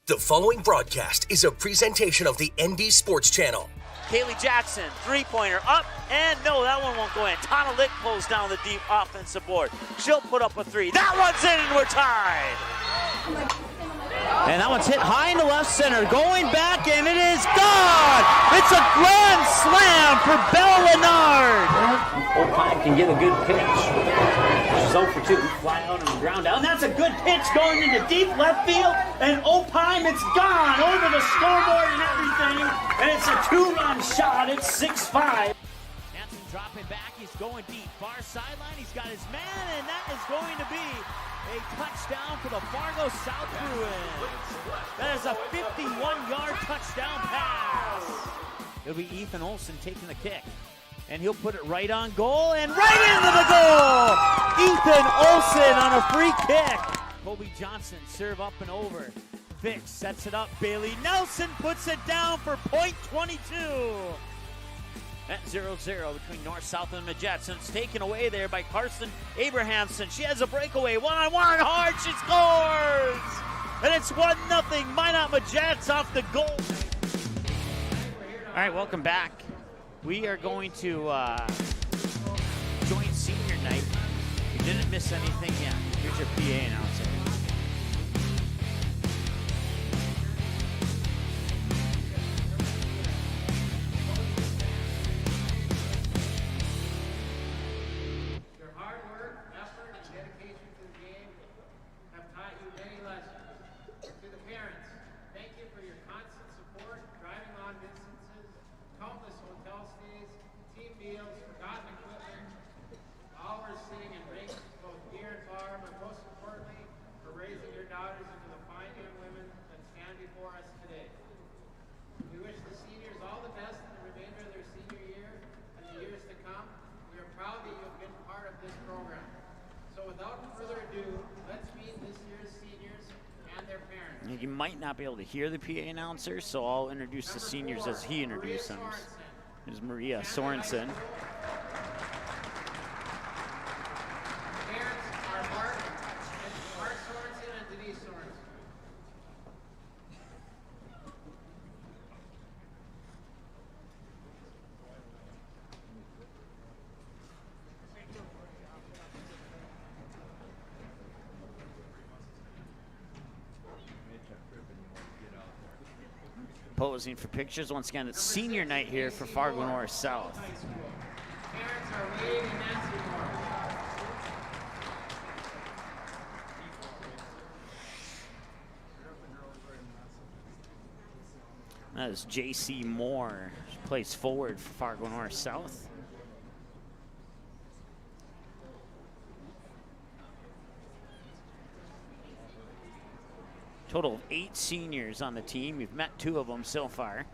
The following broadcast is a presentation of the ND Sports Channel. Kaylee Jackson, three-pointer up, and no, that one won't go in. Tana Lick pulls down the deep offensive board. She'll put up a three. That one's in, and we're tied. And that one's hit high in the left center, going back, and it is gone! It's a grand slam for Belle Lennard! Opine can get a good pitch. She's 0 for 2, flying out on the ground down. That's a good pitch going into deep left field, and Opine, it's gone over the scoreboard and everything, and it's a two-run shot. It's 6-5. Hansen dropping back, he's going deep. Far sideline, he's got his man, and that is going to be a touchdown for the Fargo South Bruins. That is a 51-yard touchdown pass. It'll be Ethan Olsen taking the kick. And he'll put it right on goal and right into the goal! Ethan Olsen on a free kick. Kobe Johnson serve up and over. Fix sets it up. Bailey Nelson puts it down for point 22. At 0-0 between North-South and the Jets, and it's taken away there by Carson Abrahamson. She has a breakaway, one-on-one, hard, she scores! And it's 1-0, Minot Majets off the goal. All right, welcome back. We are going to join senior night. You didn't miss anything yet. Here's your PA announcer. You might not be able to hear the PA announcer, so I'll introduce the seniors as he introduces them. There's Maria Sorensen. Parents are Mark Sorensen and Denise Sorensen. Posing for pictures. Once again, it's senior night here for Fargo North South. Parents are Wade and Nancy Moore. That is J.C. Moore. She plays forward for Fargo North South. Total of 8 seniors on the team. We've met 2 of them so far.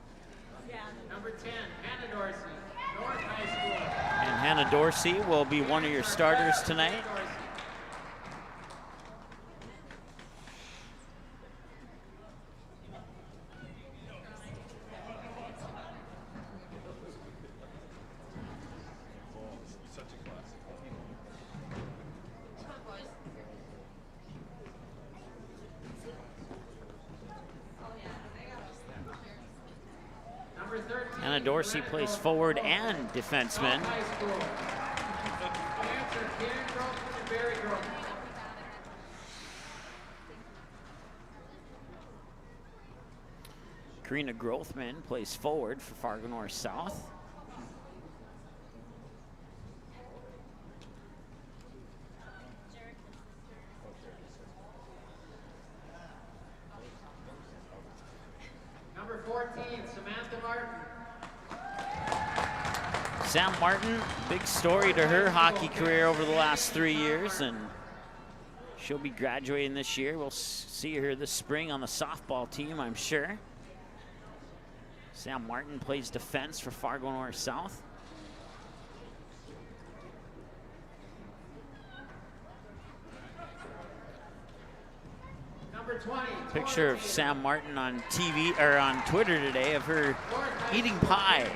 Number 10, Hannah Dorsey, North High School. And Hannah Dorsey will be one of your starters tonight. Hannah Dorsey plays forward and defenseman. Karina Grothman plays forward for Fargo North South. Number 14, Samantha Martin. Sam Martin, big story to her hockey career over the last 3 years, and she'll be graduating this year. We'll see her this spring on the softball team, I'm sure. Sam Martin plays defense for Fargo North South. Number 20. Picture of Sam Martin on TV or on Twitter today of her eating pie.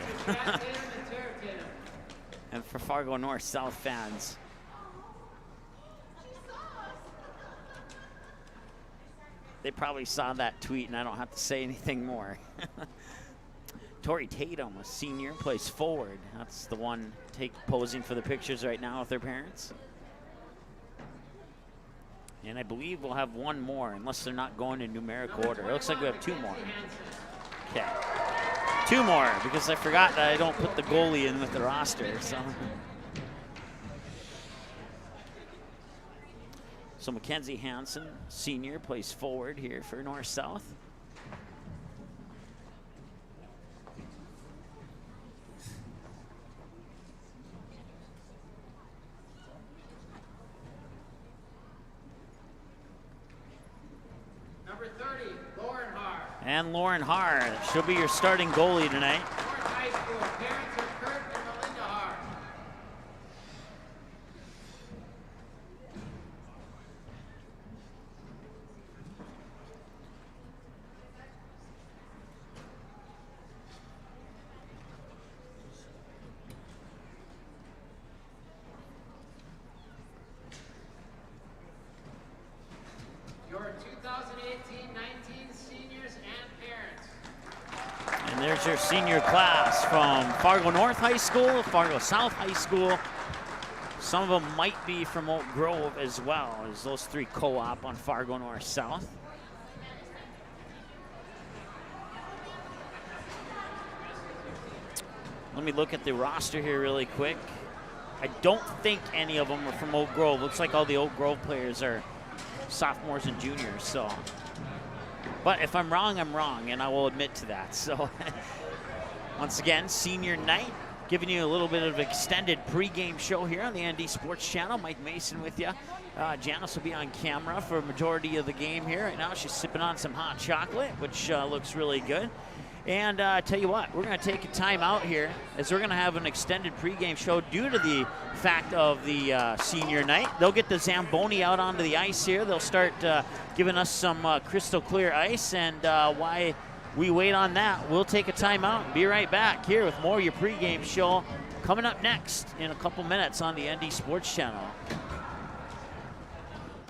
And for Fargo North South fans. they probably saw that tweet, and I don't have to say anything more. Tori Tatum, a senior, plays forward. That's the one posing for the pictures right now with their parents. And I believe we'll have one more, unless they're not going in numerical order. It looks like we have two more. Okay. Two more, because I forgot that I don't put the goalie in with the roster. So Mackenzie Hansen, senior, plays forward here for North-South. Number 30, Lauren Haar. And Lauren Haar, she'll be your starting goalie tonight. North High School. Parents are Kurt and Melinda Haar. Your 2018-19 seniors and parents. And there's your senior class from Fargo North High School, Fargo South High School. Some of them might be from Oak Grove as well, as those three co-op on Fargo North South. Let me look at the roster here really quick. I don't think any of them are from Oak Grove. Looks like all the Oak Grove players are sophomores and juniors, so. But if I'm wrong, and I will admit to that. So, once again, senior night, giving you a little bit of extended pregame show here on the ND Sports Channel. Mike Mason with you. Janice will be on camera for a majority of the game here. Right now, she's sipping on some hot chocolate, which looks really good. And tell you what, we're going to take a time out here as we're going to have an extended pregame show due to the fact of the senior night. They'll get the Zamboni out onto the ice here. They'll start giving us some crystal clear ice. And while we wait on that, we'll take a time out and be right back here with more of your pregame show coming up next in a couple minutes on the ND Sports Channel.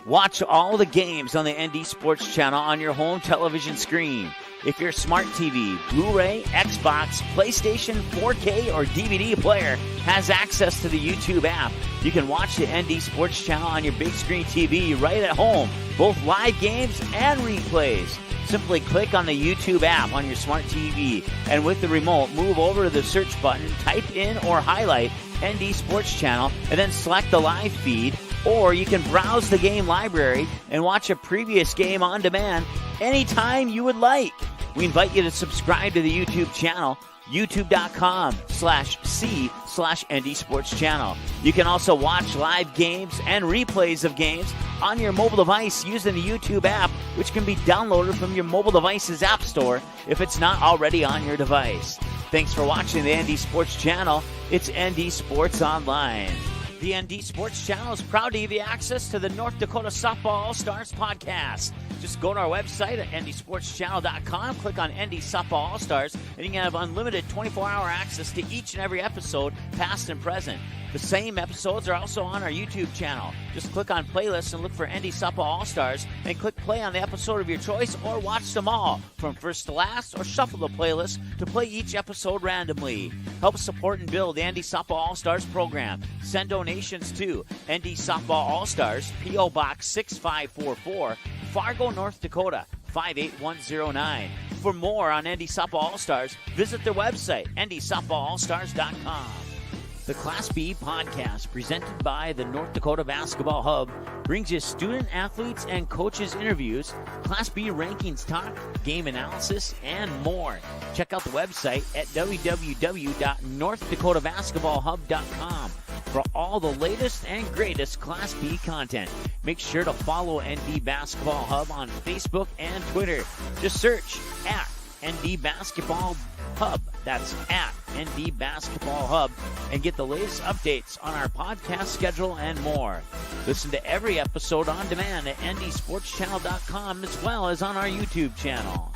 Watch all the games on the ND Sports Channel on your home television screen. If your smart TV, Blu-ray, Xbox, PlayStation, 4K, or DVD player has access to the YouTube app, you can watch the ND Sports Channel on your big screen TV right at home, both live games and replays. Simply click on the YouTube app on your smart TV, and with the remote, move over to the search button, type in or highlight ND Sports Channel, and then select the live feed. Or you can browse the game library and watch a previous game on demand anytime you would like. We invite you to subscribe to the YouTube channel, youtube.com/c/ND Sports Channel. You can also watch live games and replays of games on your mobile device using the YouTube app, which can be downloaded from your mobile device's app store if it's not already on your device. Thanks for watching the ND Sports Channel. It's ND Sports Online. The ND Sports Channel is proud to give you access to the North Dakota Softball All-Stars podcast. Just go to our website at ndsportschannel.com, click on ND Softball All-Stars, and you can have unlimited 24-hour access to each and every episode, past and present. The same episodes are also on our YouTube channel. Just click on playlists and look for ND Softball All-Stars, and click play on the episode of your choice, or watch them all from first to last, or shuffle the playlist to play each episode randomly. Help support and build the ND Softball All-Stars program. Send donations to ND Softball All-Stars, P.O. Box 6544, Fargo, North Dakota 58109. For more on ND Softball All-Stars, visit their website, ndsoftballallstars.com. The Class B podcast, presented by the North Dakota Basketball Hub, brings you student athletes and coaches interviews, Class B rankings talk, game analysis, and more. Check out the website at www.northdakotabasketballhub.com for all the latest and greatest Class B content. Make sure to follow ND Basketball Hub on Facebook and Twitter. Just search at ND Basketball Hub. That's at ND Basketball Hub, and get the latest updates on our podcast schedule and more. Listen to every episode on demand at ndsportschannel.com, as well as on our YouTube channel.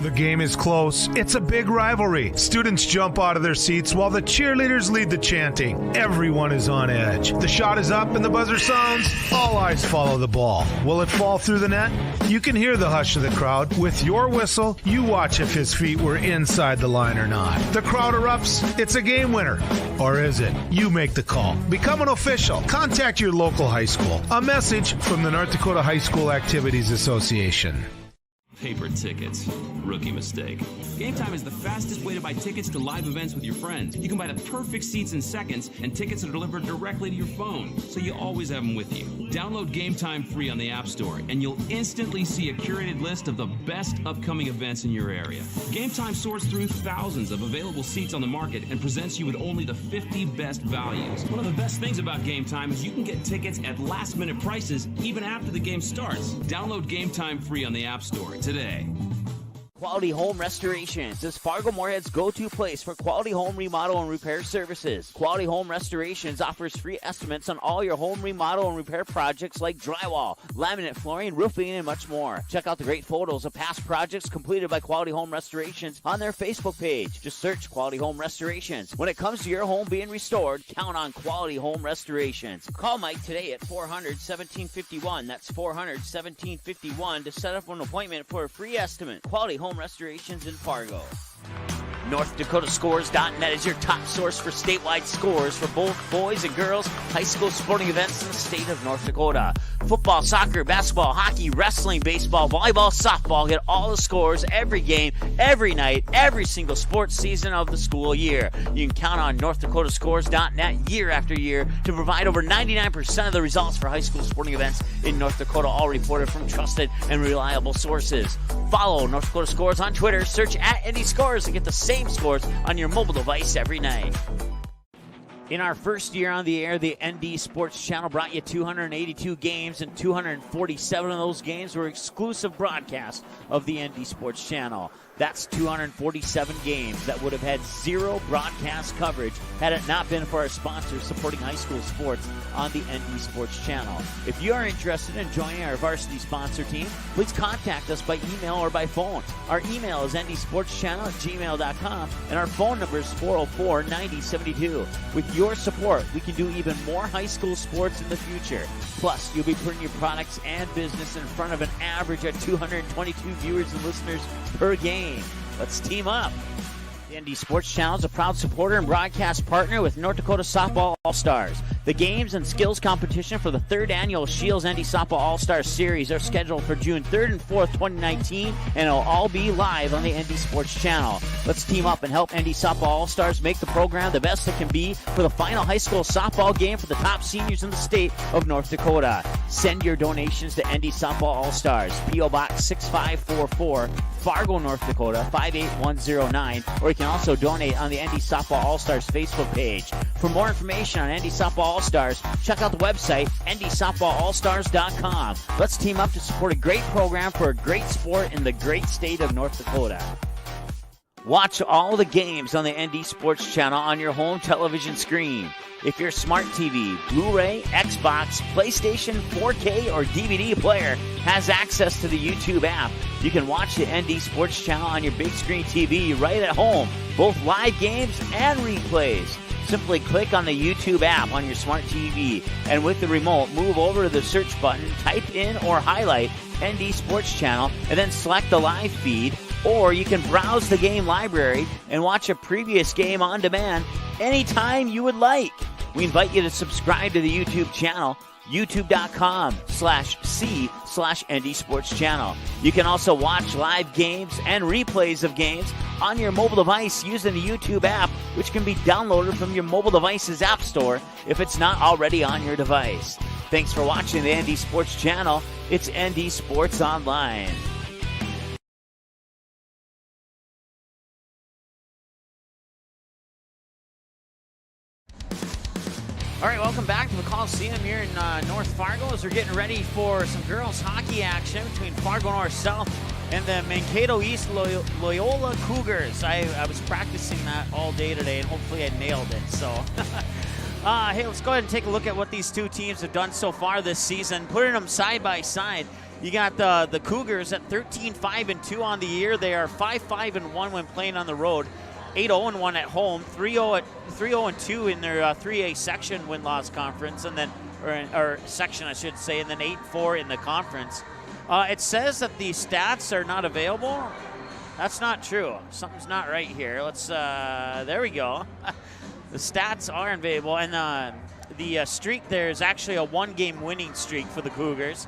The game is close. It's a big rivalry. Students jump out of their seats while the cheerleaders lead the chanting. Everyone is on edge. The shot is up and the buzzer sounds. All eyes follow the ball. Will it fall through the net? You can hear the hush of the crowd. With your whistle, you watch if his feet were inside the line or not. The crowd erupts. It's a game winner. Or is it? You make the call. Become an official. Contact your local high school. A message from the North Dakota High School Activities Association. Paper tickets. Rookie mistake. Game Time is the fastest way to buy tickets to live events with your friends. You can buy the perfect seats in seconds, and tickets are delivered directly to your phone, so you always have them with you. Download Game Time free on the App Store, and you'll instantly see a curated list of the best upcoming events in your area. Game Time sorts through thousands of available seats on the market and presents you with only the 50 best values. One of the best things about Game Time is you can get tickets at last-minute prices even after the game starts. Download Game Time free on the App Store today. Quality Home Restorations is Fargo Moorhead's go-to place for quality home remodel and repair services. Quality Home Restorations offers free estimates on all your home remodel and repair projects like drywall, laminate flooring, roofing, and much more. Check out the great photos of past projects completed by Quality Home Restorations on their Facebook page. Just search Quality Home Restorations. When it comes to your home being restored, count on Quality Home Restorations. Call Mike today at 400-1751. That's 400-1751 to set up an appointment for a free estimate. Quality Home Restorations in Fargo. NorthDakotaScores.net is your top source for statewide scores for both boys and girls high school sporting events in the state of North Dakota. Football, soccer, basketball, hockey, wrestling, baseball, volleyball, softball. Get all the scores every game, every night, every single sports season of the school year. You can count on NorthDakotaScores.net year after year to provide over 99% of the results for high school sporting events in North Dakota, all reported from trusted and reliable sources. Follow North Dakota Scores on Twitter. Search at @NDScores to get the same scores on your mobile device every night. In our first year on the air, the ND Sports Channel brought you 282 games, and 247 of those games were exclusive broadcasts of the ND Sports Channel. That's 247 games that would have had zero broadcast coverage had it not been for our sponsors supporting high school sports on the ND Sports Channel. If you are interested in joining our varsity sponsor team, please contact us by email or by phone. Our email is ndsportschannel@gmail.com, and our phone number is 404-9072. With your support, we can do even more high school sports in the future. Plus, you'll be putting your products and business in front of an average of 222 viewers and listeners per game. Let's team up. The ND Sports Channel is a proud supporter and broadcast partner with North Dakota Softball All-Stars. The games and skills competition for the 3rd annual Shields ND Softball All-Stars Series are scheduled for June 3rd and 4th, 2019, and it'll all be live on the ND Sports Channel. Let's team up and help ND Softball All-Stars make the program the best it can be for the final high school softball game for the top seniors in the state of North Dakota. Send your donations to ND Softball All-Stars, P.O. Box 6544, Fargo, North Dakota 58109, or you can also donate on the ND Softball All-Stars Facebook page. For more information on ND Softball All-Stars, check out the website, ndsoftballallstars.com. Let's team up to support a great program for a great sport in the great state of North Dakota. Watch all the games on the ND Sports Channel on your home television screen. If your smart TV, Blu-ray, Xbox, PlayStation, 4K, or DVD player has access to the YouTube app, you can watch the ND Sports Channel on your big screen TV right at home, both live games and replays. Simply click on the YouTube app on your smart TV, and with the remote, move over to the search button, type in or highlight ND Sports Channel, and then select the live feed. Or you can browse the game library and watch a previous game on demand anytime you would like. We invite you to subscribe to the YouTube channel, youtube.com/c/ND Sports Channel. You can also watch live games and replays of games on your mobile device using the YouTube app, which can be downloaded from your mobile device's app store if it's not already on your device. Thanks for watching the ND Sports Channel. It's ND Sports Online. All right, welcome back to the Coliseum here in North Fargo as we're getting ready for some girls hockey action between Fargo North South and the Mankato East Loyola Cougars. I was practicing that all day today, and hopefully I nailed it. So, hey, let's go ahead and take a look at what these two teams have done so far this season, putting them side by side. You got the Cougars at 13-5-2 on the year. They are 5-5-1 when playing on the road. 8-0-1 at home. 3-0-2 in their 3A section win-loss conference, and then or section, I should say, and then 8-4 in the conference. It says that the stats are not available. That's not true. Something's not right here. Let's. There we go. The stats are available, and the streak there is actually a 1-game winning streak for the Cougars.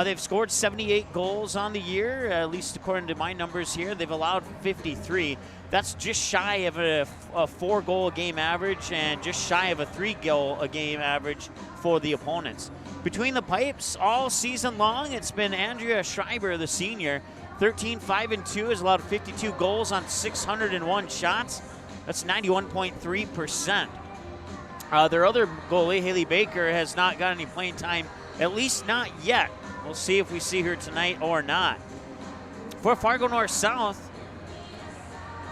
They've scored 78 goals on the year, at least according to my numbers here. They've allowed 53. That's just shy of a 4-goal a game average and just shy of a 3-goal a game average for the opponents. Between the pipes all season long, it's been Andrea Schreiber, the senior. 13-5-2, has allowed 52 goals on 601 shots. That's 91.3%. Their other goalie, Haley Baker, has not got any playing time, at least not yet. We'll see if we see her tonight or not. For Fargo North South,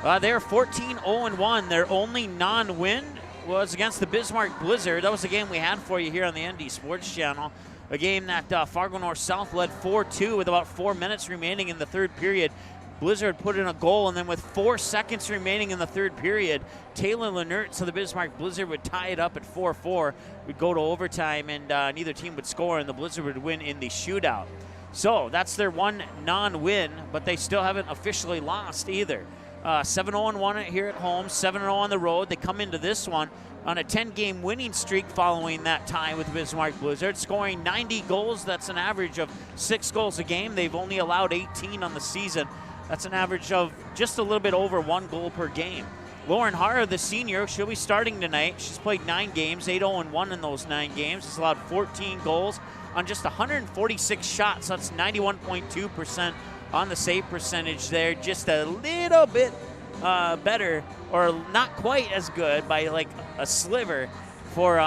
they're 14-0-1. Their only non-win was against the Bismarck Blizzard. That was the game we had for you here on the ND Sports Channel. A game that Fargo North South led 4-2 with about 4 minutes remaining in the third period. Blizzard put in a goal, and then with 4 seconds remaining in the third period, Taylor Lenert, so the Bismarck Blizzard would tie it up at 4-4. We'd go to overtime, and neither team would score, and the Blizzard would win in the shootout. So that's their one non-win, but they still haven't officially lost either. 7-0-1 here at home, 7-0 on the road. They come into this one on a 10-game winning streak following that tie with Bismarck Blizzard, scoring 90 goals. That's an average of 6 goals a game. They've only allowed 18 on the season. That's an average of just a little bit over 1 goal per game. Lauren Harrer, the senior, she'll be starting tonight. She's played 9 games, 8-0-1 in those 9 games. She's allowed 14 goals on just 146 shots. That's 91.2% on the save percentage there. Just a little bit better, or not quite as good by like a sliver for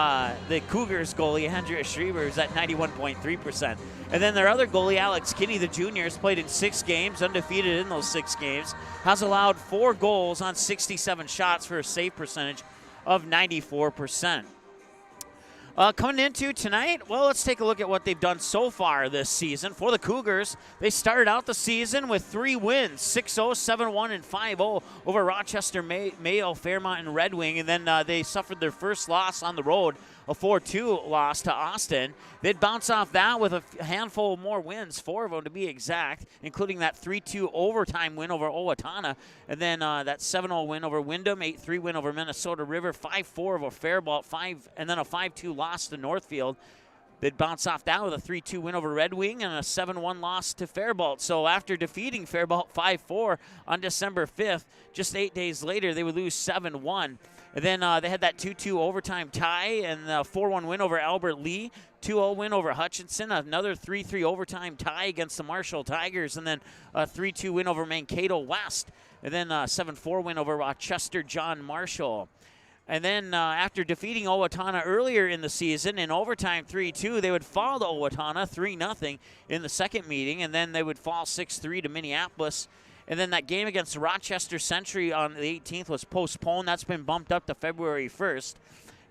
the Cougars goalie, Andrea Schreiber, is at 91.3%. And then their other goalie, Alex Kinney, the junior, has played in 6 games, undefeated in those 6 games, has allowed 4 goals on 67 shots for a save percentage of 94%. Coming into tonight, well, let's take a look at what they've done so far this season. For the Cougars, they started out the season with 3 wins, 6-0, 7-1, and 5-0 over Rochester, Mayo, Fairmont, and Red Wing. And then they suffered their first loss on the road, a 4-2 loss to Austin. They'd bounce off that with a handful more wins, 4 of them to be exact, including that 3-2 overtime win over Owatonna, and then that 7-0 win over Windham, 8-3 win over Minnesota River, 5-4 over Faribault, and then a 5-2 loss to Northfield. They'd bounce off that with a 3-2 win over Red Wing and a 7-1 loss to Faribault. So after defeating Faribault 5-4 on December 5th, just 8 days later, they would lose 7-1. And then they had that 2-2 overtime tie and a 4-1 win over Albert Lee, 2-0 win over Hutchinson, another 3-3 overtime tie against the Marshall Tigers, and then a 3-2 win over Mankato West, and then a 7-4 win over Rochester John Marshall. And then after defeating Owatonna earlier in the season in overtime 3-2, they would fall to Owatonna 3-0 in the second meeting, and then they would fall 6-3 to Minneapolis. And then that game against Rochester Century on the 18th was postponed. That's been bumped up to February 1st.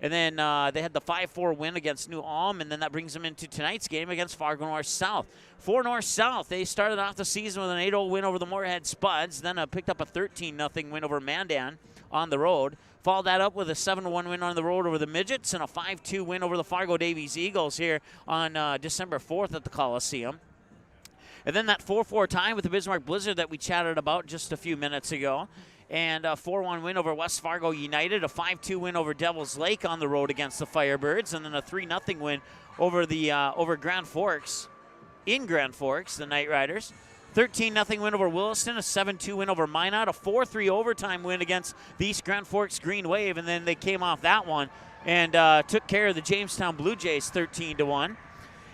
And then they had the 5-4 win against New Ulm, and then that brings them into tonight's game against Fargo North South. For North South, they started off the season with an 8-0 win over the Moorhead Spuds, then picked up a 13-0 win over Mandan on the road. Followed that up with a 7-1 win on the road over the Midgets and a 5-2 win over the Fargo Davies Eagles here on December 4th at the Coliseum. And then that 4-4 tie with the Bismarck Blizzard that we chatted about just a few minutes ago. And a 4-1 win over West Fargo United, a 5-2 win over Devil's Lake on the road against the Firebirds, and then a 3-0 win over the over Grand Forks, in Grand Forks, the Knight Riders. 13-0 win over Williston, a 7-2 win over Minot, a 4-3 overtime win against the East Grand Forks Green Wave, and then they came off that one and took care of the Jamestown Blue Jays 13-1.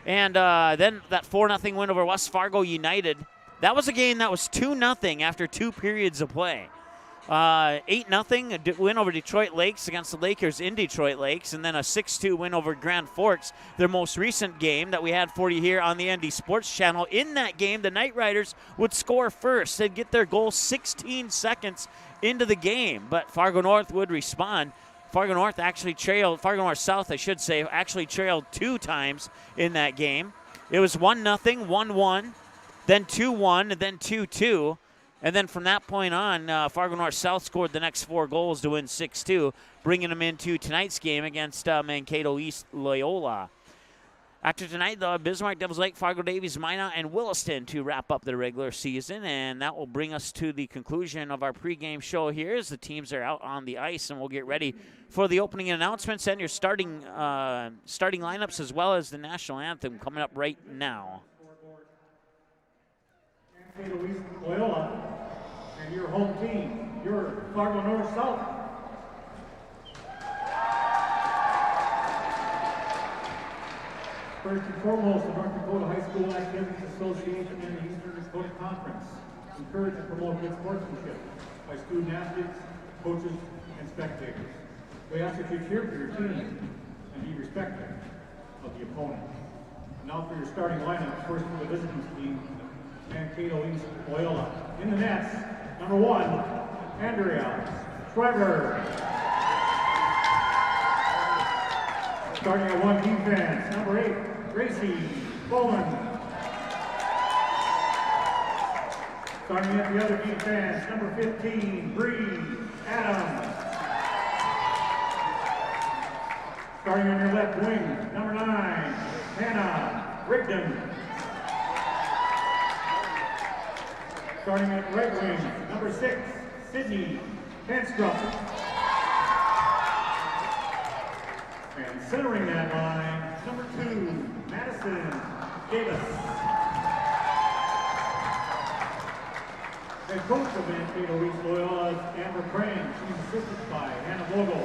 And then that 4-0 win over West Fargo United. That was a game that was 2-0 after 2 periods of play. 8-0 win over Detroit Lakes against the Lakers in Detroit Lakes, and then a 6-2 win over Grand Forks, their most recent game that we had for you here on the ND Sports Channel. In that game, the Knight Riders would score first. They'd get their goal 16 seconds into the game, but Fargo North would respond. Fargo North South, I should say, actually trailed 2 times in that game. It was 1-0, 1-1, then 2-1, and then 2-2. And then from that point on, Fargo North South scored the next 4 goals to win 6-2, bringing them into tonight's game against Mankato East Loyola. After tonight, the Bismarck, Devils Lake, Fargo Davies, Minot, and Williston to wrap up the regular season. And that will bring us to the conclusion of our pregame show here as the teams are out on the ice. And we'll get ready for the opening announcements and your starting lineups as well as the national anthem coming up right now. Mankato East Loyola and your home team, your Fargo North South. First and foremost, the North Dakota High School Activities Association and the Eastern Dakota Conference encourage and promote good sportsmanship by student athletes, coaches, and spectators. We ask that you cheer for your team and be respectful of the opponent. Now for your starting lineup, first for the visiting team, Mankato East Loyola. In the nets, number 1, Andrea Schreiber. Starting at 1 defense, number 8, Gracie Bowman. Starting at the other defense, number 15, Bree Adams. Starting on your left wing, number 9, Hannah Rigdon. Starting at right wing, number 6, Sydney Hanstrup. And centering that line, number 2, Madison Davis. Head coach of Mankato East Loyola is Amber Crane. She's assisted by Hannah Vogel,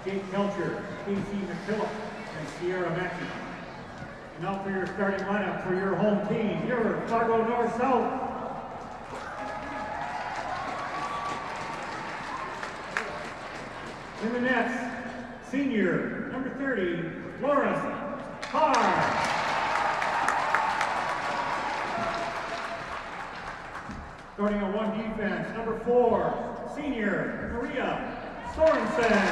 Kate Kelcher, Casey McKillop, and Sierra Mackey. And now for your starting lineup for your home team, your Fargo North South. In the nets, senior, number 30, Lawrence Carr. Starting on 1 defense, number 4, senior, Maria Sorensen.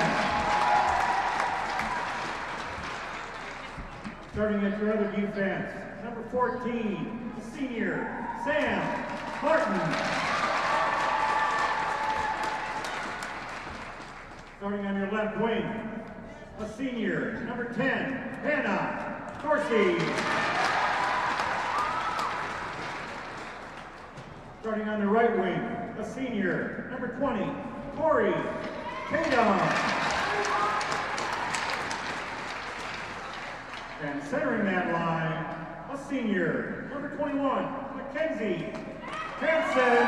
Starting at your other defense, number 14, senior, Sam Martin. Starting on your left wing, a senior, number 10, Hannah Dorsey. Starting on the right wing, a senior, number 20, Corey Tatum. And centering that line, a senior, number 21, Mackenzie Hansen.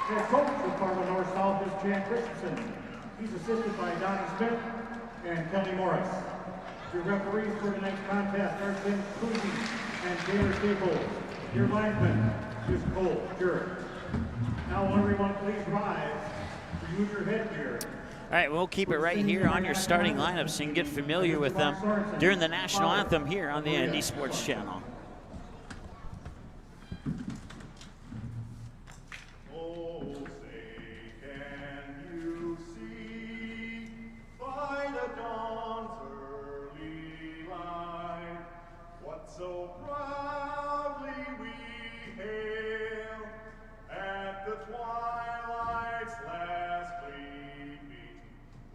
Head coach for Fargo North South is Jan Christensen. He's assisted by Donnie Smith and Kelly Morris. Your referees for tonight's contest are Tim Cousy and Taylor Staples. Your linesman is Cole Jarrett. Now, everyone, please rise. Use your headgear. All right, we'll keep it right here on your starting lineup so you can get familiar with them during the national anthem here on the ND Sports Channel. So proudly we hail at the twilight's last gleaming,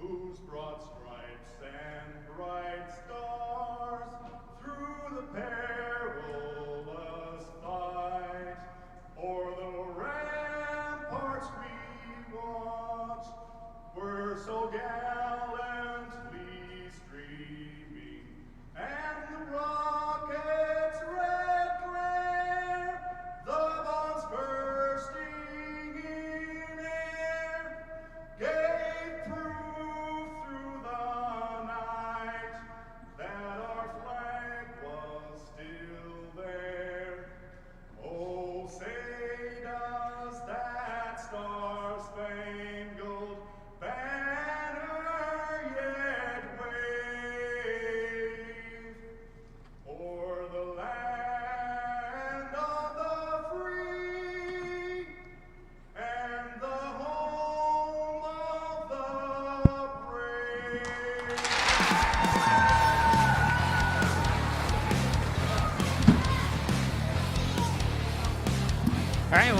whose broad stripes and bright stars through the perilous fight o'er the ramparts we watched were so gallantly streaming, and the rocket's red glare, the bombs bursting in air, gave proof through the night that our flag was still there. Oh, say does that star-spangled banner yet wave o'er the land of the free and the home of the brave?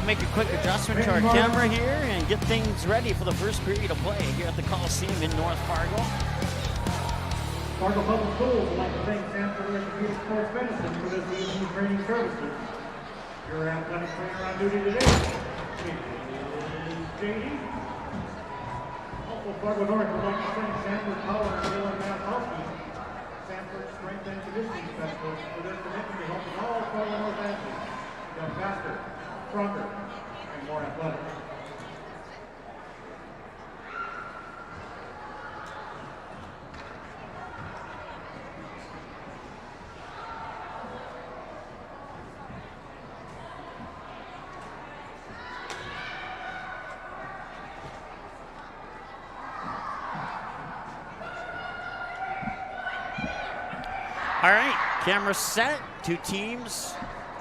make a quick adjustment to our camera here and get things ready for the first period of play here at the Coliseum in North Fargo. Fargo Public Schools would like to thank Sanford Orthopedic Sports Medicine for this evening's training services. Your athletic trainer on duty today is JD. Also, Fargo North would like to thank Sanford Power and Dylan Mathowski, Sanford Strength and Conditioning Specialists, for their commitment to helping all Fargo North athletes become faster, stronger, and more athletic. All right, camera set. Two teams.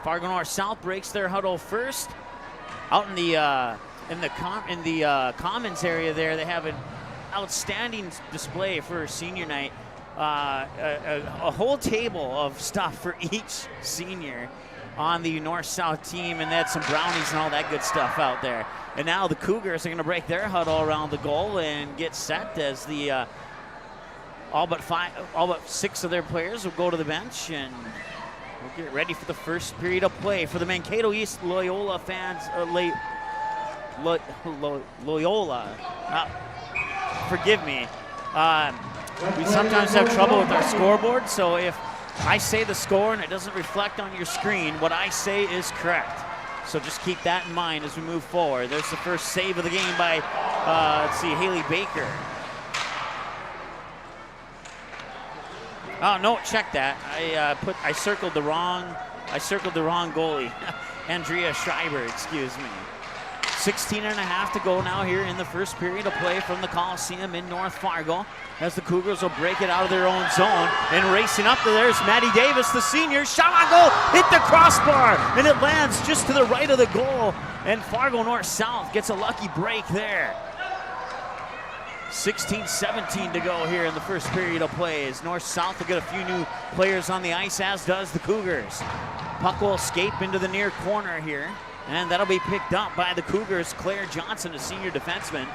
Fargo North South breaks their huddle first. Out in the commons area there, they have an outstanding display for senior night. A whole table of stuff for each senior on the North-South team, and they had some brownies and all that good stuff out there. And now the Cougars are going to break their huddle around the goal and get set as the all but 6 of their players will go to the bench, and we'll get ready for the first period of play for the Mankato East Loyola fans. Loyola. Forgive me. We sometimes have trouble with our scoreboard, so if I say the score and it doesn't reflect on your screen, what I say is correct. So just keep that in mind as we move forward. There's the first save of the game by, Haley Baker. Oh no! Check that. I circled the wrong goalie, Andrea Schreiber. Excuse me. 16 and a half to go now here in the first period of play from the Coliseum in North Fargo, as the Cougars will break it out of their own zone. And racing up there's Maddie Davis, the senior. Shot on goal, hit the crossbar, and it lands just to the right of the goal. And Fargo North South gets a lucky break there. 16-17 to go here in the first period of play as North-South will get a few new players on the ice, as does the Cougars. Puck will escape into the near corner here, and that'll be picked up by the Cougars. Claire Johnson, a senior defenseman,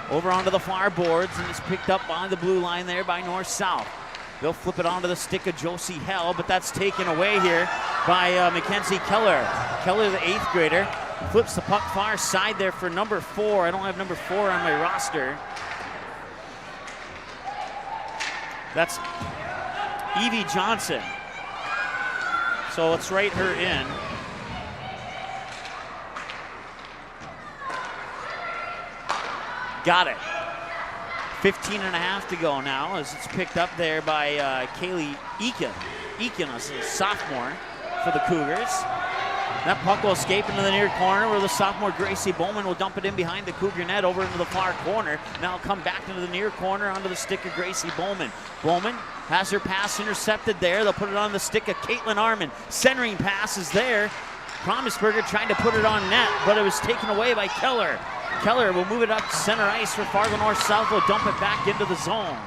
over onto the far boards, and is picked up on the blue line there by North-South. They'll flip it onto the stick of Josie Hell, but that's taken away here by Mackenzie Keller. Keller, the 8th grader, flips the puck far side there for number 4. I don't have number 4 on my roster. That's Evie Johnson. So let's write her in. Got it. 15 and a half to go now as it's picked up there by Kaylee Eakin. Eakin is a sophomore for the Cougars. That puck will escape into the near corner where the sophomore Gracie Bowman will dump it in behind the Cougar net over into the far corner. Now come back into the near corner onto the stick of Gracie Bowman. Bowman has her pass intercepted there. They'll put it on the stick of Caitlin Arman. Centering pass is there. Promisberger trying to put it on net, but it was taken away by Keller. Keller will move it up to center ice for Fargo North South. Will dump it back into the zone.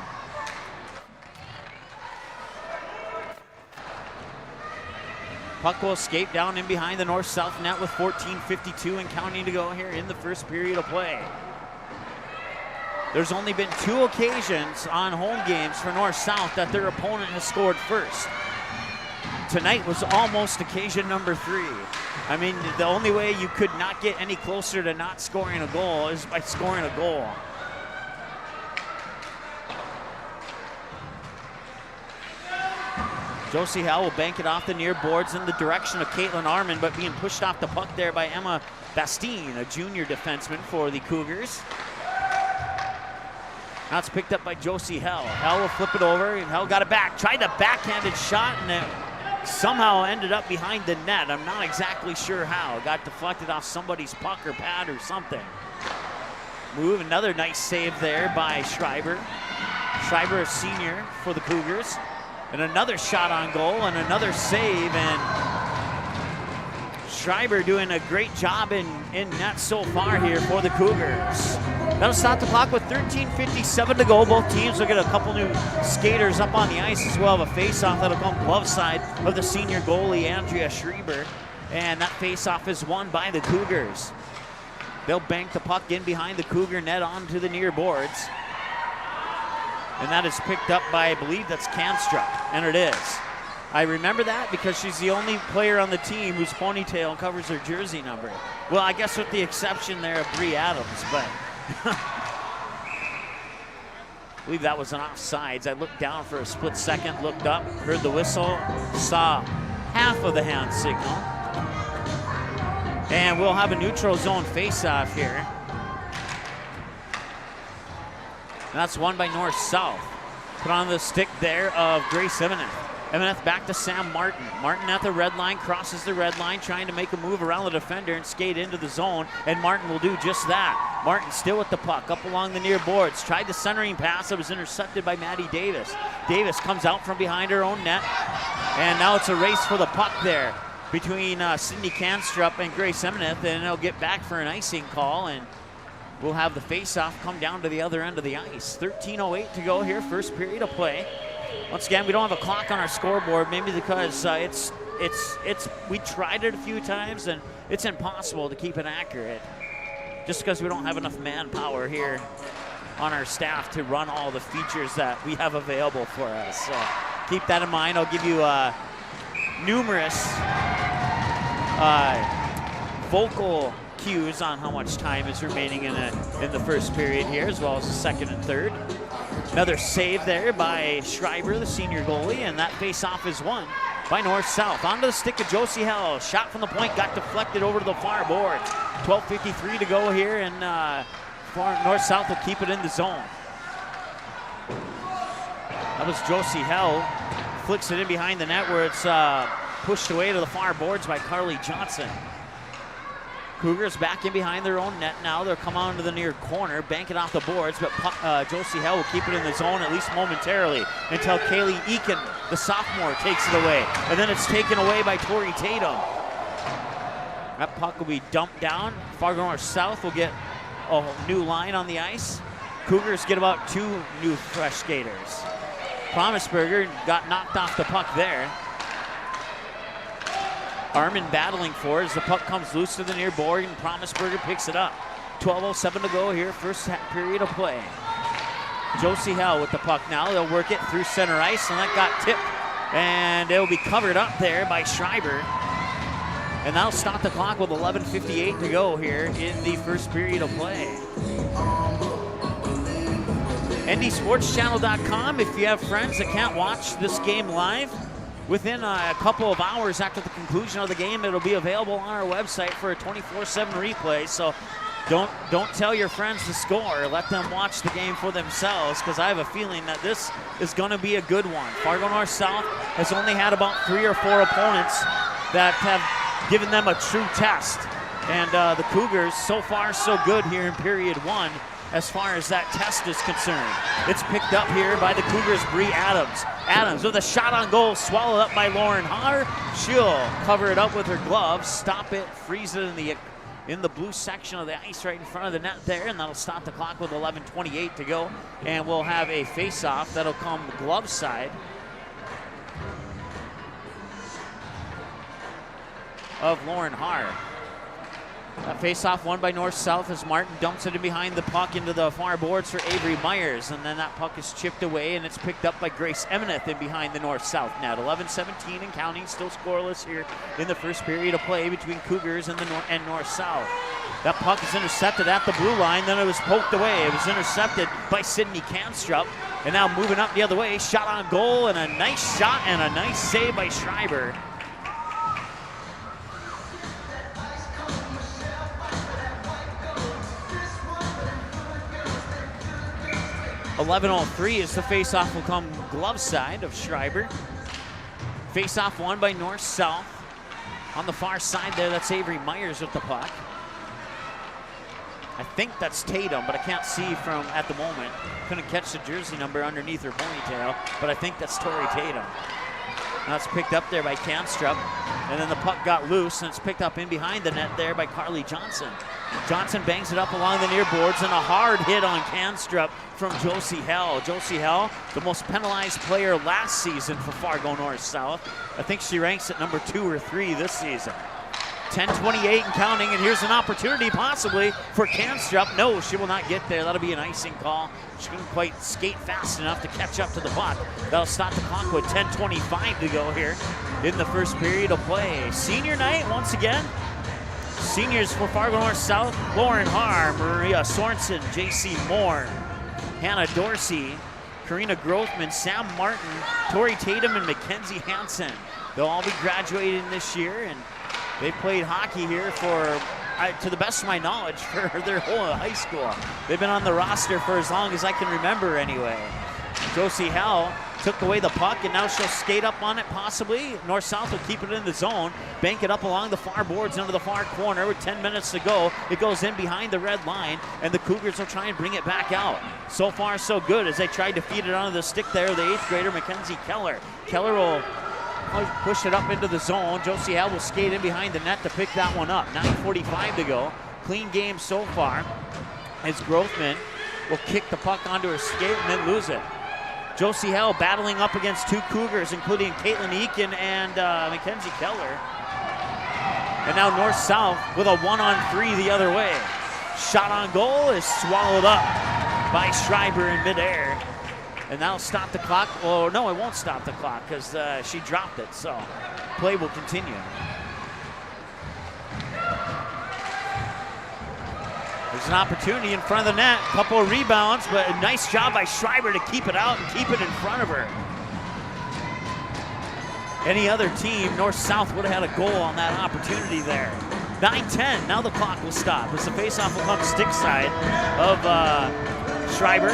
Puck will escape down in behind the North-South net with 14:52 and counting to go here in the first period of play. There's only been 2 occasions on home games for North-South that their opponent has scored first. Tonight was almost occasion number 3. I mean, the only way you could not get any closer to not scoring a goal is by scoring a goal. Josie Howell will bank it off the near boards in the direction of Caitlin Arman, but being pushed off the puck there by Emma Bastine, a junior defenseman for the Cougars. Now it's picked up by Josie Hell. Hell will flip it over, and Hell got it back. Tried a backhanded shot, and it somehow ended up behind the net. I'm not exactly sure how. It got deflected off somebody's puck or pad or something. Move, another nice save there by Schreiber. Schreiber, a senior for the Cougars. And another shot on goal and another save, and Schreiber doing a great job in net so far here for the Cougars. That'll stop the clock with 13:57 to go. Both teams will get a couple new skaters up on the ice as well. Have a face-off that'll come glove side of the senior goalie, Andrea Schreiber. And that faceoff is won by the Cougars. They'll bank the puck in behind the Cougar net onto the near boards. And that is picked up by, I believe that's Canstrup, and it is. I remember that because she's the only player on the team whose ponytail covers her jersey number. Well, I guess with the exception there of Bree Adams, but I believe that was an offsides. I looked down for a split second, looked up, heard the whistle, saw half of the hand signal. And we'll have a neutral zone face-off here. And that's won by North-South. Put on the stick there of Grace Emineth. Emineth back to Sam Martin. Martin at the red line, crosses the red line, trying to make a move around the defender and skate into the zone, and Martin will do just that. Martin still with the puck, up along the near boards. Tried the centering pass, it was intercepted by Maddie Davis. Davis comes out from behind her own net, and now it's a race for the puck there between Sydney Canstrup and Grace Emineth, and they'll get back for an icing call, and we'll have the face-off come down to the other end of the ice. 13:08 to go here, first period of play. Once again, we don't have a clock on our scoreboard, maybe because we tried it a few times and it's impossible to keep it accurate just because we don't have enough manpower here on our staff to run all the features that we have available for us. So keep that in mind. I'll give you numerous vocal cues on how much time is remaining in the first period here, as well as the second and third. Another save there by Schreiber, the senior goalie, and that face-off is won by North-South. Onto the stick of Josie Hell. Shot from the point, got deflected over to the far board. 12:53 to go here, and North-South will keep it in the zone. That was Josie Hell. Flicks it in behind the net where it's pushed away to the far boards by Carly Johnson. Cougars back in behind their own net now. They'll come on to the near corner, bank it off the boards, but Josie Hell will keep it in the zone at least momentarily until Kaylee Eakin, the sophomore, takes it away. And then it's taken away by Tori Tatum. That puck will be dumped down. Fargo North South will get a new line on the ice. Cougars get about 2 new fresh skaters. Promisberger got knocked off the puck there. Armin battling for it as the puck comes loose to the near board, and Promisberger picks it up. 12:07 to go here, first period of play. Josie Hell with the puck now. They'll work it through center ice, and that got tipped. And it will be covered up there by Schreiber. And that'll stop the clock with 11:58 to go here in the first period of play. NDSportsChannel.com if you have friends that can't watch this game live. Within a couple of hours after the conclusion of the game, it'll be available on our website for a 24/7 replay. So don't tell your friends the score. Let them watch the game for themselves, because I have a feeling that this is going to be a good one. Fargo North South has only had about 3 or 4 opponents that have given them a true test. And the Cougars, so far so good here in period 1 as far as that test is concerned. It's picked up here by the Cougars' Bree Adams. Adams with a shot on goal, swallowed up by Lauren Haar. She'll cover it up with her gloves, stop it, freeze it in the blue section of the ice right in front of the net there, and that'll stop the clock with 11:28 to go. And we'll have a face-off that'll come glove side of Lauren Haar. That face-off won by North-South as Martin dumps it in behind the puck into the far boards for Avery Myers, and then that puck is chipped away, and it's picked up by Grace Emineth in behind the North-South net. 11:17 and counting, still scoreless here in the first period of play between Cougars and North-South. That puck is intercepted at the blue line, then it was poked away. It was intercepted by Sydney Canstrup, and now moving up the other way, shot on goal, and a nice shot and a nice save by Schreiber. 11:03 as the faceoff will come glove side of Schreiber. Faceoff won by North-South. On the far side there, that's Avery Myers with the puck. I think that's Tatum, but I can't see from at the moment. Couldn't catch the jersey number underneath her ponytail, but I think that's Tori Tatum. That's picked up there by Canstrup, and then the puck got loose, and it's picked up in behind the net there by Carly Johnson. Johnson bangs it up along the near boards, and a hard hit on Canstrup from Josie Hell. Josie Hell, the most penalized player last season for Fargo North South. I think she ranks at number 2 or 3 this season. 10:28 and counting, and here's an opportunity possibly for Canstrup. No, she will not get there. That'll be an icing call. She couldn't quite skate fast enough to catch up to the puck. That'll stop the clock with 10:25 to go here in the first period of play. Senior night once again. Seniors for Fargo North South: Lauren Haar, Maria Sorensen, J.C. Moore, Hannah Dorsey, Karina Grothman, Sam Martin, Tori Tatum, and Mackenzie Hansen. They'll all be graduating this year, and they played hockey here for, to the best of my knowledge, for their whole high school. They've been on the roster for as long as I can remember anyway. Josie Howell took away the puck, and now she'll skate up on it possibly. North-South will keep it in the zone, bank it up along the far boards into the far corner with 10 minutes to go. It goes in behind the red line, and the Cougars will try and bring it back out. So far, so good, as they tried to feed it onto the stick there, the 8th grader, Mackenzie Keller. Keller will push it up into the zone. Josie Howell will skate in behind the net to pick that one up. 9:45 to go. Clean game so far, as Grothman will kick the puck onto her skate and then lose it. Josie Hell battling up against two Cougars, including Caitlin Eakin and Mackenzie Keller. And now North-South with a 1-on-3 the other way. Shot on goal is swallowed up by Schreiber in midair. And that'll stop the clock. Well, no, it won't stop the clock because she dropped it, so play will continue. There's an opportunity in front of the net. A couple of rebounds, but a nice job by Schreiber to keep it out and keep it in front of her. Any other team, North-South, would have had a goal on that opportunity there. 9-10, now the clock will stop as the faceoff will come stick side of Schreiber.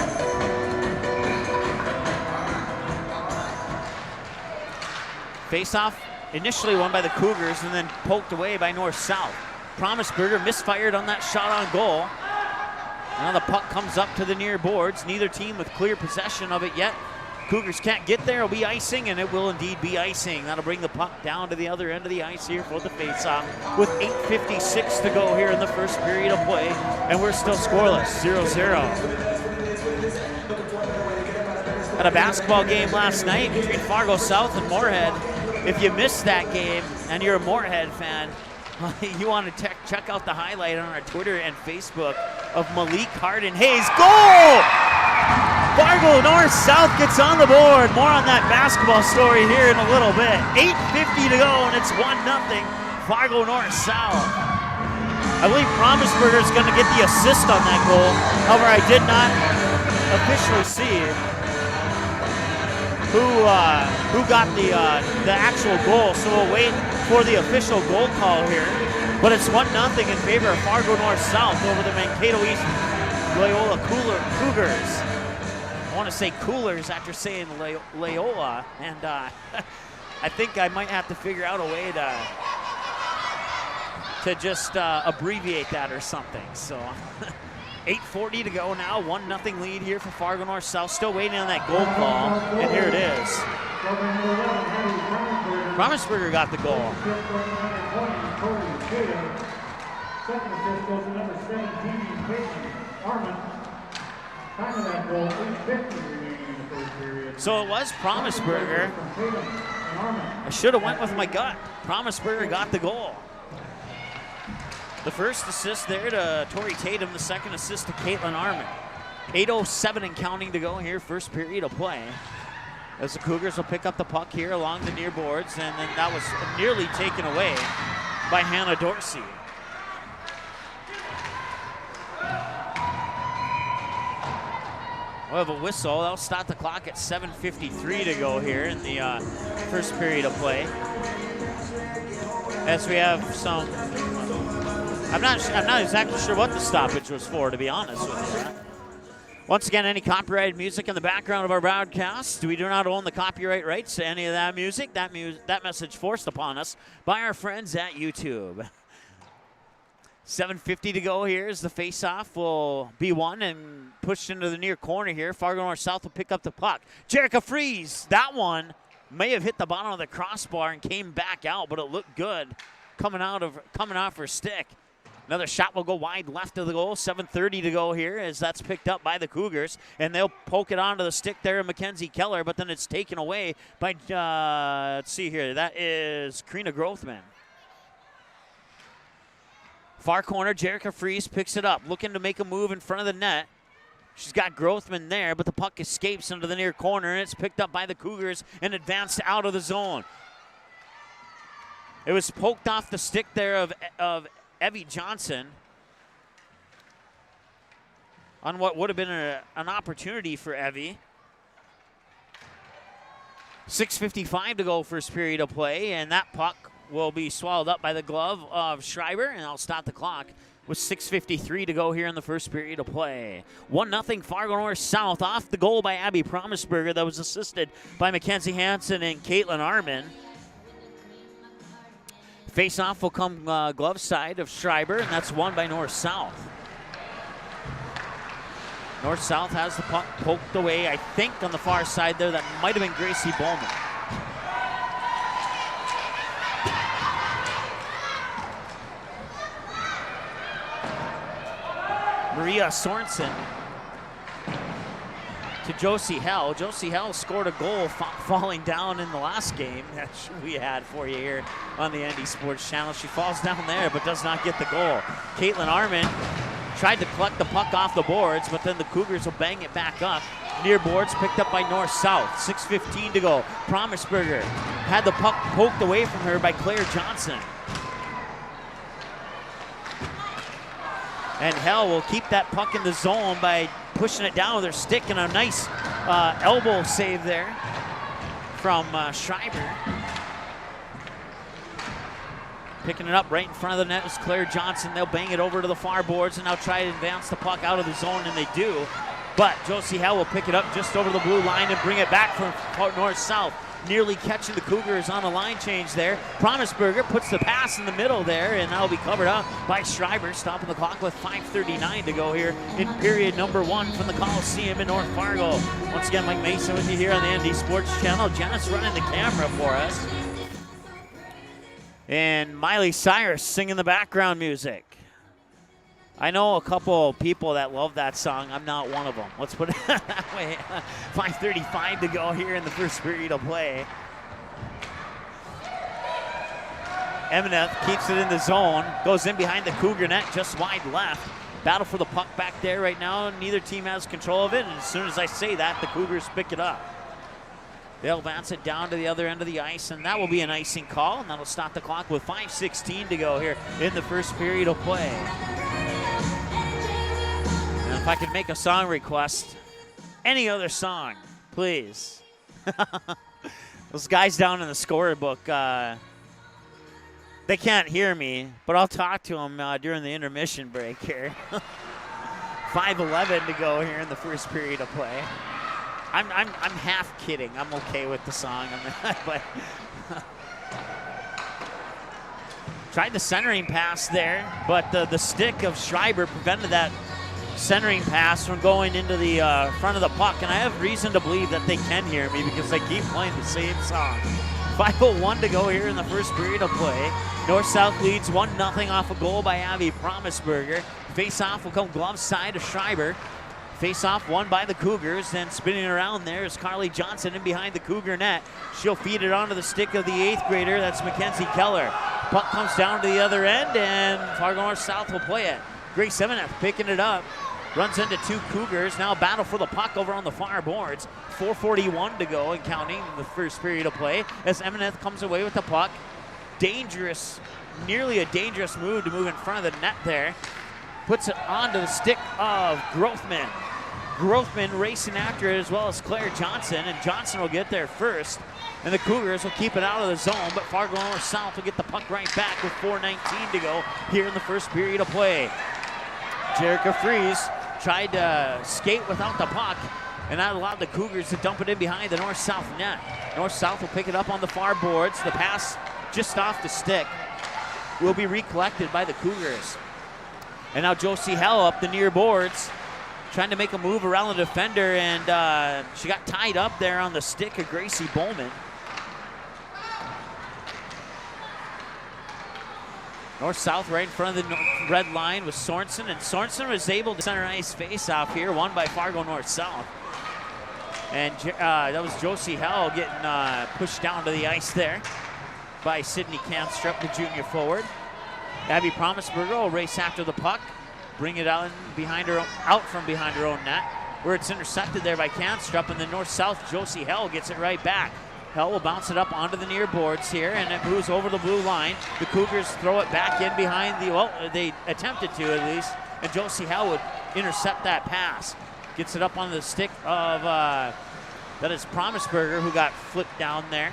Faceoff initially won by the Cougars and then poked away by North-South. Promisberger misfired on that shot on goal. Now the puck comes up to the near boards. Neither team with clear possession of it yet. Cougars can't get there. It'll be icing, and it will indeed be icing. That'll bring the puck down to the other end of the ice here for the faceoff with 8:56 to go here in the first period of play, and we're still scoreless, 0-0. Had a basketball game last night between Fargo South and Moorhead. If you missed that game and you're a Moorhead fan, you want to check out the highlight on our Twitter and Facebook of Malik Harden-Hayes. Goal! Fargo North-South gets on the board. More on that basketball story here in a little bit. 8:50 to go, and it's 1-0 Fargo North-South. I believe Promisberger is going to get the assist on that goal. However, I did not officially see who got the actual goal, so we'll wait for the official goal call here. But it's 1-0 in favor of Fargo North-South over the Mankato East Loyola Cougars. I want to say Coolers after saying Loyola, and I think I might have to figure out a way to just abbreviate that or something. So 8:40 to go now, 1-0 lead here for Fargo North-South. Still waiting on that goal call, and here it is. Promisberger got the goal. Second assist goes to number 17, Caitlin Armand. Time of that goal, 8:50 remaining in the first period. So it was Promisberger. I should have went with my gut. Promisberger got the goal. The first assist there to Tori Tatum, the second assist to Caitlin Armand. 8:07 and counting to go here, first period of play. As the Cougars will pick up the puck here along the near boards, and then that was nearly taken away by Hannah Dorsey. We'll have a whistle. That'll stop the clock at 7:53 to go here in the first period of play. As we have some, I'm not exactly sure what the stoppage was for, to be honest with you. Once again, any copyrighted music in the background of our broadcast, we do not own the copyright rights to any of that music. That message forced upon us by our friends at YouTube. 7:50 to go here as the faceoff will be won and pushed into the near corner here. Fargo North-South will pick up the puck. Jerica Fries, that one may have hit the bottom of the crossbar and came back out, but it looked good coming off her stick. Another shot will go wide left of the goal. 7:30 to go here as that's picked up by the Cougars, and they'll poke it onto the stick there of Mackenzie Keller, but then it's taken away by, let's see here, that is Karina Grothman. Far corner, Jerica Fries picks it up, looking to make a move in front of the net. She's got Grothman there, but the puck escapes into the near corner, and it's picked up by the Cougars and advanced out of the zone. It was poked off the stick there of Evie Johnson on what would have been an opportunity for Evie. 6:55 to go, first period of play, and that puck will be swallowed up by the glove of Schreiber, and I'll stop the clock with 6:53 to go here in the first period of play. 1-0 Fargo North South off the goal by Abby Promisberger that was assisted by Mackenzie Hansen and Caitlin Arman. Face-off will come glove side of Schreiber, and that's won by North South. North South has the puck poked away, I think, on the far side there. That might have been Gracie Bowman. Maria Sorensen to Josie Hell. Josie Hell scored a goal falling down in the last game that we had for you here on the ND Sports Channel. She falls down there but does not get the goal. Caitlin Arman tried to collect the puck off the boards, but then the Cougars will bang it back up. Near boards picked up by North South. 6:15 to go. Promisberger had the puck poked away from her by Claire Johnson. And Hell will keep that puck in the zone by pushing it down with her stick, and a nice elbow save there from Schreiber. Picking it up right in front of the net is Claire Johnson. They'll bang it over to the far boards and now try to advance the puck out of the zone, and they do. But Josie Hell will pick it up just over the blue line and bring it back from North-South. Nearly catching the Cougars on a line change there. Promisberger puts the pass in the middle there, and that'll be covered up by Schreiber, stopping the clock with 5:39 to go here in period number 1 from the Coliseum in North Fargo. Once again, Mike Mason with you here on the ND Sports Channel. Janice running the camera for us. And Miley Cyrus singing the background music. I know a couple people that love that song. I'm not one of them. Let's put it that way. 5:35 to go here in the first period of play. Emineth keeps it in the zone. Goes in behind the Cougar net, just wide left. Battle for the puck back there right now. Neither team has control of it. And as soon as I say that, the Cougars pick it up. They'll advance it down to the other end of the ice, and that will be an icing call. And that'll stop the clock with 5:16 to go here in the first period of play. And if I could make a song request, any other song, please. Those guys down in the scorebook, they can't hear me, but I'll talk to them during the intermission break here. 5:11 to go here in the first period of play. I'm half kidding. I'm okay with the song, but tried the centering pass there, but the stick of Schreiber prevented that centering pass from going into the front of the puck, and I have reason to believe that they can hear me because they keep playing the same song. 5:01 to go here in the first period of play. North-South leads 1-0 off a goal by Abby Promisberger. Face-off will come glove side of Schreiber. Face-off won by the Cougars. Then spinning around there is Carly Johnson in behind the Cougar net. She'll feed it onto the stick of the 8th grader. That's Mackenzie Keller. Puck comes down to the other end, and Fargo North South will play it. Grace Emineth picking it up. Runs into 2 Cougars. Now battle for the puck over on the far boards. 4:41 to go and counting in the first period of play as Emineth comes away with the puck. Dangerous, nearly a dangerous move to move in front of the net there. Puts it onto the stick of Grothman. Grothman racing after it as well as Claire Johnson, and Johnson will get there first. And the Cougars will keep it out of the zone, but Fargo North South will get the puck right back with 4:19 to go here in the first period of play. Jerica Fries tried to skate without the puck, and that allowed the Cougars to dump it in behind the North-South net. North-South will pick it up on the far boards. The pass just off the stick will be recollected by the Cougars. And now Josie Hell up the near boards, trying to make a move around the defender, and she got tied up there on the stick of Gracie Bowman. North-South right in front of the red line with Sorensen, and Sorensen was able to center ice face-off here, won by Fargo North-South. And that was Josie Hell getting pushed down to the ice there by Sydney Kamstrup, the junior forward. Abby Promisberger will race after the puck, bring it out from behind her own net, where it's intercepted there by Canstrup, and then north-south, Josie Hell gets it right back. Hell will bounce it up onto the near boards here, and it moves over the blue line. The Cougars throw it back in behind they attempted to at least, and Josie Hell would intercept that pass. Gets it up on the stick of, that is Promisberger, who got flipped down there.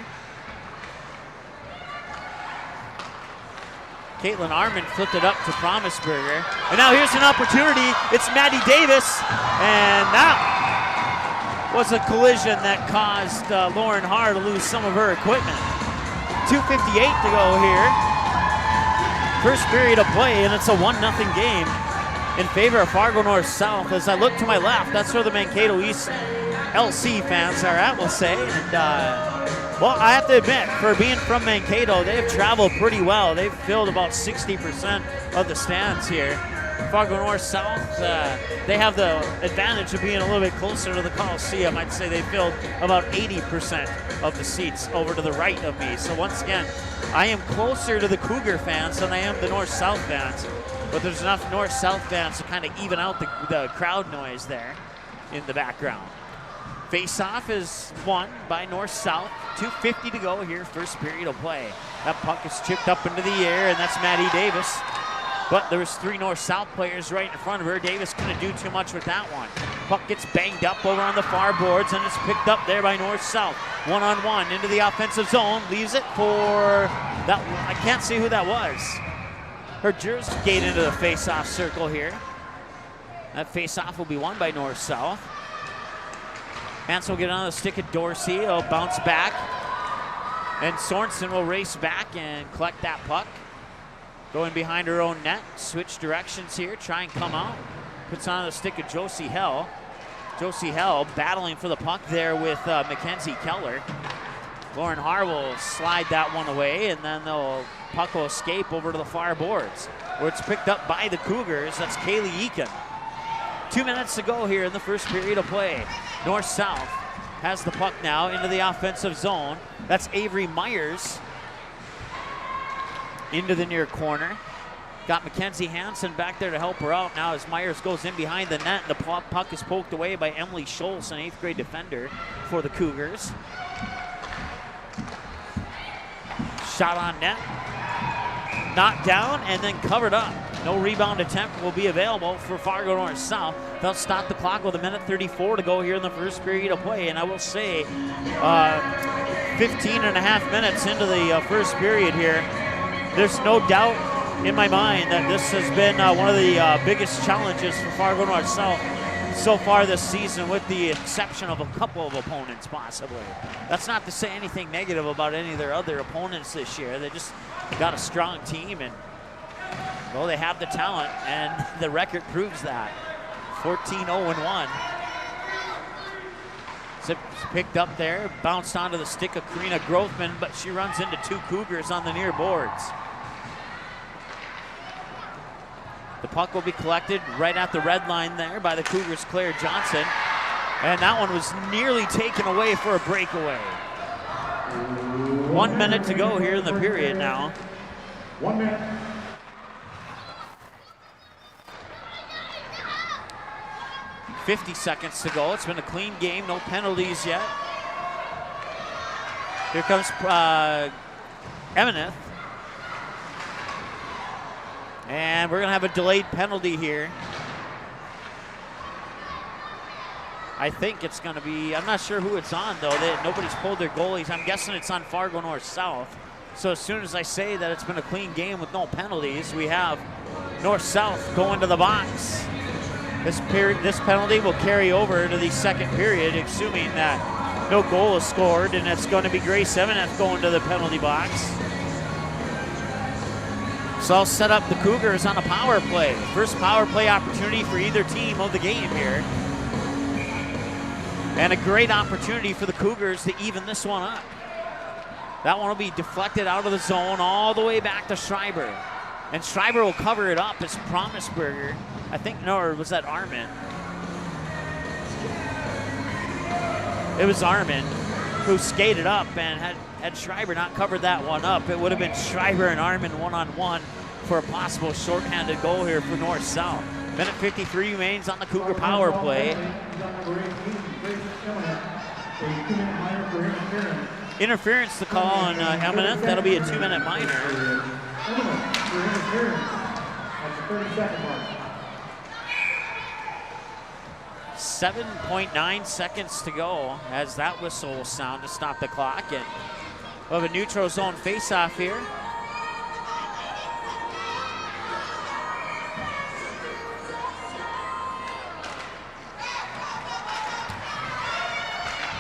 Caitlin Armand flipped it up to Promisberger. And now here's an opportunity. It's Maddie Davis, and that was a collision that caused Lauren Haar to lose some of her equipment. 2:58 to go here. First period of play, and it's a 1-0 game in favor of Fargo North South. As I look to my left, that's where the Mankato East LC fans are at, we'll say. And, well, I have to admit, for being from Mankato, they've traveled pretty well. They've filled about 60% of the stands here. Fargo North South, they have the advantage of being a little bit closer to the Coliseum. I'd say they filled about 80% of the seats over to the right of me. So once again, I am closer to the Cougar fans than I am the North-South fans. But there's enough North-South fans to kind of even out the crowd noise there in the background. Face-off is won by North-South. 2:50 to go here, first period of play. That puck is chipped up into the air, and that's Maddie Davis. But there's 3 North-South players right in front of her. Davis couldn't do too much with that one. Puck gets banged up over on the far boards, and it's picked up there by North-South. One-on-one into the offensive zone. Leaves it for that. I can't see who that was. Her jersey gate into the face-off circle here. That face-off will be won by North-South. Hanson will get on the stick of Dorsey. He'll bounce back. And Sorensen will race back and collect that puck. Going behind her own net. Switch directions here. Try and come out. Puts on the stick of Josie Hell. Josie Hell battling for the puck there with Mackenzie Keller. Lauren Haar will slide that one away, and then the puck will escape over to the far boards, where it's picked up by the Cougars. That's Kaylee Eakin. 2 minutes to go here in the first period of play. North-South has the puck now into the offensive zone. That's Avery Myers into the near corner. Got Mackenzie Hansen back there to help her out now as Myers goes in behind the net, and the puck is poked away by Emily Schultz, an 8th grade defender for the Cougars. Shot on net, knocked down, and then covered up. No rebound attempt will be available for Fargo North South. They'll stop the clock with 1:34 to go here in the first period of play. And I will say 15 and a half minutes into the first period here, there's no doubt in my mind that this has been one of the biggest challenges for Fargo North South so far this season, with the exception of a couple of opponents possibly. That's not to say anything negative about any of their other opponents this year. They just got a strong team, and well, they have the talent, and the record proves that. 14-0-1. It's picked up there, bounced onto the stick of Karina Grothman, but she runs into 2 Cougars on the near boards. The puck will be collected right at the red line there by the Cougars' Claire Johnson. And that one was nearly taken away for a breakaway. 1 minute to go here in the period now. 1 minute. .50 seconds to go. It's been a clean game, no penalties yet. Here comes Emineth. And we're going to have a delayed penalty here. I think it's going to be, I'm not sure who it's on though. Nobody's pulled their goalies. I'm guessing it's on Fargo North South. So as soon as I say that it's been a clean game with no penalties, we have North South going to the box. This penalty will carry over to the second period, assuming that no goal is scored, and it's going to be Grace Emineth going to the penalty box. So I'll set up the Cougars on a power play. First power play opportunity for either team of the game here. And a great opportunity for the Cougars to even this one up. That one will be deflected out of the zone all the way back to Schreiber. And Schreiber will cover it up as Promisberger. I think, no, or was that Armin? It was Armin who skated up, and had Schreiber not covered that one up, it would have been Schreiber and Armin one-on-one for a possible shorthanded goal here for North-South. Minute 53 remains on the Cougar power play. Interference to call on Eminent. That'll be a 2-minute minor. 7.9 seconds to go as that whistle will sound to stop the clock. And we'll have a neutral zone face-off here.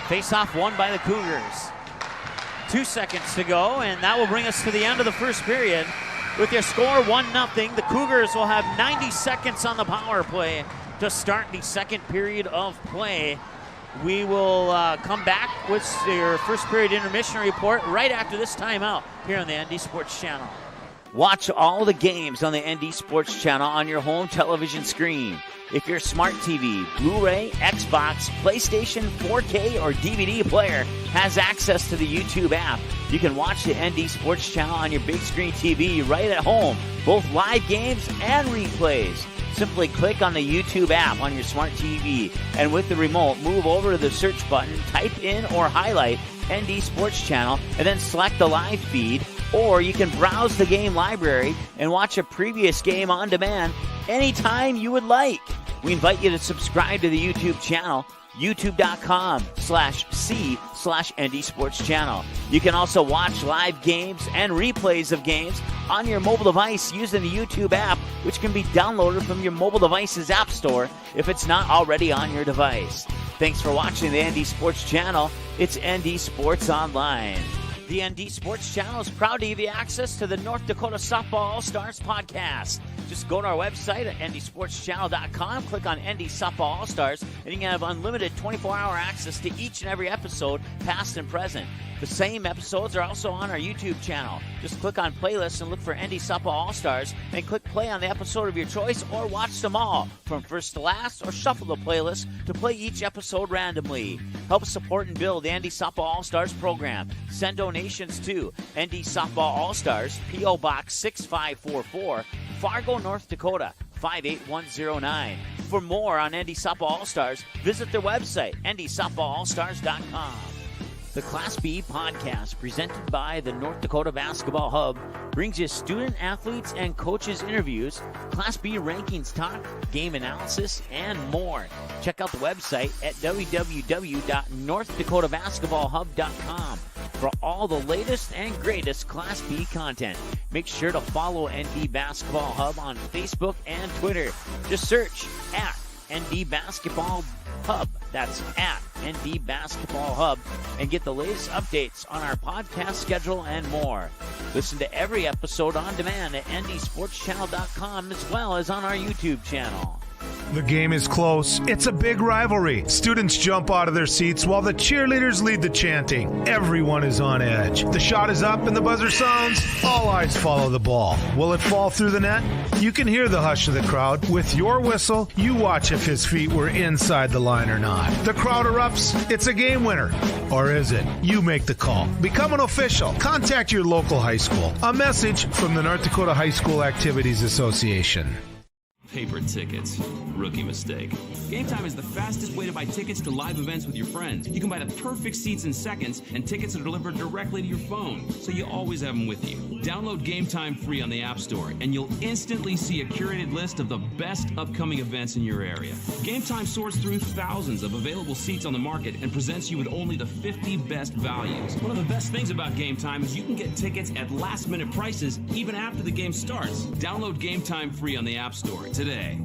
Face-off won by the Cougars. 2 seconds to go, and that will bring us to the end of the first period. With your score 1-0, the Cougars will have 90 seconds on the power play to start the second period of play. We will come back with your first period intermission report right after this timeout here on the ND Sports Channel. Watch all the games on the ND Sports Channel on your home television screen. If your smart TV, Blu-ray, Xbox, PlayStation, 4K, or DVD player has access to the YouTube app, you can watch the ND Sports Channel on your big screen TV right at home, both live games and replays. Simply click on the YouTube app on your smart TV, and with the remote, move over to the search button, type in or highlight ND Sports Channel, and then select the live feed. Or you can browse the game library and watch a previous game on demand anytime you would like. We invite you to subscribe to the YouTube channel, youtube.com/c/ND Sports Channel. You can also watch live games and replays of games on your mobile device using the YouTube app, which can be downloaded from your mobile device's app store if it's not already on your device. Thanks for watching the ND Sports Channel. It's ND Sports Online. The ND Sports Channel is proud to give you access to the North Dakota Softball All-Stars podcast. Just go to our website at ndsportschannel.com, click on ND Softball All-Stars, and you can have unlimited 24-hour access to each and every episode, past and present. The same episodes are also on our YouTube channel. Just click on playlists and look for ND Softball All-Stars, and click play on the episode of your choice, or watch them all from first to last, or shuffle the playlist to play each episode randomly. Help support and build the ND Softball All-Stars program. Send donations to ND Softball All-Stars, P.O. Box 6544, Fargo, North Dakota 58109. For more on ND Softball All-Stars, visit their website, ndsoftballallstars.com. The Class B podcast, presented by the North Dakota Basketball Hub, brings you student-athletes and coaches interviews, Class B rankings talk, game analysis, and more. Check out the website at www.northdakotabasketballhub.com for all the latest and greatest Class B content. Make sure to follow ND Basketball Hub on Facebook and Twitter. Just search at ND Basketball Hub. That's at ND Basketball Hub, and get the latest updates on our podcast schedule and more. Listen to every episode on demand at ndsportschannel.com, as well as on our YouTube channel. The game is close. It's a big rivalry. Students jump out of their seats while the cheerleaders lead the chanting. Everyone is on edge. The shot is up and the buzzer sounds. All eyes follow the ball. Will it fall through the net? You can hear the hush of the crowd. With your whistle, you watch if his feet were inside the line or not. The crowd erupts. It's a game winner. Or is it? You make the call. Become an official. Contact your local high school. A message from the North Dakota High School Activities Association. Paper tickets. Rookie mistake. Game Time is the fastest way to buy tickets to live events with your friends. You can buy the perfect seats in seconds, and tickets are delivered directly to your phone, so you always have them with you. Download Game Time free on the App Store, and you'll instantly see a curated list of the best upcoming events in your area. Game Time sorts through thousands of available seats on the market and presents you with only the 50 best values. One of the best things about Game Time is you can get tickets at last-minute prices even after the game starts. Download Game Time free on the App Store today.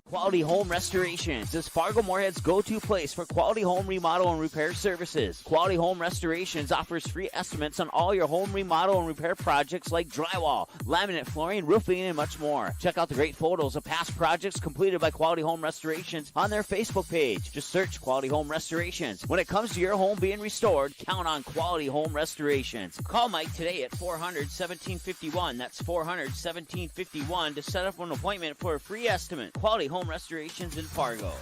Quality Home Restorations is Fargo Moorhead's go-to place for quality home remodel and repair services. Quality Home Restorations offers free estimates on all your home remodel and repair projects like drywall, laminate flooring, roofing, and much more. Check out the great photos of past projects completed by Quality Home Restorations on their Facebook page. Just search Quality Home Restorations. When it comes to your home being restored, count on Quality Home Restorations. Call Mike today at 400-1751. That's 400-1751 to set up an appointment for a free estimate. Quality Home Restorations in Fargo.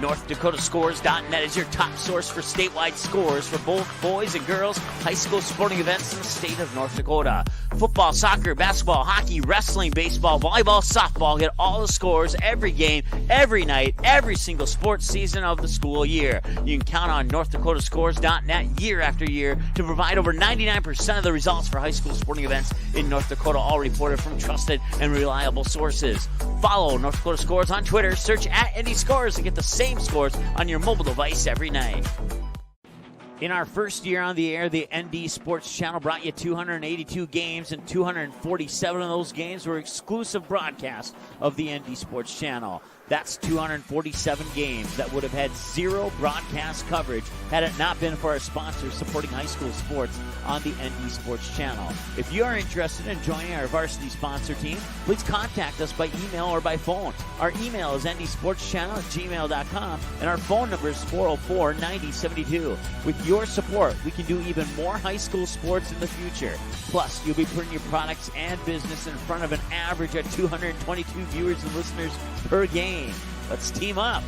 NorthDakotaScores.net is your top source for statewide scores for both boys and girls high school sporting events in the state of North Dakota. Football, soccer, basketball, hockey, wrestling, baseball, volleyball, softball. Get all the scores every game, every night, every single sports season of the school year. You can count on NorthDakotaScores.net year after year to provide over 99% of the results for high school sporting events in North Dakota, all reported from trusted and reliable sources. Follow North Dakota Scores on Twitter, search at ND Scores, and get the same scores on your mobile device every night. In our first year on the air, the ND Sports Channel brought you 282 games, and 247 of those games were exclusive broadcasts of the ND Sports Channel. That's 247 games that would have had zero broadcast coverage had it not been for our sponsors supporting high school sports on the ND Sports Channel. If you are interested in joining our varsity sponsor team, please contact us by email or by phone. Our email is ndsportschannel@gmail.com, and our phone number is 404-9072. With your support, we can do even more high school sports in the future. Plus, you'll be putting your products and business in front of an average of 222 viewers and listeners per game. Let's team up.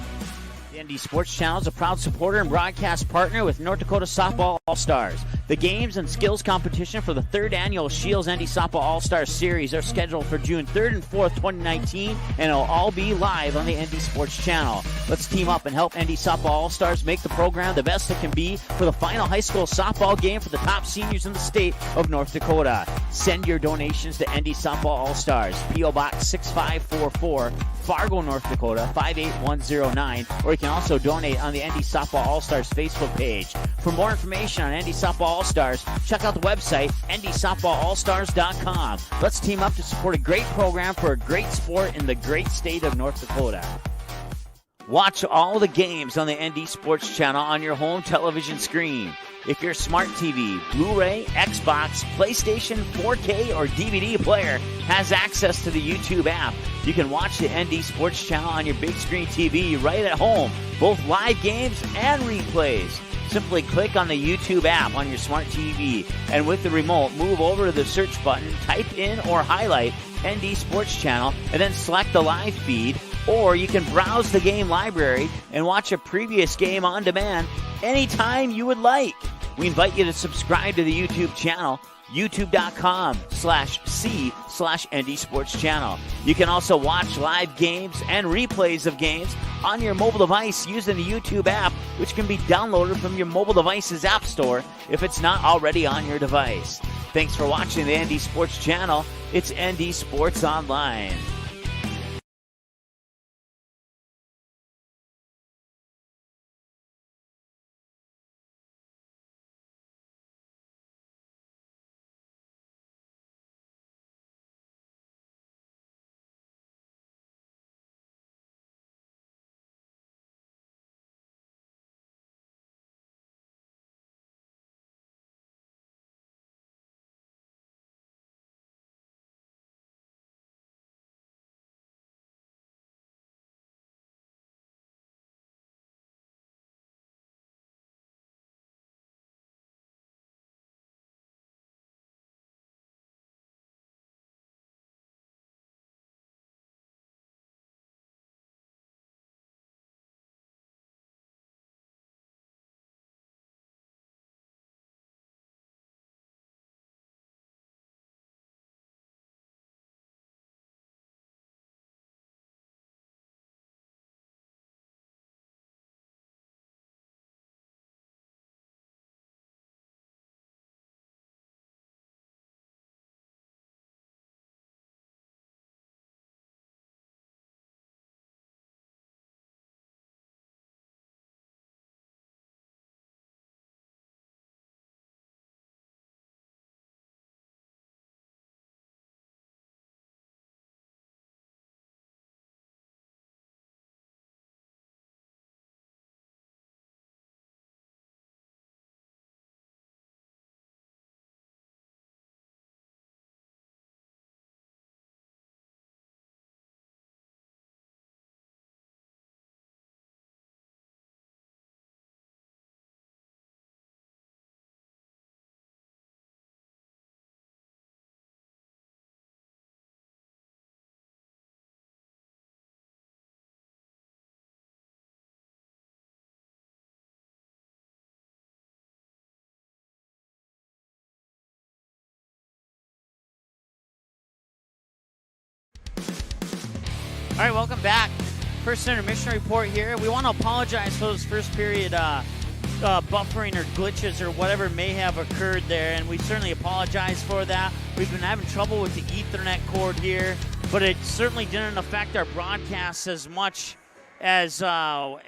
The ND Sports Channel is a proud supporter and broadcast partner with North Dakota Softball All-Stars. The games and skills competition for the 3rd annual Shields ND Softball All-Stars Series are scheduled for June 3rd and 4th, 2019, and it'll all be live on the ND Sports Channel. Let's team up and help ND Softball All-Stars make the program the best it can be for the final high school softball game for the top seniors in the state of North Dakota. Send your donations to ND Softball All-Stars, P.O. Box 6544, Fargo, North Dakota 58109, or you can also donate on the ND Softball All-Stars Facebook page. For more information on ND Softball All-Stars, check out the website, ndsoftballallstars.com. Let's team up to support a great program for a great sport in the great state of North Dakota. Watch all the games on the ND Sports Channel on your home television screen. If your smart TV, Blu-ray, Xbox, PlayStation, 4K, or DVD player has access to the YouTube app, you can watch the ND Sports Channel on your big screen TV right at home, both live games and replays. Simply click on the YouTube app on your smart TV, and with the remote, move over to the search button, type in or highlight ND Sports Channel, and then select the live feed. Or you can browse the game library and watch a previous game on demand anytime you would like. We invite you to subscribe to the YouTube channel, youtube.com/c/ND Sports Channel. You can also watch live games and replays of games on your mobile device using the YouTube app, which can be downloaded from your mobile device's app store if it's not already on your device. Thanks for watching the ND Sports Channel. It's ND Sports Online. All right, welcome back. First intermission report here. We want to apologize for those first period buffering or glitches or whatever may have occurred there, and we certainly apologize for that. We've been having trouble with the Ethernet cord here, but it certainly didn't affect our broadcasts as much as the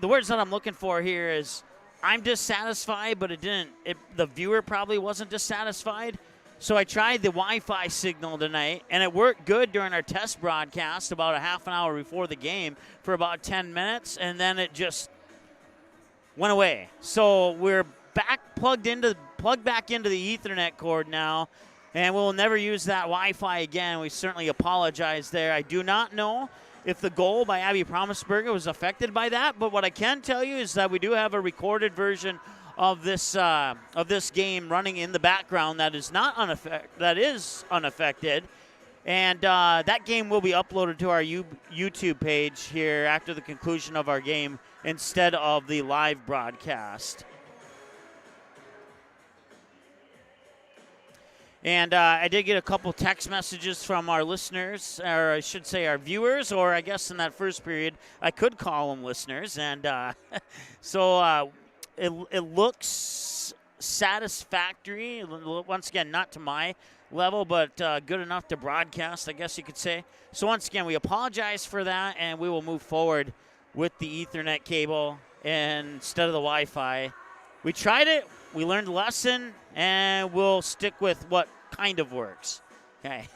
words that I'm looking for here is I'm dissatisfied, but it didn't. The viewer probably wasn't dissatisfied. So I tried the Wi-Fi signal tonight, and it worked good during our test broadcast about a half an hour before the game for about 10 minutes, and then it just went away. So we're plugged back into the Ethernet cord now, and we'll never use that Wi-Fi again. We certainly apologize there. I do not know if the goal by Abby Promisberger was affected by that, but what I can tell you is that we do have a recorded version of this game running in the background that is unaffected, and that game will be uploaded to our YouTube page here after the conclusion of our game instead of the live broadcast. And I did get a couple text messages from our listeners, or I should say our viewers, or I guess in that first period I could call them listeners, and so it looks satisfactory. Once again, not to my level, but good enough to broadcast, I guess you could say. So once again, we apologize for that, and we will move forward with the Ethernet cable instead of the Wi-Fi. We tried it, we learned a lesson, and we'll stick with what kind of works. Okay.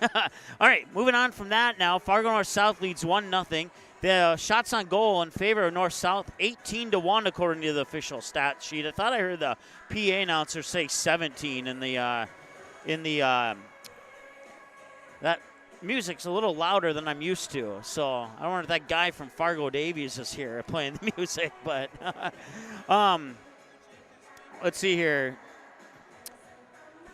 All right, moving on from that now. Fargo North South leads 1-0. The shots on goal in favor of North-South, 18-1 according to the official stat sheet. I thought I heard the PA announcer say 17 in the that music's a little louder than I'm used to. So I don't know if that guy from Fargo Davies is here playing the music, but let's see here.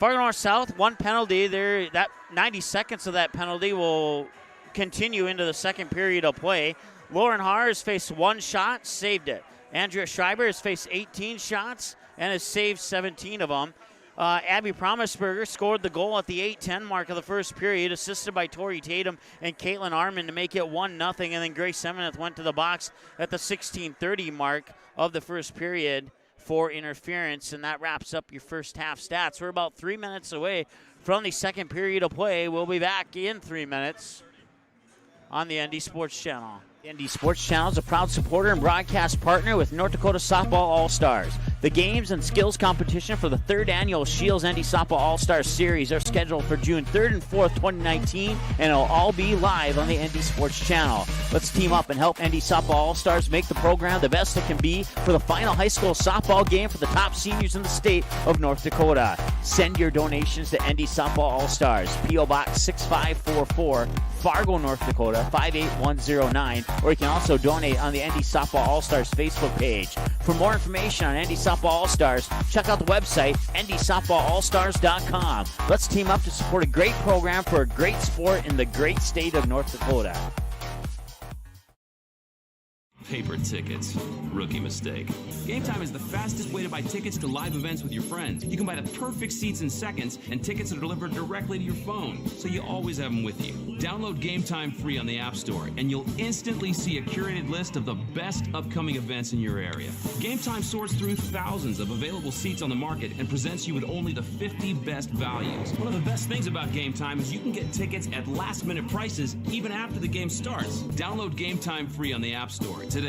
Fargo North-South, one penalty there. That 90 seconds of that penalty will continue into the second period of play. Lauren Haar has faced one shot, saved it. Andrea Schreiber has faced 18 shots and has saved 17 of them. Abby Promisberger scored the goal at the 8:10 mark of the first period, assisted by Tori Tatum and Caitlin Arman to make it 1-0, and then Grace Semeneth went to the box at the 16:30 mark of the first period for interference, and that wraps up your first half stats. We're about 3 minutes away from the second period of play. We'll be back in 3 minutes on the ND Sports Channel. The ND Sports Channel is a proud supporter and broadcast partner with North Dakota Softball All-Stars. The games and skills competition for the third annual Shields ND Softball All-Stars Series are scheduled for June 3rd and 4th, 2019, and it'll all be live on the ND Sports Channel. Let's team up and help ND Softball All-Stars make the program the best it can be for the final high school softball game for the top seniors in the state of North Dakota. Send your donations to ND Softball All-Stars, P.O. Box 6544, Fargo, North Dakota 58109, or you can also donate on the ND Softball All-Stars Facebook page. For more information on ND Softball All-Stars, check out the website, ndsoftballallstars.com. Let's team up to support a great program for a great sport in the great state of North Dakota. Paper tickets. Rookie mistake. Game Time is the fastest way to buy tickets to live events with your friends. You can buy the perfect seats in seconds, and tickets are delivered directly to your phone, so you always have them with you. Download Game Time free on the App Store, and you'll instantly see a curated list of the best upcoming events in your area. Game Time sorts through thousands of available seats on the market and presents you with only the 50 best values. One of the best things about Game Time is you can get tickets at last-minute prices even after the game starts. Download Game Time free on the App Store today.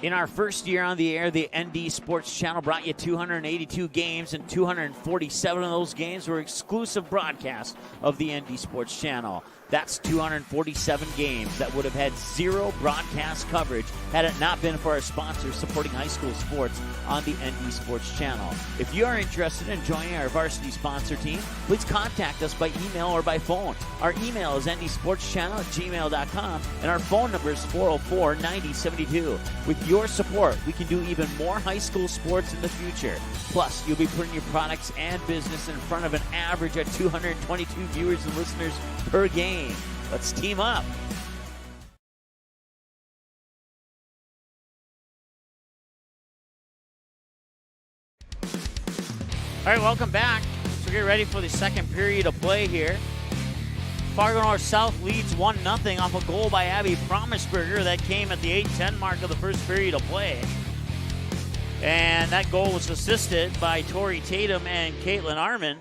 In our first year on the air, the ND Sports Channel brought you 282 games, and 247 of those games were exclusive broadcasts of the ND Sports Channel. That's 247 games that would have had zero broadcast coverage had it not been for our sponsors supporting high school sports on the ND Sports Channel. If you are interested in joining our varsity sponsor team, please contact us by email or by phone. Our email is ndsportschannel@gmail.com, and our phone number is 404-9072. With your support, we can do even more high school sports in the future. Plus, you'll be putting your products and business in front of an average of 222 viewers and listeners per game. Let's team up. All right, welcome back. we get ready for the second period of play here. Fargo North South leads 1-0 off a goal by Abby Promisberger that came at the 8:10 mark of the first period of play. And that goal was assisted by Tori Tatum and Caitlin Arman.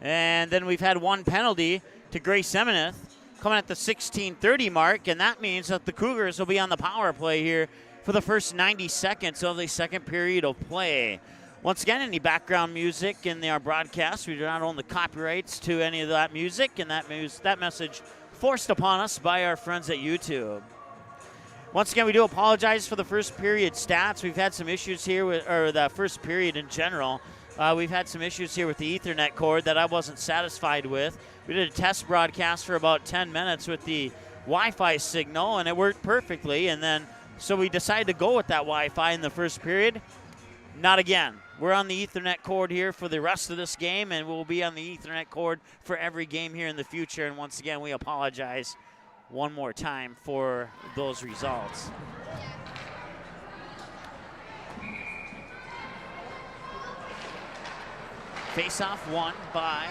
And then we've had one penalty to Grace Emineth coming at the 16:30 mark, and that means that the Cougars will be on the power play here for the first 90 seconds of the second period of play. Once again, any background music in our broadcast, we do not own the copyrights to any of that music, and that message forced upon us by our friends at YouTube. Once again, we do apologize for the first period stats. We've had some issues here with, or the first period in general. We've had some issues here with the Ethernet cord that I wasn't satisfied with. We did a test broadcast for about 10 minutes with the Wi-Fi signal, and it worked perfectly. And then, so we decided to go with that Wi-Fi in the first period. Not again. We're on the Ethernet cord here for the rest of this game, and we'll be on the Ethernet cord for every game here in the future. And once again, we apologize one more time for those results. Face-off won by,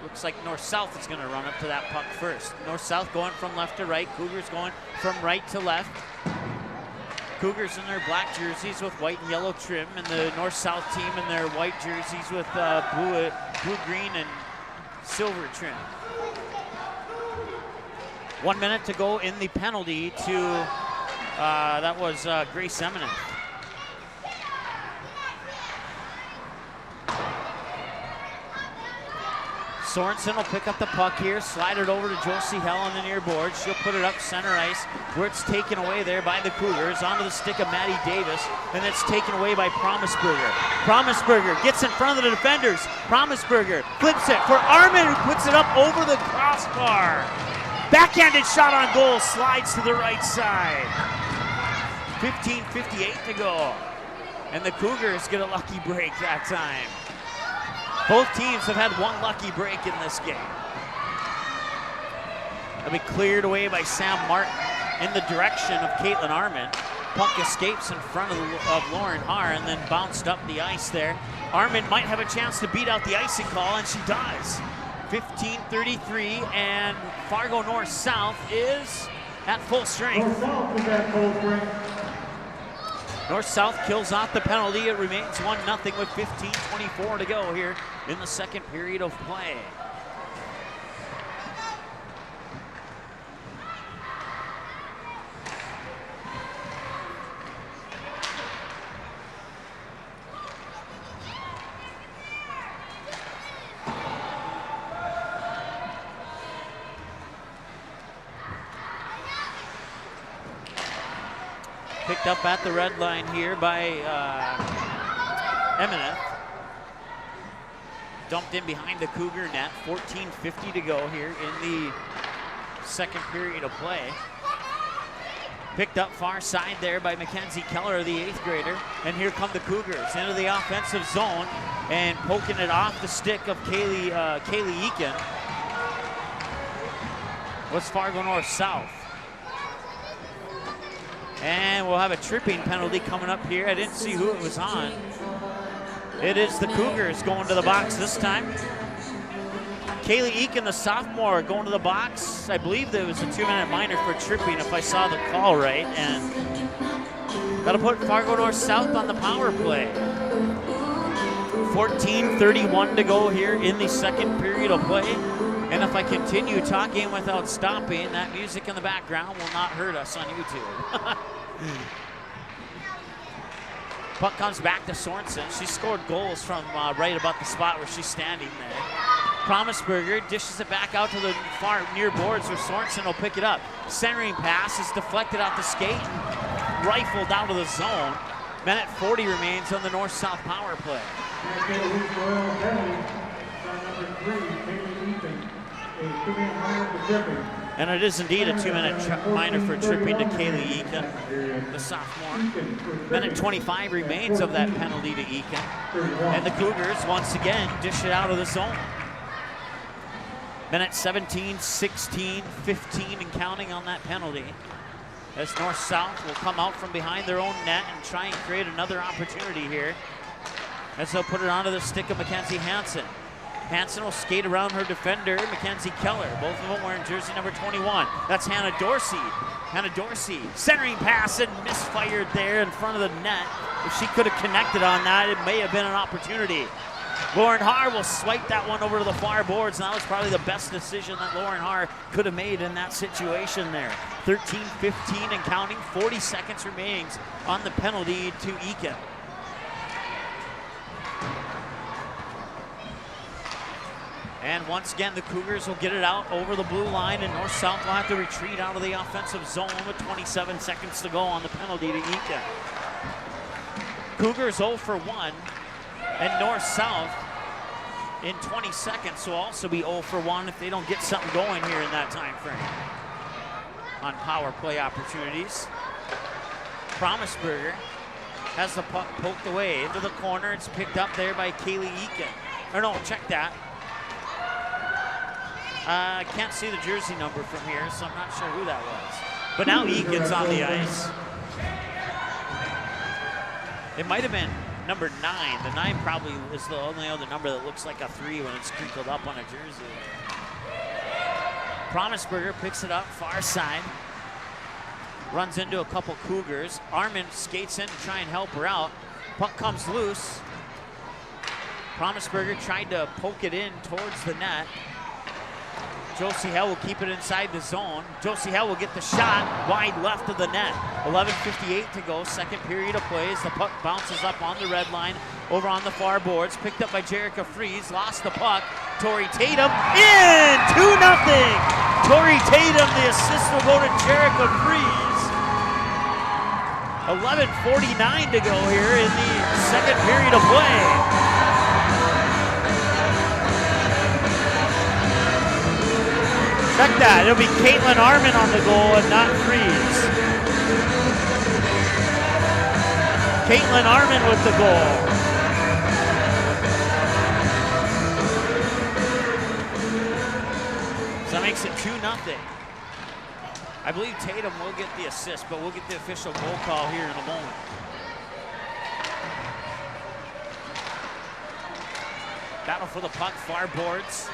looks like North-South is going to run up to that puck first. North-South going from left to right. Cougars going from right to left. Cougars in their black jerseys with white and yellow trim, and the North-South team in their white jerseys with blue, green, and silver trim. 1 minute to go in the penalty to, that was Grace Eminent. Sorensen will pick up the puck here, slide it over to Josie Hell on the near board. She'll put it up center ice, where it's taken away there by the Cougars, onto the stick of Maddie Davis, and it's taken away by Promisberger. Promisberger gets in front of the defenders. Promisberger flips it for Arman, who puts it up over the crossbar. Backhanded shot on goal, slides to the right side. 15:58 to go, and the Cougars get a lucky break that time. Both teams have had one lucky break in this game. That'll be cleared away by Sam Martin in the direction of Caitlin Arman. Puck escapes in front of Lauren Haar and then bounced up the ice there. Arman might have a chance to beat out the icing call, and she does. 15:33, and Fargo North-South is at full strength. North-South kills off the penalty. It remains 1-0 with 15:24 to go here in the second period of play. Picked up at the red line here by Emineth. Dumped in behind the Cougar net. 14:50 to go here in the second period of play. Picked up far side there by Mackenzie Keller, the 8th grader. And here come the Cougars into the offensive zone and poking it off the stick of Kaylee Eakin. Was Fargo North-South. And we'll have a tripping penalty coming up here. I didn't see who it was on. It is the Cougars going to the box this time. Kaylee Eakin, the sophomore, going to the box. I believe there was a 2-minute minor for tripping, if I saw the call right. And that'll put Fargo North-South on the power play. 14:31 to go here in the second period of play. And if I continue talking without stopping, that music in the background will not hurt us on YouTube. Puck comes back to Sorensen. She scored goals from right about the spot where she's standing there. Promisberger dishes it back out to the far near boards where Sorensen will pick it up. Centering pass is deflected off the skate and rifled out of the zone. Minute 40 remains on the North-South power play. And it is indeed a 2-minute minor for tripping to Kaylee Eakin, the sophomore. Minute 25 remains of that penalty to Eakin. And the Cougars once again dish it out of the zone. Minute 17, 16, 15 and counting on that penalty. As North-South will come out from behind their own net and try and create another opportunity here. As they'll put it onto the stick of Mackenzie Hansen. Hansen will skate around her defender, Mackenzie Keller. Both of them wearing jersey number 21. That's Hannah Dorsey. Hannah Dorsey, centering pass and misfired there in front of the net. If she could have connected on that, it may have been an opportunity. Lauren Haar will swipe that one over to the far boards, and that was probably the best decision that Lauren Haar could have made in that situation there. 13-15 and counting, 40 seconds remaining on the penalty to Eakin. And once again, the Cougars will get it out over the blue line, and North-South will have to retreat out of the offensive zone with 27 seconds to go on the penalty to Eakin. Cougars 0 for 1, and North-South in 20 seconds will also be 0 for 1 if they don't get something going here in that time frame on power play opportunities. Promisberger has the puck poked away into the corner. It's picked up there by Kaylee Eakin. Or no, check that. I can't see the jersey number from here, so I'm not sure who that was. But now Eakin's on the ice. It might have been number 9. The 9 probably is the only other number that looks like a 3 when it's crinkled up on a jersey. Promisberger picks it up, far side. Runs into a couple Cougars. Armin skates in to try and help her out. Puck comes loose. Promisberger tried to poke it in towards the net. Josie Hell will keep it inside the zone. Josie Hell will get the shot wide left of the net. 11:58 to go, second period of play as the puck bounces up on the red line over on the far boards. Picked up by Jerica Fries, lost the puck. Tori Tatum in, 2-0. Tori Tatum, the assist will go to Jerica Fries. 11:49 to go here in the second period of play. Check that, it'll be Caitlin Armin on the goal and not Fries. Caitlin Armin with the goal. So that makes it 2-0. I believe Tatum will get the assist, but we'll get the official goal call here in a moment. Battle for the puck, far boards.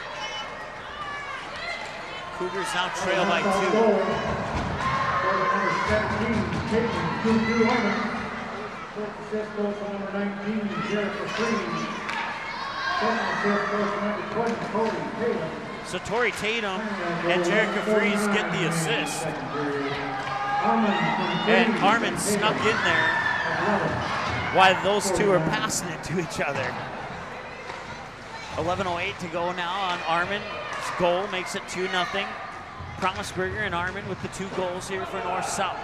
Cougars now trail by 2. So Tori Tatum and Jerica Fries get the assist. And Armin snuck in there while those two are passing it to each other. 11:08 to go now on Armin. Goal makes it 2-0. Promisberger and Armin with the 2 goals here for North-South.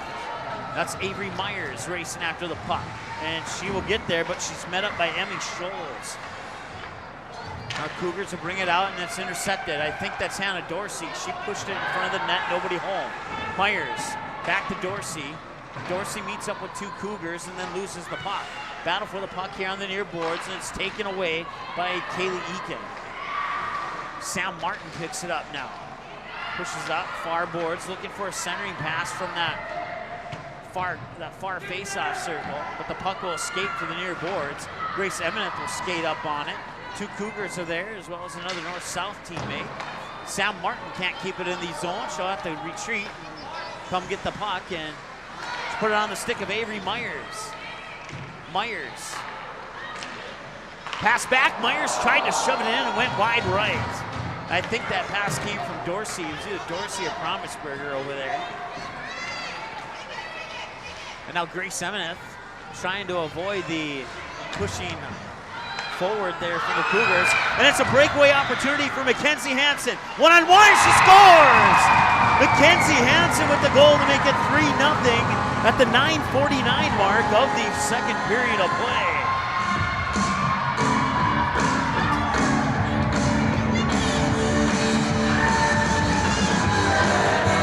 That's Avery Myers racing after the puck. And she will get there, but she's met up by Emmy Scholes. Our Cougars will bring it out, and it's intercepted. I think that's Hannah Dorsey. She pushed it in front of the net, nobody home. Myers back to Dorsey. Dorsey meets up with 2 Cougars and then loses the puck. Battle for the puck here on the near boards, and it's taken away by Kaylee Eakin. Sam Martin picks it up now. Pushes up, far boards, looking for a centering pass from that far face-off circle, but the puck will escape to the near boards. Grace Eminent will skate up on it. 2 Cougars are there, as well as another North-South teammate. Sam Martin can't keep it in the zone. She'll have to retreat and come get the puck and put it on the stick of Avery Myers. Myers. Pass back, Myers tried to shove it in and went wide right. I think that pass came from Dorsey. It was either Dorsey or Promisberger over there. And now Grace Emineth trying to avoid the pushing forward there from the Cougars. And it's a breakaway opportunity for Mackenzie Hansen. One-on-one, she scores! Mackenzie Hansen with the goal to make it 3-0 at the 9:49 mark of the second period of play.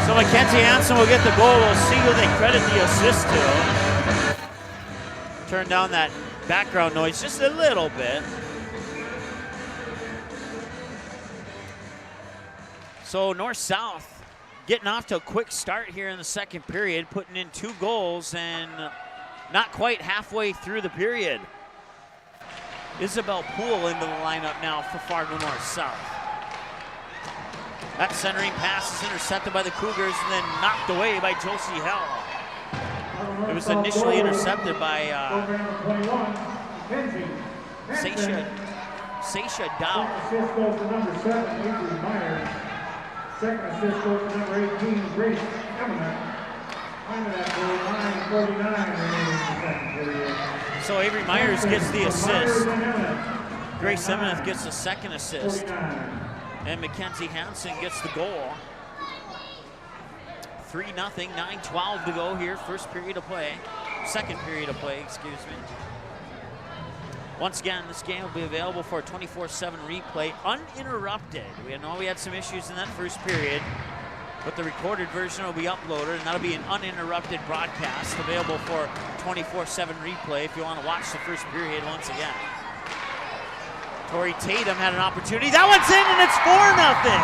So Mackenzie Hansen will get the goal. We'll see who they credit the assist to. Turn down that background noise just a little bit. So North-South getting off to a quick start here in the second period, putting in 2 goals and not quite halfway through the period. Isabel Poole into the lineup now for Fargo North South. That centering pass is intercepted by the Cougars and then knocked away by Josie Hell. It was initially intercepted by Seisha Dow. Assist goes to number 7, Avery Myers. Second assist goes to number 18, Grace Emmett. Time of that goal, 9:49 remaining in the second period. So Avery Myers gets the assist. Grace Emmett gets the second assist. And Mackenzie Hansen gets the goal. 3-0, 9:12 to go here. First period of play. Second period of play, excuse me. Once again, this game will be available for a 24/7 replay, uninterrupted. We know we had some issues in that first period, but the recorded version will be uploaded, and that'll be an uninterrupted broadcast available for 24/7 replay if you want to watch the first period once again. Tori Tatum had an opportunity. That one's in, and it's 4-0.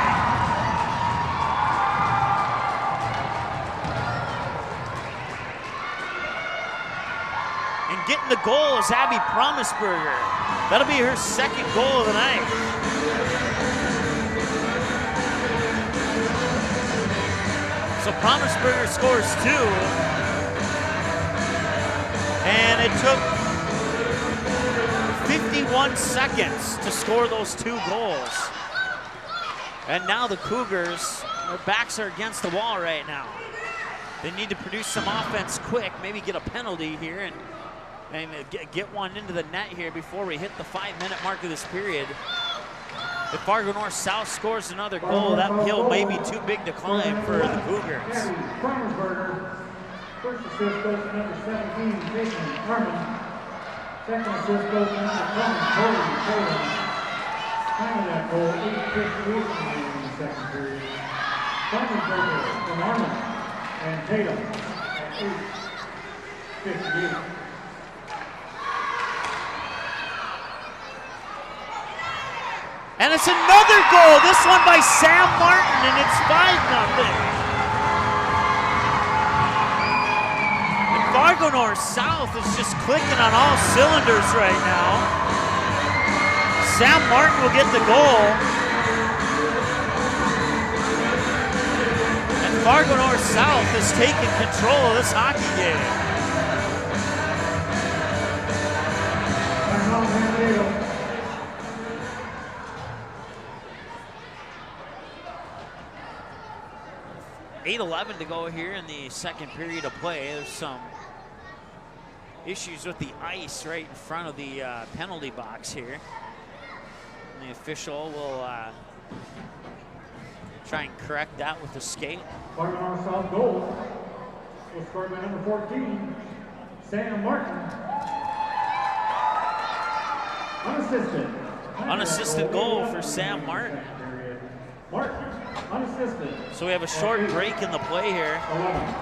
And getting the goal is Abby Promisberger. That'll be her second goal of the night. So Promisberger scores 2. And it took 51 seconds to score those 2 goals. And now the Cougars, their backs are against the wall right now. They need to produce some offense quick, maybe get a penalty here and get one into the net here before we hit the 5-minute mark of this period. If Fargo North South scores another goal, that hill may be too big to climb for the Cougars. First assist goes to number 17, Jason Harmon. Second assist goes to number 20, Cody. Time of that goal, 8:58 in the second period. Promisberger from Harmon and Tatum at 8:58. And it's another goal, this one by Sam Martin, and it's 5-0. And Fargo North South is just clicking on all cylinders right now. Sam Martin will get the goal. And Fargo North South is taking control of this hockey game. .11 to go here in the second period of play. There's some issues with the ice right in front of the penalty box here. And the official will try and correct that with the skate. Fargo North South goal was scored by number 14, Sam Martin. Unassisted goal for Sam Martin. Martin, unassisted. So we have a short break in the play here. 11.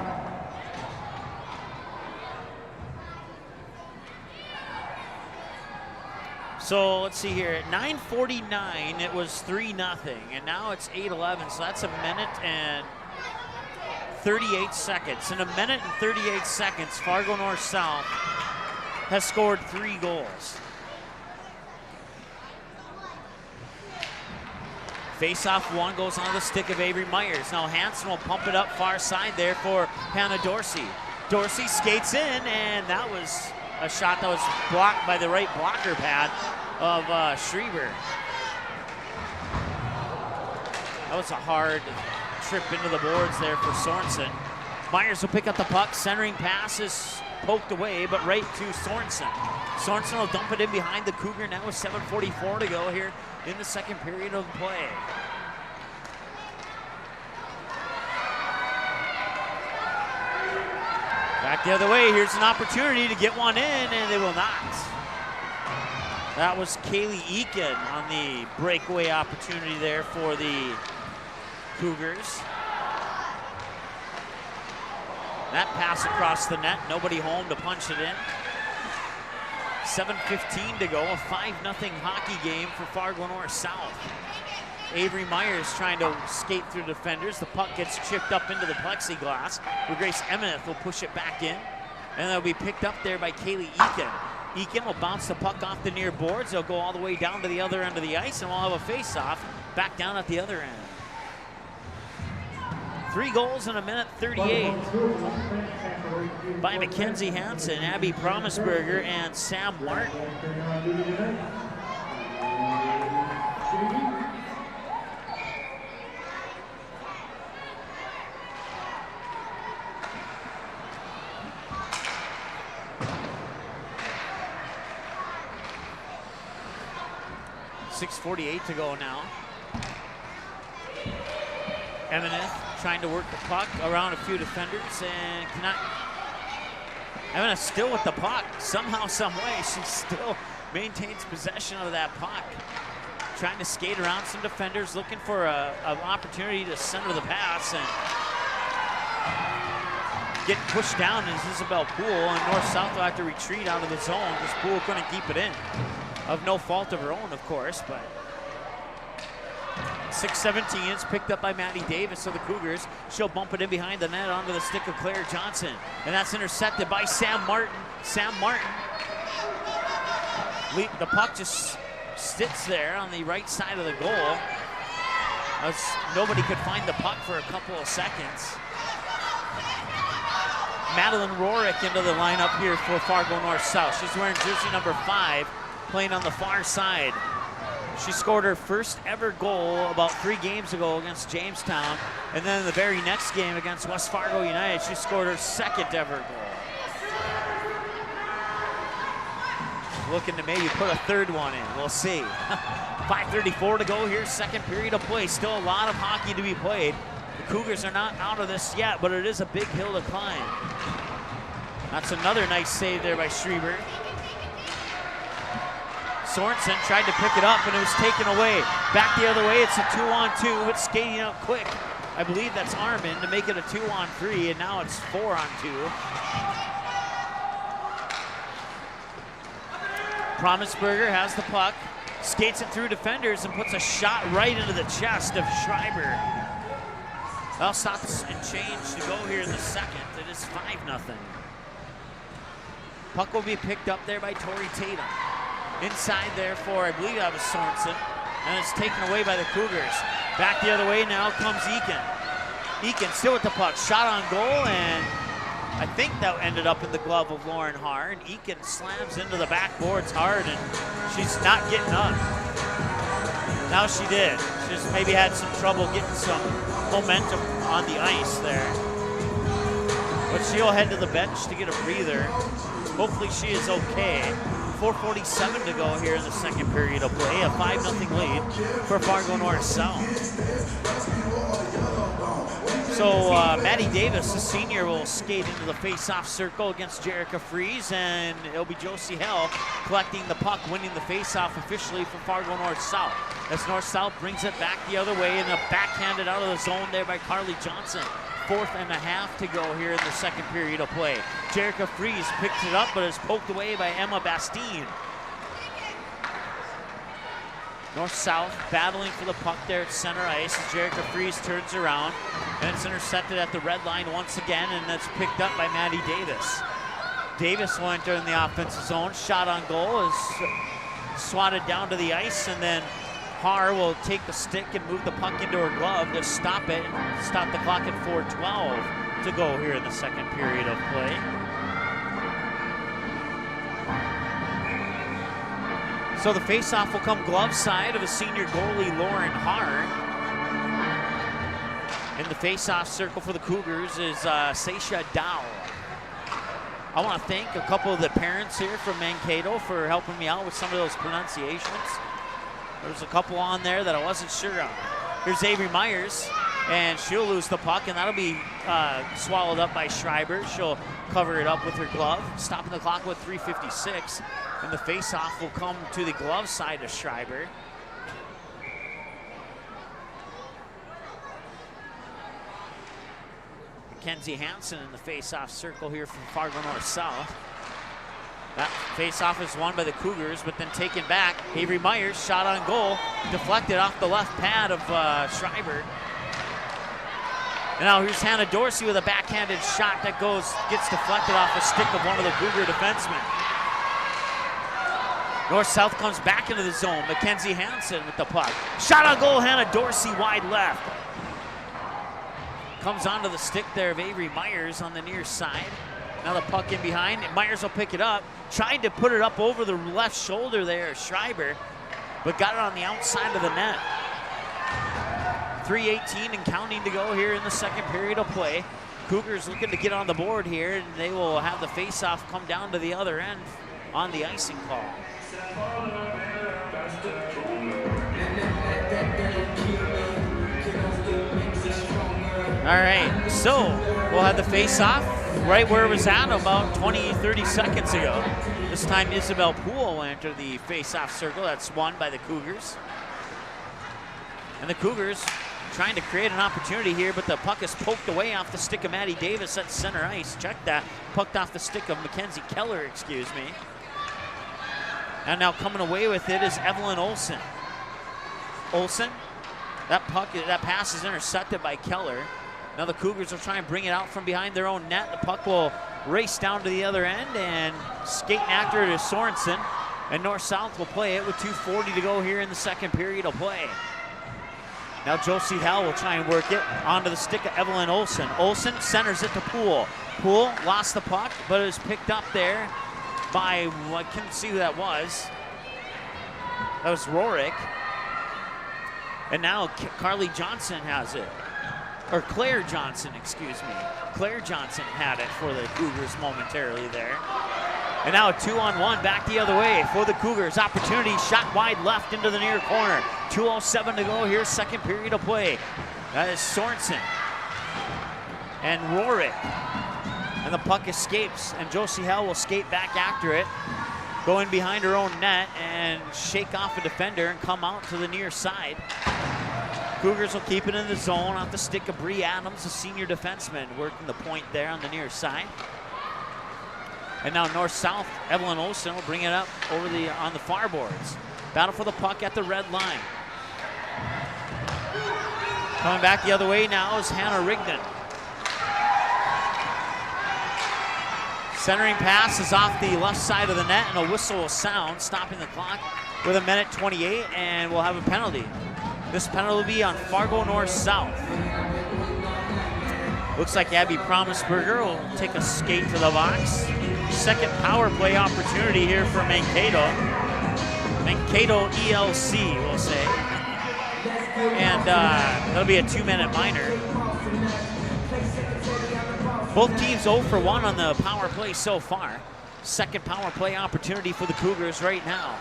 So let's see here, at 9:49 it was 3-0, and now it's 8:11, so that's a minute and 38 seconds. In a minute and 38 seconds, Fargo North South has scored 3 goals. Face-off one goes on the stick of Avery Myers. Now Hansen will pump it up far side there for Hannah Dorsey. Dorsey skates in, and that was a shot that was blocked by the right blocker pad of Schreiber. That was a hard trip into the boards there for Sorensen. Myers will pick up the puck. Centering pass is poked away, but right to Sorensen. Sorensen will dump it in behind the Cougar now with 7:44 to go here in the second period of play. Back the other way, here's an opportunity to get one in, and they will not. That was Kaylee Eakin on the breakaway opportunity there for the Cougars. That pass across the net, nobody home to punch it in. 7:15 to go, a 5-0 hockey game for Fargo North South. Avery Myers trying to skate through defenders. The puck gets chipped up into the plexiglass, where Grace Emineth will push it back in, and that'll be picked up there by Kaylee Eakin. Eakin will bounce the puck off the near boards. They'll go all the way down to the other end of the ice, and we'll have a face-off back down at the other end. 3 goals in a minute 38 by Mackenzie Hansen, Abby Promisberger, and Sam Martin. .6:48 to go now. Emineth trying to work the puck around a few defenders and cannot. Emineth still with the puck. Somehow, some way, she still maintains possession of that puck. Trying to skate around some defenders, looking for an opportunity to center the pass, and getting pushed down is Isabel Poole, and North-South will have to retreat out of the zone because Poole couldn't keep it in. Of no fault of her own, of course, but 6:17 is picked up by Maddie Davis of the Cougars. She'll bump it in behind the net onto the stick of Claire Johnson, and that's intercepted by Sam Martin. Sam Martin, the puck just sits there on the right side of the goal as nobody could find the puck for a couple of seconds. Madeline Rorick into the lineup here for Fargo North-South. She's wearing jersey number 5. Playing on the far side. She scored her first ever goal about 3 games ago against Jamestown, and then in the very next game against West Fargo United, she scored her 2nd ever goal. Looking to maybe put a 3rd one in, we'll see. 5:34 to go here, 2nd period of play. Still a lot of hockey to be played. The Cougars are not out of this yet, but it is a big hill to climb. That's another nice save there by Schreiber. Sorensen tried to pick it up, and it was taken away. Back the other way, it's a 2-on-2. It's skating out quick. I believe that's Armin to make it a 2-on-3, and now it's 4-on-2. Promisberger has the puck, skates it through defenders, and puts a shot right into the chest of Schreiber. Well, stops and change to go here in the 2nd. It is 5-0. Puck will be picked up there by Tori Tatum. Inside there for, I believe that was Sorensen, and it's taken away by the Cougars. Back the other way now comes Eakin. Eakin still with the puck, shot on goal, and I think that ended up in the glove of Lauren Haar, and Eakin slams into the backboards hard, and she's not getting up. Now she did. She just maybe had some trouble getting some momentum on the ice there. But she'll head to the bench to get a breather. Hopefully she is okay. 4:47 to go here in the 2nd period of play. A 5-0 lead for Fargo North-South. So Maddie Davis, the senior, will skate into the face-off circle against Jerica Fries, and it'll be Josie Hell collecting the puck, winning the face-off officially for Fargo North-South. As North-South brings it back the other way, and a backhanded out of the zone there by Carly Johnson. 4.5 to go here in the 2nd period of play. Jerica Fries picks it up, but is poked away by Emma Bastine. North-South battling for the puck there at center ice as Jerica Fries turns around, and it's intercepted at the red line once again, and that's picked up by Maddie Davis. Davis will enter in the offensive zone. Shot on goal is swatted down to the ice, and then Haar will take the stick and move the puck into her glove to stop it and stop the clock at 4:12 to go here in the 2nd period of play. So the faceoff will come glove side of a senior goalie, Lauren Haar. In the faceoff circle for the Cougars is Seisha Dow. I want to thank a couple of the parents here from Mankato for helping me out with some of those pronunciations. There's a couple on there that I wasn't sure of. Here's Avery Myers, and she'll lose the puck, and that'll be swallowed up by Schreiber. She'll cover it up with her glove, stopping the clock with 3:56, and the face-off will come to the glove side of Schreiber. Mackenzie Hansen in the face-off circle here from Fargo North-South. That face-off is won by the Cougars, but then taken back. Avery Myers, shot on goal, deflected off the left pad of Schreiber. And now here's Hannah Dorsey with a backhanded shot that gets deflected off the stick of one of the Cougar defensemen. North-South comes back into the zone. Mackenzie Hansen with the puck. Shot on goal, Hannah Dorsey wide left. Comes onto the stick there of Avery Myers on the near side. Now the puck in behind. Myers will pick it up. Tried to put it up over the left shoulder there, Schreiber, but got it on the outside of the net. 3:18 and counting to go here in the second period of play. Cougars looking to get on the board here, and they will have the face-off come down to the other end on the icing call. All right, so we'll have the face-off right where it was at about 20-30 seconds ago. This time Isabel Poole will enter the face-off circle. That's won by the Cougars. And the Cougars trying to create an opportunity here, but the puck is poked away off the stick of Maddie Davis at center ice. Check that. Pucked off the stick of Mackenzie Keller, excuse me. And now coming away with it is Evelyn Olsen. Olsen, that pass is intercepted by Keller. Now the Cougars will try and bring it out from behind their own net. The puck will race down to the other end and skating after it is Sorensen. And North-South will play it with 2:40 to go here in the second period of play. Now Josie Howell will try and work it onto the stick of Evelyn Olsen. Olsen centers it to Poole. Poole lost the puck, but it was picked up there by, I couldn't see who that was. That was Rorick. And now Carly Johnson has it. Or Claire Johnson, excuse me. Claire Johnson had it for the Cougars momentarily there. And now a 2-on-1 back the other way for the Cougars. Opportunity shot wide left into the near corner. 2:07 to go here, second period of play. That is Sorensen and Rorick. And the puck escapes, and Josie Hell will skate back after it. Go in behind her own net and shake off a defender and come out to the near side. Cougars will keep it in the zone off the stick of Bree Adams, a senior defenseman, working the point there on the near side. And now North-South, Evelyn Olsen will bring it up over on the far boards. Battle for the puck at the red line. Coming back the other way now is Hannah Rigdon. Centering pass is off the left side of the net, and a whistle will sound, stopping the clock with 1:28, and we'll have a penalty. This penalty will be on Fargo North-South. Looks like Abby Promisberger will take a skate to the box. Second power play opportunity here for Mankato. Mankato ELC, we'll say. And that'll be a 2-minute minor. Both teams 0 for 1 on the power play so far. Second power play opportunity for the Cougars right now.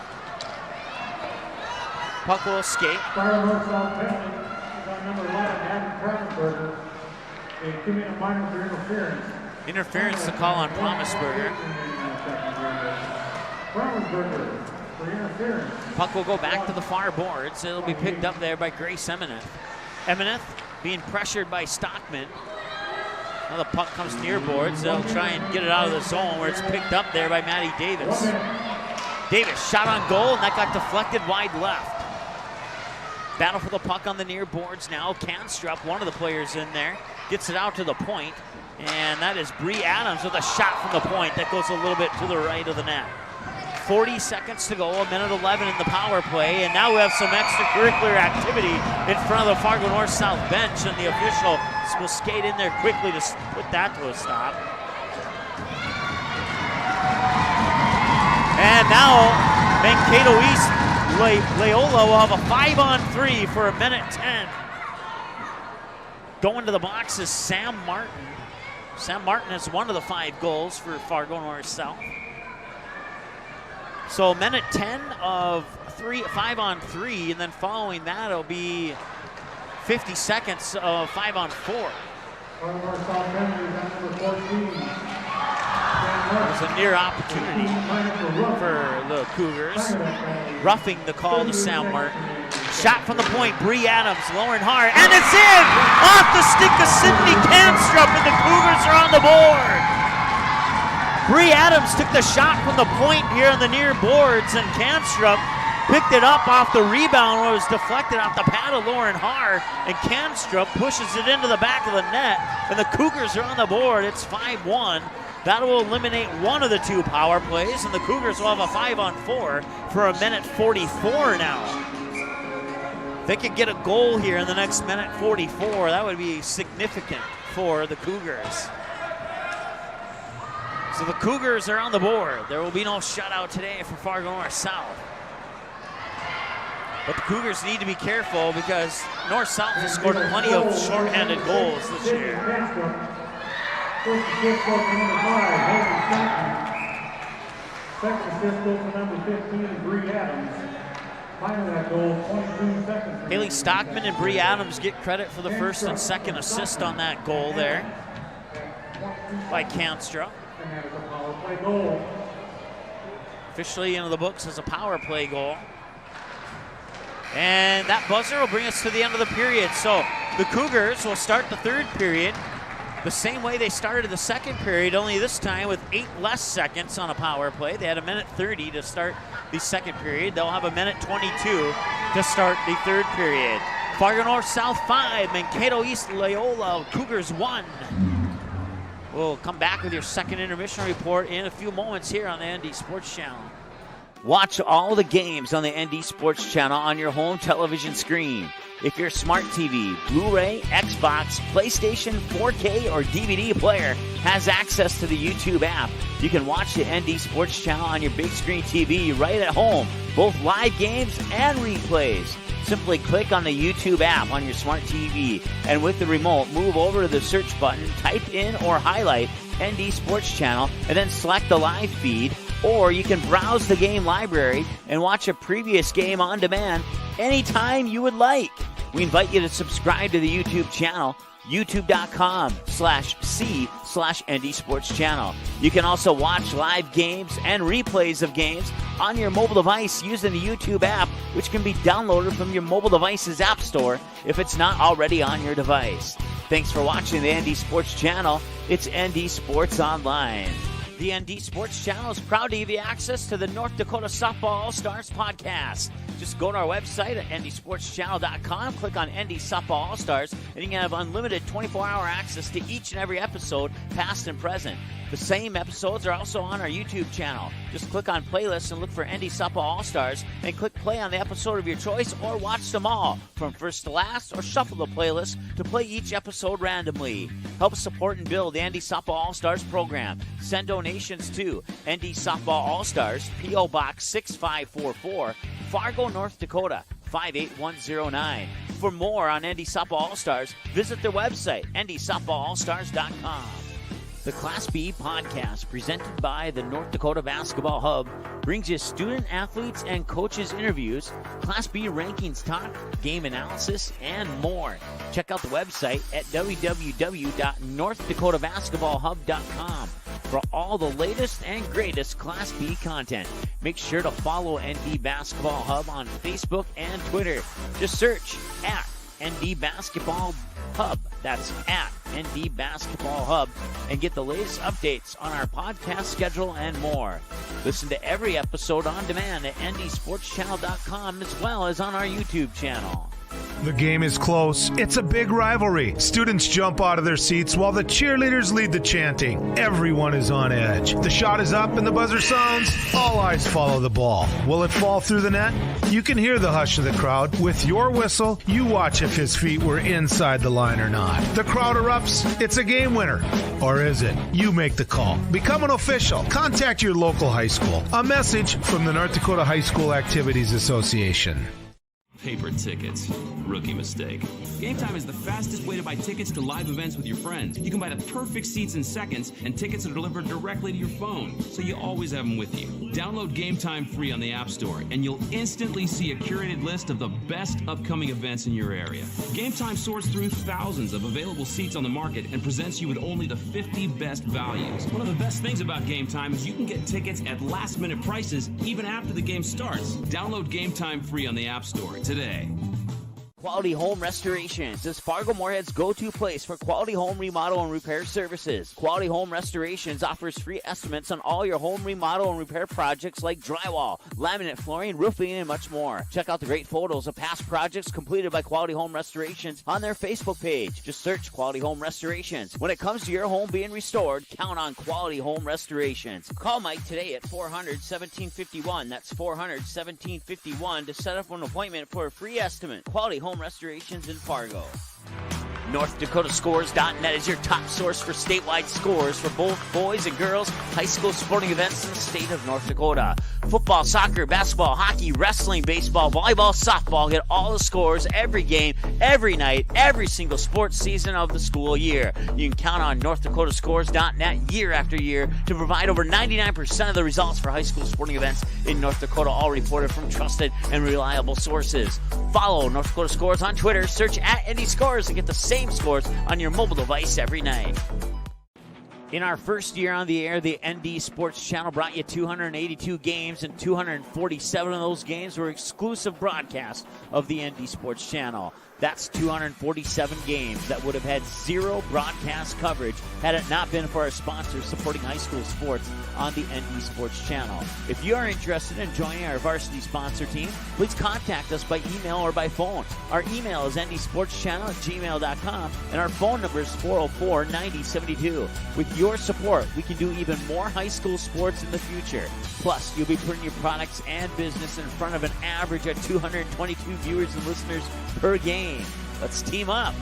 Puck will escape. Fargo North-South penalty on number 11, Abby Promisberger. A 2-minute minor for interference. Interference to call on Promisberger. Puck will go back to the far boards. It'll be picked up there by Grace Emineth. Emineth being pressured by Stockman. Now the puck comes near boards. They'll try and get it out of the zone where it's picked up there by Maddie Davis. Davis shot on goal, and that got deflected wide left. Battle for the puck on the near boards now. Canstrup, one of the players in there, gets it out to the point. And that is Bree Adams with a shot from the point that goes a little bit to the right of the net. 40 seconds to go, 1:11 in the power play, and now we have some extracurricular activity in front of the Fargo North-South bench, and the official will skate in there quickly to put that to a stop. And now Mankato East Loyola will have a 5-on-3 for 1:10. Going to the box is Sam Martin. Sam Martin has one of the 5 goals for Fargo North-South. So 1:10 of 5-on-3, and then following that it'll be 50 seconds of 5-on-4. There's a near opportunity for the Cougars. Roughing the call to Sam Martin. Shot from the point, Bree Adams, lowering hard, and it's in! Off the stick of Sydney Canstrup, and the Cougars are on the board! Bree Adams took the shot from the point here on the near boards, and Canstrup picked it up off the rebound where it was deflected off the pad of Lauren Haar, and Canstrup pushes it into the back of the net, and the Cougars are on the board. It's 5-1. That will eliminate one of the two power plays, and the Cougars will have a 5-on-4 for 1:44 now. If they could get a goal here in the next 1:44, that would be significant for the Cougars. So the Cougars are on the board. There will be no shutout today for Fargo North South. But the Cougars need to be careful because North South has scored plenty of shorthanded goals this year. First assist goes to number 5, Haley Stockman. Second assist goes to number 15, Bree Adams. Final that goal, 22 seconds. Haley Stockman and Bree Adams get credit for the first and second assist on that goal there by Kamstra. And that is a power play goal. Officially into the books as a power play goal. And that buzzer will bring us to the end of the period. So the Cougars will start the third period the same way they started the second period, only this time with 8 less seconds on a power play. They had 1:30 to start the second period. They'll have 1:22 to start the third period. Fargo North South 5, Mankato East Loyola Cougars 1. We'll come back with your second intermission report in a few moments here on the ND Sports Channel. Watch all the games on the ND Sports Channel on your home television screen. If your smart TV, Blu-ray, Xbox, PlayStation, 4K, or DVD player has access to the YouTube app, you can watch the ND Sports Channel on your big screen TV right at home, both live games and replays. Simply click on the YouTube app on your smart TV, and with the remote, move over to the search button, type in or highlight ND Sports Channel, and then select the live feed. Or you can browse the game library and watch a previous game on demand anytime you would like. We invite you to subscribe to the YouTube channel, youtube.com/c/ND Sports Channel. You can also watch live games and replays of games on your mobile device using the YouTube app, which can be downloaded from your mobile device's app store if it's not already on your device. Thanks for watching the ND Sports Channel. It's ND Sports Online. The ND Sports Channel is proud to give you access to the North Dakota Softball All-Stars podcast. Just go to our website at ndsportschannel.com, click on ND Softball All-Stars, and you can have unlimited 24-hour access to each and every episode, past and present. The same episodes are also on our YouTube channel. Just click on playlists and look for ND Softball All-Stars, and click play on the episode of your choice, or watch them all from first to last, or shuffle the playlist to play each episode randomly. Help support and build the ND Softball All-Stars program. Send donations to ND Softball All-Stars, P.O. Box 6544, Fargo, North Dakota 58109. For more on ND Softball All-Stars, visit their website, ndsoftballallstars.com. The Class B podcast, presented by the North Dakota Basketball Hub, brings you student athletes and coaches interviews, Class B rankings talk, game analysis, and more. Check out the website at www.northdakotabasketballhub.com for all the latest and greatest Class B content. Make sure to follow ND Basketball Hub on Facebook and Twitter. Just search at ND Basketball Hub. That's at ND Basketball Hub, and get the latest updates on our podcast schedule and more. Listen to every episode on demand at ndsportschannel.com, as well as on our YouTube channel. The game is close. It's a big rivalry. Students jump out of their seats while the cheerleaders lead the chanting. Everyone is on edge. The shot is up and the buzzer sounds. All eyes follow the ball. Will it fall through the net? You can hear the hush of the crowd. With your whistle, you watch if his feet were inside the line or not. The crowd erupts. It's a game winner. Or is it? You make the call. Become an official. Contact your local high school. A message from the North Dakota High School Activities Association. Paper tickets. Rookie mistake. Game Time is the fastest way to buy tickets to live events with your friends. You can buy the perfect seats in seconds, and tickets are delivered directly to your phone, so you always have them with you. Download Game Time free on the App Store, and you'll instantly see a curated list of the best upcoming events in your area. Game Time sorts through thousands of available seats on the market and presents you with only the 50 best values. One of the best things about Game Time is you can get tickets at last-minute prices even after the game starts. Download Game Time free on the App Store today. Quality Home Restorations is Fargo Moorhead's go-to place for quality home remodel and repair services. Quality Home Restorations offers free estimates on all your home remodel and repair projects like drywall, laminate flooring, roofing, and much more. Check out the great photos of past projects completed by Quality Home Restorations on their Facebook page. Just search Quality Home Restorations. When it comes to your home being restored, count on Quality Home Restorations. Call Mike today at 400-1751. That's 400-1751 to set up an appointment for a free estimate. Quality Home Restorations in Fargo. NorthDakotaScores.net is your top source for statewide scores for both boys and girls high school sporting events in the state of North Dakota. Football, soccer, basketball, hockey, wrestling, baseball, volleyball, softball. Get all the scores every game, every night, every single sports season of the school year. You can count on NorthDakotaScores.net year after year to provide over 99% of the results for high school sporting events in North Dakota, all reported from trusted and reliable sources. Follow North Dakota Scores on Twitter. Search at @NDScores and get the same scores on your mobile device every night. In our first year on the air, the ND Sports Channel brought you 282 games, and 247 of those games were exclusive broadcasts of the ND Sports Channel. That's 247 games that would have had zero broadcast coverage had it not been for our sponsors supporting high school sports on the ND Sports Channel. If you are interested in joining our varsity sponsor team, please contact us by email or by phone. Our email is ndsportschannel@gmail.com, and our phone number is 404-9072. With your support, we can do even more high school sports in the future. Plus, you'll be putting your products and business in front of an average of 222 viewers and listeners per game. Let's team up.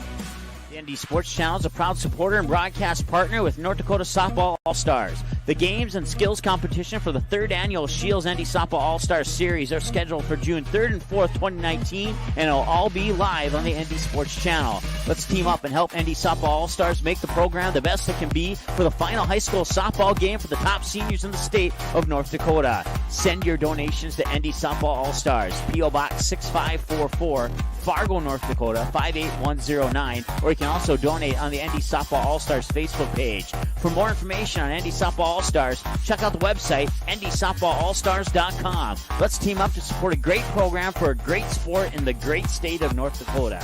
The ND Sports Channel is a proud supporter and broadcast partner with North Dakota Softball All-Stars. The games and skills competition for the 3rd annual Shields ND Softball All-Stars Series are scheduled for June 3rd and 4th, 2019, and it'll all be live on the ND Sports Channel. Let's team up and help ND Softball All-Stars make the program the best it can be for the final high school softball game for the top seniors in the state of North Dakota. Send your donations to ND Softball All-Stars, P.O. Box 6544, Fargo, North Dakota 58109, or you can also donate on the ND Softball All-Stars Facebook page. For more information on ND Softball All-Stars, check out the website, ndsoftballallstars.com. Let's team up to support a great program for a great sport in the great state of North Dakota.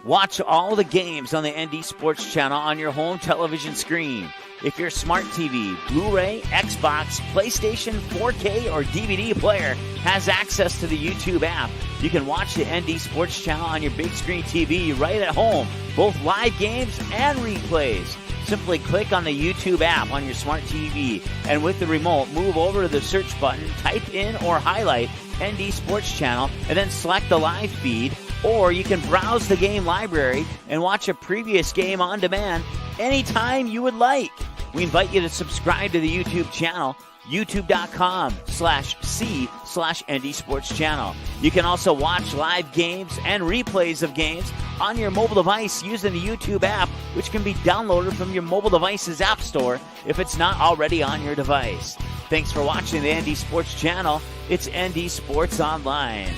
Watch all the games on the ND Sports Channel on your home television screen. If your smart TV, Blu-ray, Xbox, PlayStation, 4K, or DVD player has access to the YouTube app, you can watch the ND Sports Channel on your big screen TV right at home, both live games and replays. Simply click on the YouTube app on your smart TV, and with the remote, move over to the search button, type in or highlight ND Sports Channel, and then select the live feed. Or you can browse the game library and watch a previous game on demand anytime you would like. We invite you to subscribe to the YouTube channel, youtube.com/c/ND Sports Channel. You can also watch live games and replays of games on your mobile device using the YouTube app, which can be downloaded from your mobile device's app store if it's not already on your device. Thanks for watching the ND Sports Channel. It's ND Sports Online.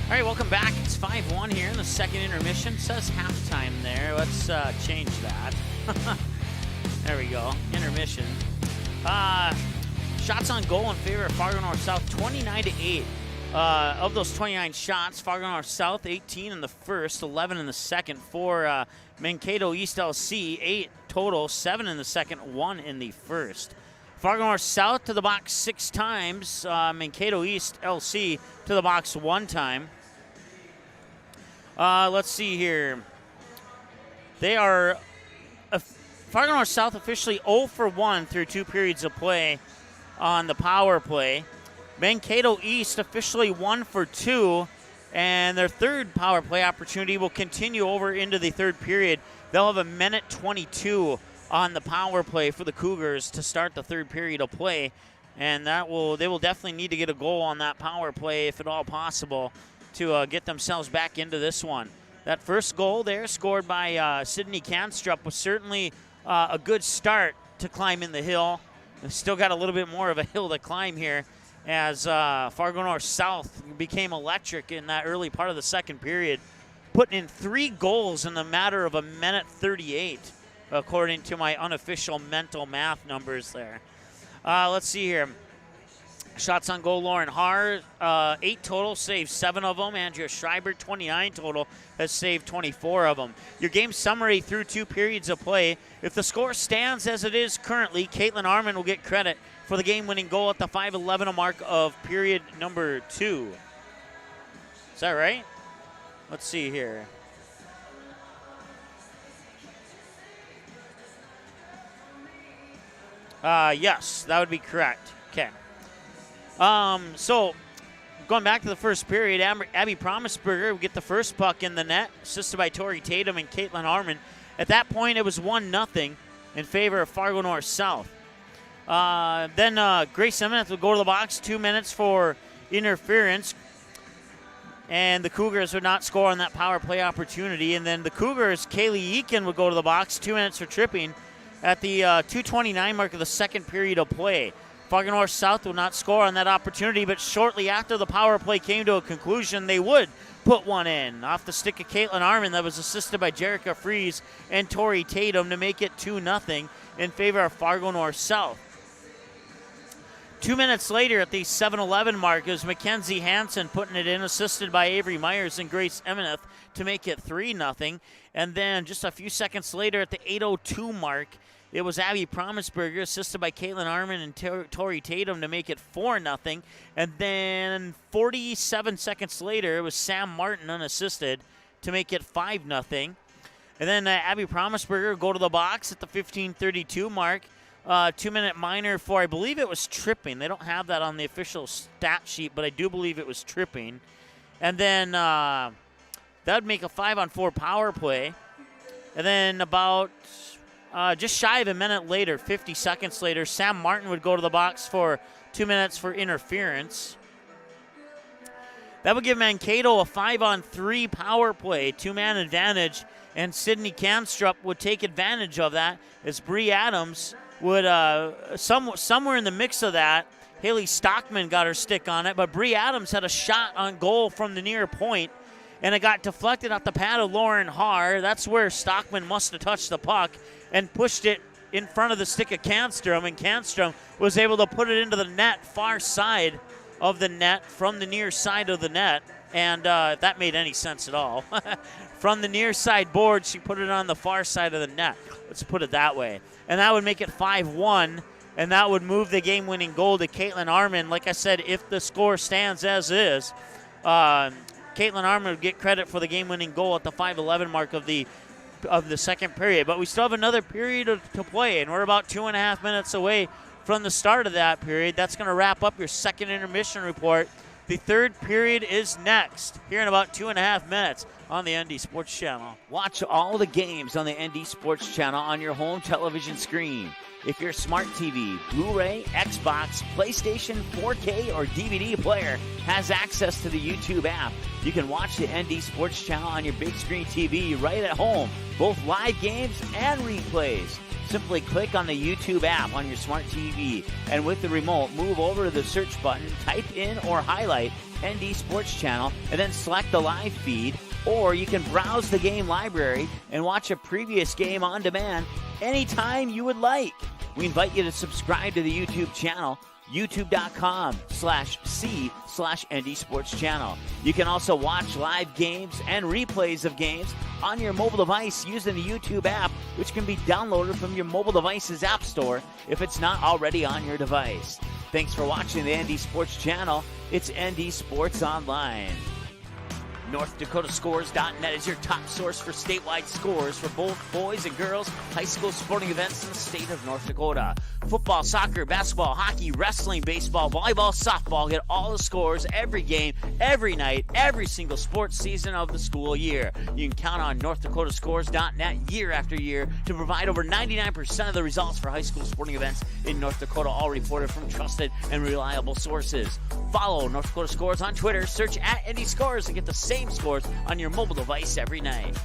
All right, welcome back. It's 5-1 here in the second intermission. It says halftime there. Let's change that. There we go. Intermission. Shots on goal in favor of Fargo North South, 29-8. Of those 29 shots, Fargo North South 18 in the first, 11 in the second. For Mankato East LC, 8 total, 7 in the second, 1 in the first. Fargo North South to the box 6 times. Mankato East LC to the box 1 time. Let's see here. They are Fargo North South officially 0 for 1 through 2 periods of play on the power play. Mankato East officially 1 for 2, and their third power play opportunity will continue over into the third period. They'll have a minute 22 on the power play for the Cougars to start the third period of play, and they will definitely need to get a goal on that power play if at all possible to get themselves back into this one. That first goal there, scored by Sydney Canstrup, was certainly a good start to climbing the hill. They've still got a little bit more of a hill to climb here, as Fargo North South became electric in that early part of the second period, putting in 3 goals in the matter of a minute 38, according to my unofficial mental math numbers there. Let's see here. Shots on goal, Lauren Haar, 8 total, saved 7 of them. Andrea Schreiber, 29 total, has saved 24 of them. Your game summary through 2 periods of play. If the score stands as it is currently, Caitlin Arman will get credit for the game-winning goal at the 5:11 mark of period number 2. Is that right? Let's see here. Yes, that would be correct. Okay. So going back to the first period, Abby Promisberger would get the first puck in the net, assisted by Tori Tatum and Caitlin Arman. At that point, it was 1-0 in favor of Fargo North South. Then Grace Emmett would go to the box, 2 minutes for interference, and the Cougars would not score on that power play opportunity. And then the Cougars, Kaylee Eakin, would go to the box, 2 minutes for tripping at the 2:29 mark of the second period of play. Fargo North South would not score on that opportunity, but shortly after the power play came to a conclusion, they would put one in off the stick of Caitlin Arman that was assisted by Jerica Fries and Tori Tatum to make it 2-0 in favor of Fargo North South. 2 minutes later at the 7:11 mark, it was Mackenzie Hansen putting it in, assisted by Avery Myers and Grace Emineth to make it 3-0. And then just a few seconds later at the 8:02 mark, it was Abby Promisberger, assisted by Caitlin Arman and Tori Tatum to make it 4-0. And then 47 seconds later, it was Sam Martin unassisted to make it 5-0. And then Abby Promisberger go to the box at the 15:32 mark. 2-minute minor for, I believe it was tripping. They don't have that on the official stat sheet, but I do believe it was tripping. And then that would make a 5-on-4 power play. And then about just shy of a minute later, 50 seconds later, Sam Martin would go to the box for 2 minutes for interference. That would give Mankato a 5-on-3 power play, 2-man advantage, and Sydney Canstrup would take advantage of that as Bree Adams would, somewhere in the mix of that, Haley Stockman got her stick on it, but Bree Adams had a shot on goal from the near point, and it got deflected off the pad of Lauren Haar. That's where Stockman must have touched the puck and pushed it in front of the stick of Canstrom, and Canstrom was able to put it into the net, far side of the net, from the near side of the net, and if that made any sense at all. From the near side board, she put it on the far side of the net. Let's put it that way. And that would make it 5-1, and that would move the game-winning goal to Caitlin Arman. Like I said, if the score stands as is, Caitlin Arman would get credit for the game-winning goal at the 5:11 mark of the second period. But we still have another period to play, and we're about 2.5 minutes away from the start of that period. That's going to wrap up your second intermission report. The third period is next, here in about 2.5 minutes on the ND Sports Channel. Watch all the games on the ND Sports Channel on your home television screen. If your smart TV, Blu-ray, Xbox, PlayStation, 4K, or DVD player has access to the YouTube app, you can watch the ND Sports Channel on your big screen TV right at home, both live games and replays. Simply click on the YouTube app on your smart TV, and with the remote, move over to the search button, type in or highlight ND Sports Channel, and then select the live feed. Or you can browse the game library and watch a previous game on demand anytime you would like. We invite you to subscribe to the YouTube channel, youtube.com/c/ND Sports Channel. You can also watch live games and replays of games on your mobile device using the YouTube app, which can be downloaded from your mobile device's app store if it's not already on your device. Thanks for watching the ND Sports Channel. It's ND Sports Online. NorthDakotaScores.net is your top source for statewide scores for both boys and girls high school sporting events in the state of North Dakota. Football, soccer, basketball, hockey, wrestling, baseball, volleyball, softball. Get all the scores every game, every night, every single sports season of the school year. You can count on NorthDakotaScores.net year after year to provide over 99% of the results for high school sporting events in North Dakota, all reported from trusted and reliable sources. Follow North Dakota Scores on Twitter. Search @ND Scores and get the same scores on your mobile device every night.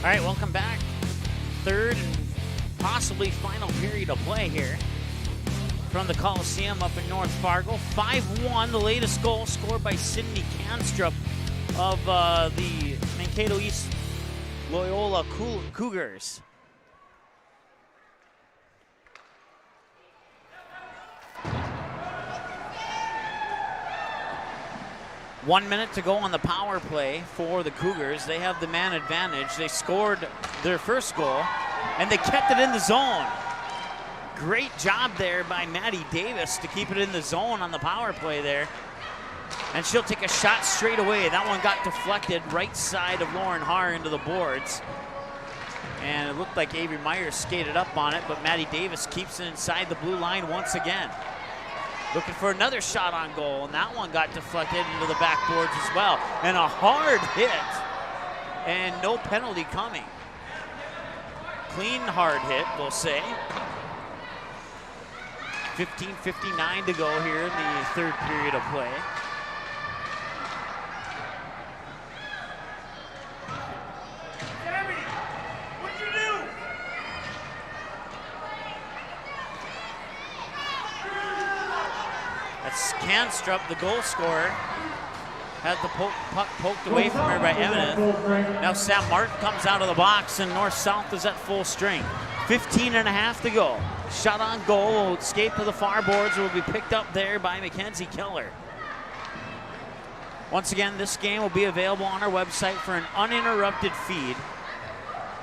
All right, welcome back. Third and possibly final period of play here from the Coliseum up in North Fargo. 5-1, the latest goal scored by Sidney Canstrup of the Mankato East Loyola Cougars. One minute to go on the power play for the Cougars. They have the man advantage. They scored their first goal, and they kept it in the zone. Great job there by Maddie Davis to keep it in the zone on the power play there. And she'll take a shot straight away. That one got deflected right side of Lauren Haar into the boards. And it looked like Avery Myers skated up on it, but Maddie Davis keeps it inside the blue line once again. Looking for another shot on goal, and that one got deflected into the backboards as well. And a hard hit, and no penalty coming. Clean hard hit, we'll say. 15:59 to go here in the third period of play. Canstrup, the goal scorer, had the puck poked away from her by Emineth. Now Sam Martin comes out of the box, and North-South is at full strength. 15.5 to go. Shot on goal will escape to the far boards, will be picked up there by Mackenzie Keller. Once again, this game will be available on our website for an uninterrupted feed,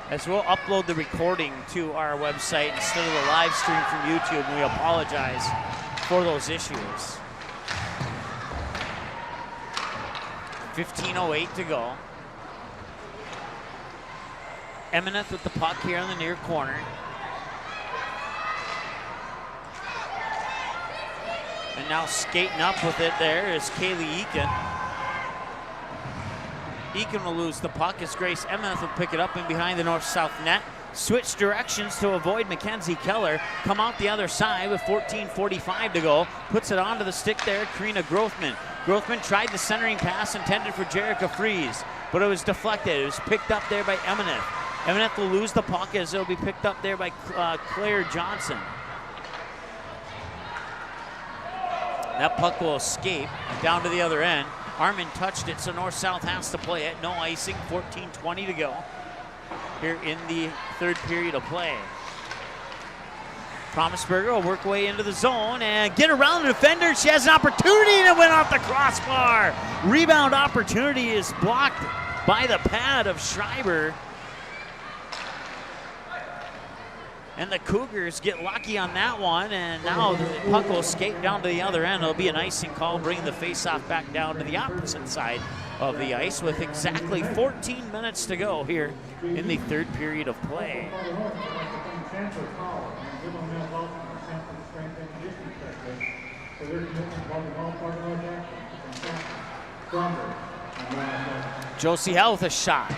as we'll upload the recording to our website instead of the live stream from YouTube, and we apologize for those issues. 15:08 to go. Emineth with the puck here in the near corner. And now skating up with it there is Kaylee Eakin. Eakin will lose the puck as Grace Emineth will pick it up in behind the north-south net. Switch directions to avoid Mackenzie Keller. Come out the other side with 14:45 to go. Puts it onto the stick there, Karina Grothman. Grothman tried the centering pass intended for Jerica Fries, but it was deflected. It was picked up there by Emineth. Emineth will lose the puck as it will be picked up there by Claire Johnson. That puck will escape down to the other end. Armin touched it, so North-South has to play it. No icing, 14:20 to go here in the third period of play. Promisberger will work way into the zone and get around the defender. She has an opportunity, and it went off the crossbar. Rebound opportunity is blocked by the pad of Schreiber. And the Cougars get lucky on that one, and now the puck will skate down to the other end. It'll be an icing call, bringing the faceoff back down to the opposite side of the ice with exactly 14 minutes to go here in the third period of play. Josie Hell with a shot.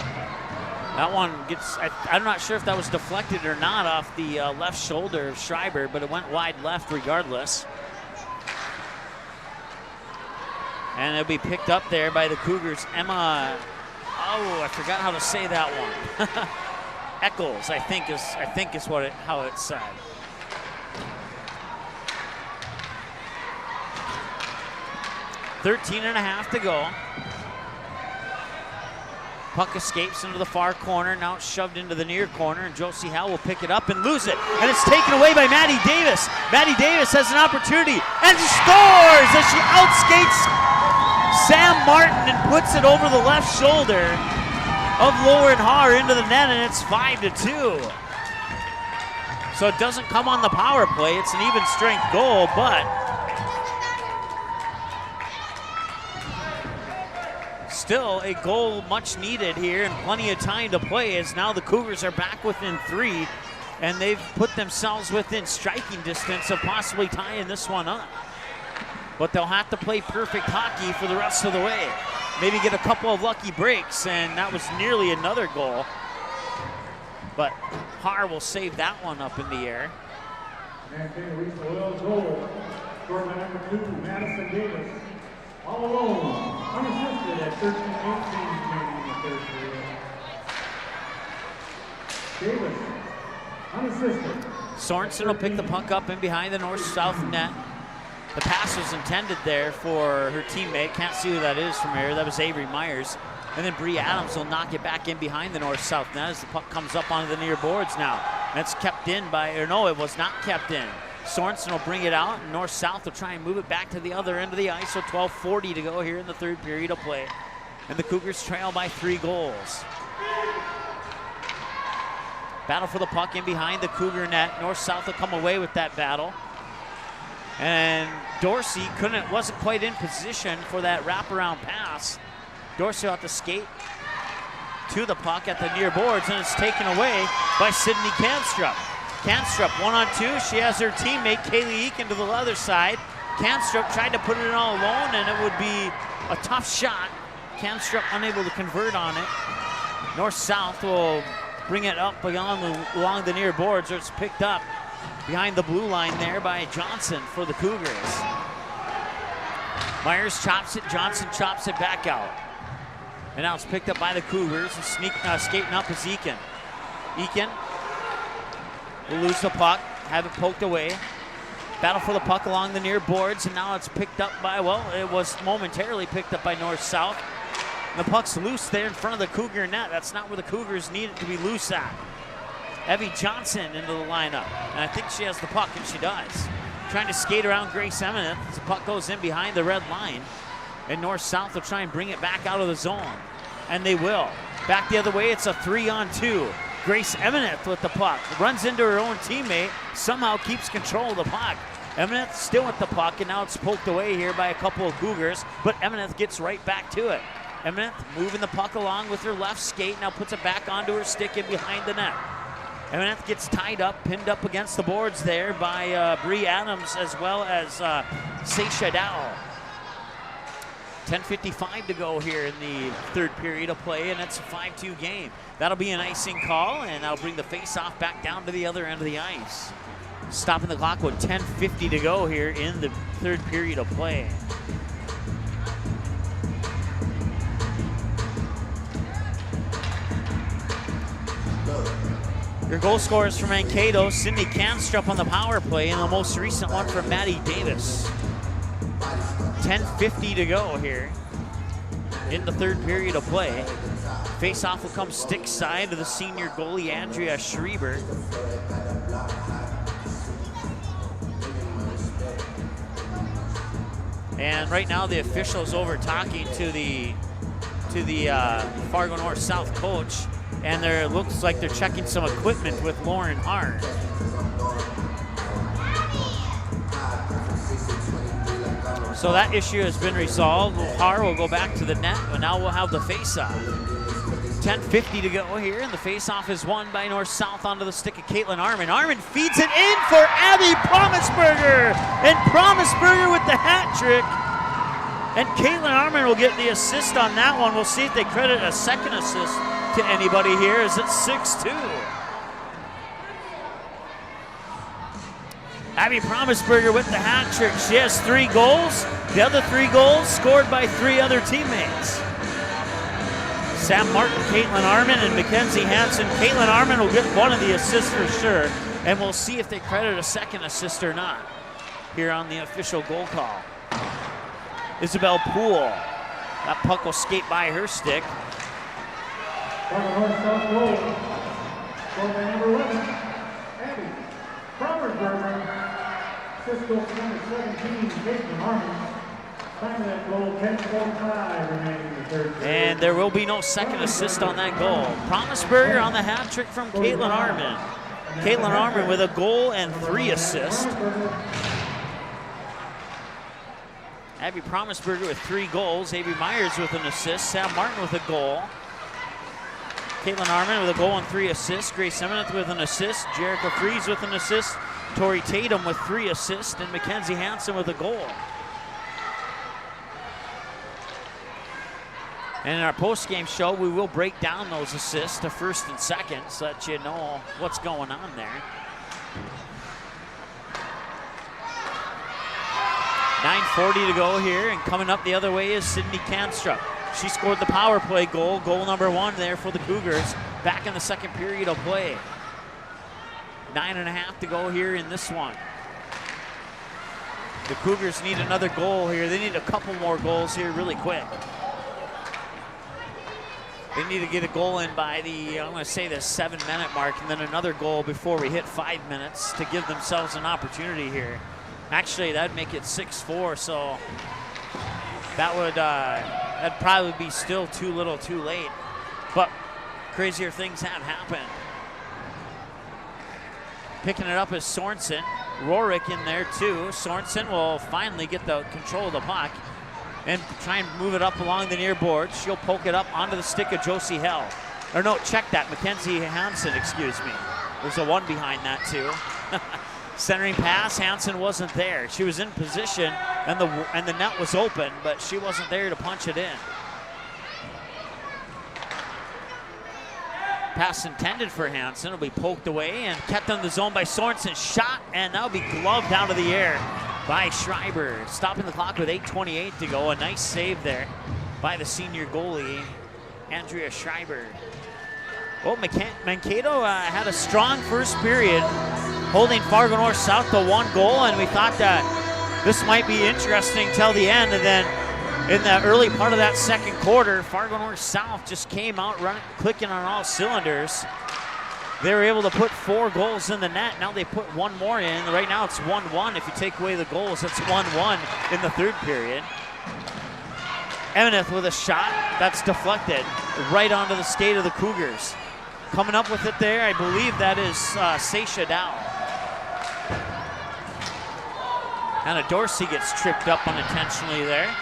That one gets, I'm not sure if that was deflected or not off the left shoulder of Schreiber, but it went wide left regardless. And it'll be picked up there by the Cougars. Emma, oh, I forgot how to say that one. Eccles, I think is how it's said. .13.5 to go. Puck escapes into the far corner. Now it's shoved into the near corner, and Josie Howell will pick it up and lose it. And it's taken away by Maddie Davis. Maddie Davis has an opportunity and scores as she outskates Sam Martin and puts it over the left shoulder of Lauren Haar into the net, and it's 5-2. So it doesn't come on the power play. It's an even strength goal, but still a goal much needed here and plenty of time to play, as now the Cougars are back within 3 and they've put themselves within striking distance of possibly tying this one up. But they'll have to play perfect hockey for the rest of the way. Maybe get a couple of lucky breaks, and that was nearly another goal. But Haar will save that one up in the air. Mankato East Loyola goal. Scored by number 2, Madison Davis. All alone, unassisted at 13-18 remaining in the third period. Davis, unassisted. Sorensen will pick the puck up in behind the north-south net. The pass was intended there for her teammate. Can't see who that is from here. That was Avery Myers. And then Bree Adams will knock it back in behind the north-south net as the puck comes up onto the near boards now. That's kept in by, or no, it was not kept in. Sorensen will bring it out, and north-south will try and move it back to the other end of the ice. So 12:40 to go here in the third period of play. And the Cougars trail by 3 goals. Battle for the puck in behind the Cougar net. North-south will come away with that battle. And Dorsey wasn't quite in position for that wraparound pass. Dorsey will have to skate to the puck at the near boards, and it's taken away by Sydney Canstrup. Canstrup 1-on-2. She has her teammate Kaylee Eakin to the other side. Canstrup tried to put it in all alone, and it would be a tough shot. Canstrup unable to convert on it. North-south will bring it up along the near boards, or it's picked up behind the blue line there by Johnson for the Cougars. Myers chops it, Johnson chops it back out. And now it's picked up by the Cougars, and skating up is Eakin. Eakin will lose the puck, have it poked away. Battle for the puck along the near boards, and now it's picked up by, well, it was momentarily picked up by north-south. The puck's loose there in front of the Cougar net. That's not where the Cougars need it to be loose at. Evie Johnson into the lineup, and I think she has the puck, and she does. Trying to skate around Grace Eminent as the puck goes in behind the red line. And north-south will try and bring it back out of the zone, and they will. Back the other way, it's a 3-on-2. Grace Eminent with the puck, runs into her own teammate, somehow keeps control of the puck. Eminent still with the puck, and now it's poked away here by a couple of Cougars, but Eminent gets right back to it. Eminent moving the puck along with her left skate, now puts it back onto her stick in behind the net. Eminent gets tied up, pinned up against the boards there by Bree Adams as well as Seisha Dow. 10:55 to go here in the third period of play, and it's a 5-2 game. That'll be an icing call, and that'll bring the face-off back down to the other end of the ice. Stopping the clock with 10:50 to go here in the third period of play. Your goal scorers for Mankato, Sydney Canstrup on the power play, and the most recent one from Maddie Davis. 10:50 to go here in the third period of play. Face-off will come stick side to the senior goalie, Andrea Schreiber. And right now the officials over talking to the Fargo North South coach. and it looks like they're checking some equipment with Lauren Hart. So that issue has been resolved. Har will go back to the net, but now we'll have the face-off. 10:50 to go here, and the face-off is won by North-South onto the stick of Caitlin Arman. Arman feeds it in for Abby Promisberger, and Promisberger with the hat trick. And Caitlin Arman will get the assist on that one. We'll see if they credit a second assist to anybody here, as it's 6-2. Abby Promisberger with the hat trick. She has 3 goals. The other 3 goals scored by 3 other teammates. Sam Martin, Caitlin Arman, and Mackenzie Hansen. Caitlin Arman will get one of the assists for sure, and we'll see if they credit a second assist or not here on the official goal call. Isabel Poole. That puck will skate by her stick. Fargo North South goal. Scored by number 11, Abby Promisberger. Assist goal for number 17, Caitlin Arman. Time of that goal, 10:45 remaining in the third period. And there will be no second assist on that goal. Promisberger on the hat trick from Caitlin Arman. Caitlin Arman with a goal and 3 assists. Abby Promisberger with 3 goals. Avery Myers with an assist. Sam Martin with a goal. Caitlin Arman with a goal and 3 assists. Grace Eminent with an assist. Jerica Fries with an assist. Tori Tatum with 3 assists. And Mackenzie Hansen with a goal. And in our post-game show, we will break down those assists to first and second so that you know what's going on there. 9:40 to go here, and coming up the other way is Sydney Canstrup. She scored the power play goal, goal number 1 there for the Cougars, back in the second period of play. 9.5 to go here in this one. The Cougars need another goal here. They need a couple more goals here really quick. They need to get a goal in by the, I'm going to say the 7-minute mark, and then another goal before we hit 5 minutes to give themselves an opportunity here. Actually, that'd make it 6-4, so that would that'd probably be still too little too late. But crazier things have happened. Picking it up is Sorensen. Rorik in there too. Sorensen will finally get the control of the puck and try and move it up along the near board. She'll poke it up onto the stick of Josie Hell. Or no, check that, Mackenzie Hansen, excuse me. There's a 1 behind that too. Centering pass, Hansen wasn't there. She was in position and the net was open, but she wasn't there to punch it in. Pass intended for Hansen will be poked away and kept in the zone by Sorensen. Shot, and that'll be gloved out of the air by Schreiber. Stopping the clock with 8:28 to go. A nice save there by the senior goalie, Andrea Schreiber. Well, Mankato had a strong first period, holding Fargo North South to 1 goal, and we thought that this might be interesting till the end. And then in the early part of that second quarter, Fargo North South just came out running, clicking on all cylinders. They were able to put 4 goals in the net. Now they put 1 more in. Right now it's 1-1. If you take away the goals, it's 1-1 in the third period. Emineth with a shot that's deflected right onto the skate of the Cougars. Coming up with it there, I believe that is Seisha Dow. Anna Dorsey gets tripped up unintentionally there.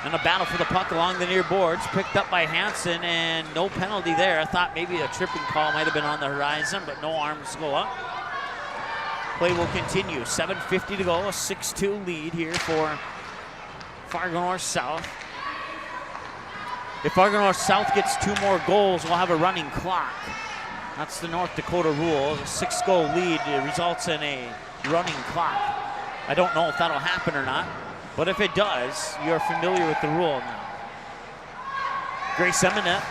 And a battle for the puck along the near boards, picked up by Hansen, and no penalty there. I thought maybe a tripping call might have been on the horizon, but no arms go up. Play will continue. 7:50 to go, a 6-2 lead here for Fargo North South. If Fargo North South gets 2 more goals, we'll have a running clock. That's the North Dakota rule. A 6-goal lead results in a running clock. I don't know if that'll happen or not, but if it does, you're familiar with the rule now. Grace Eminent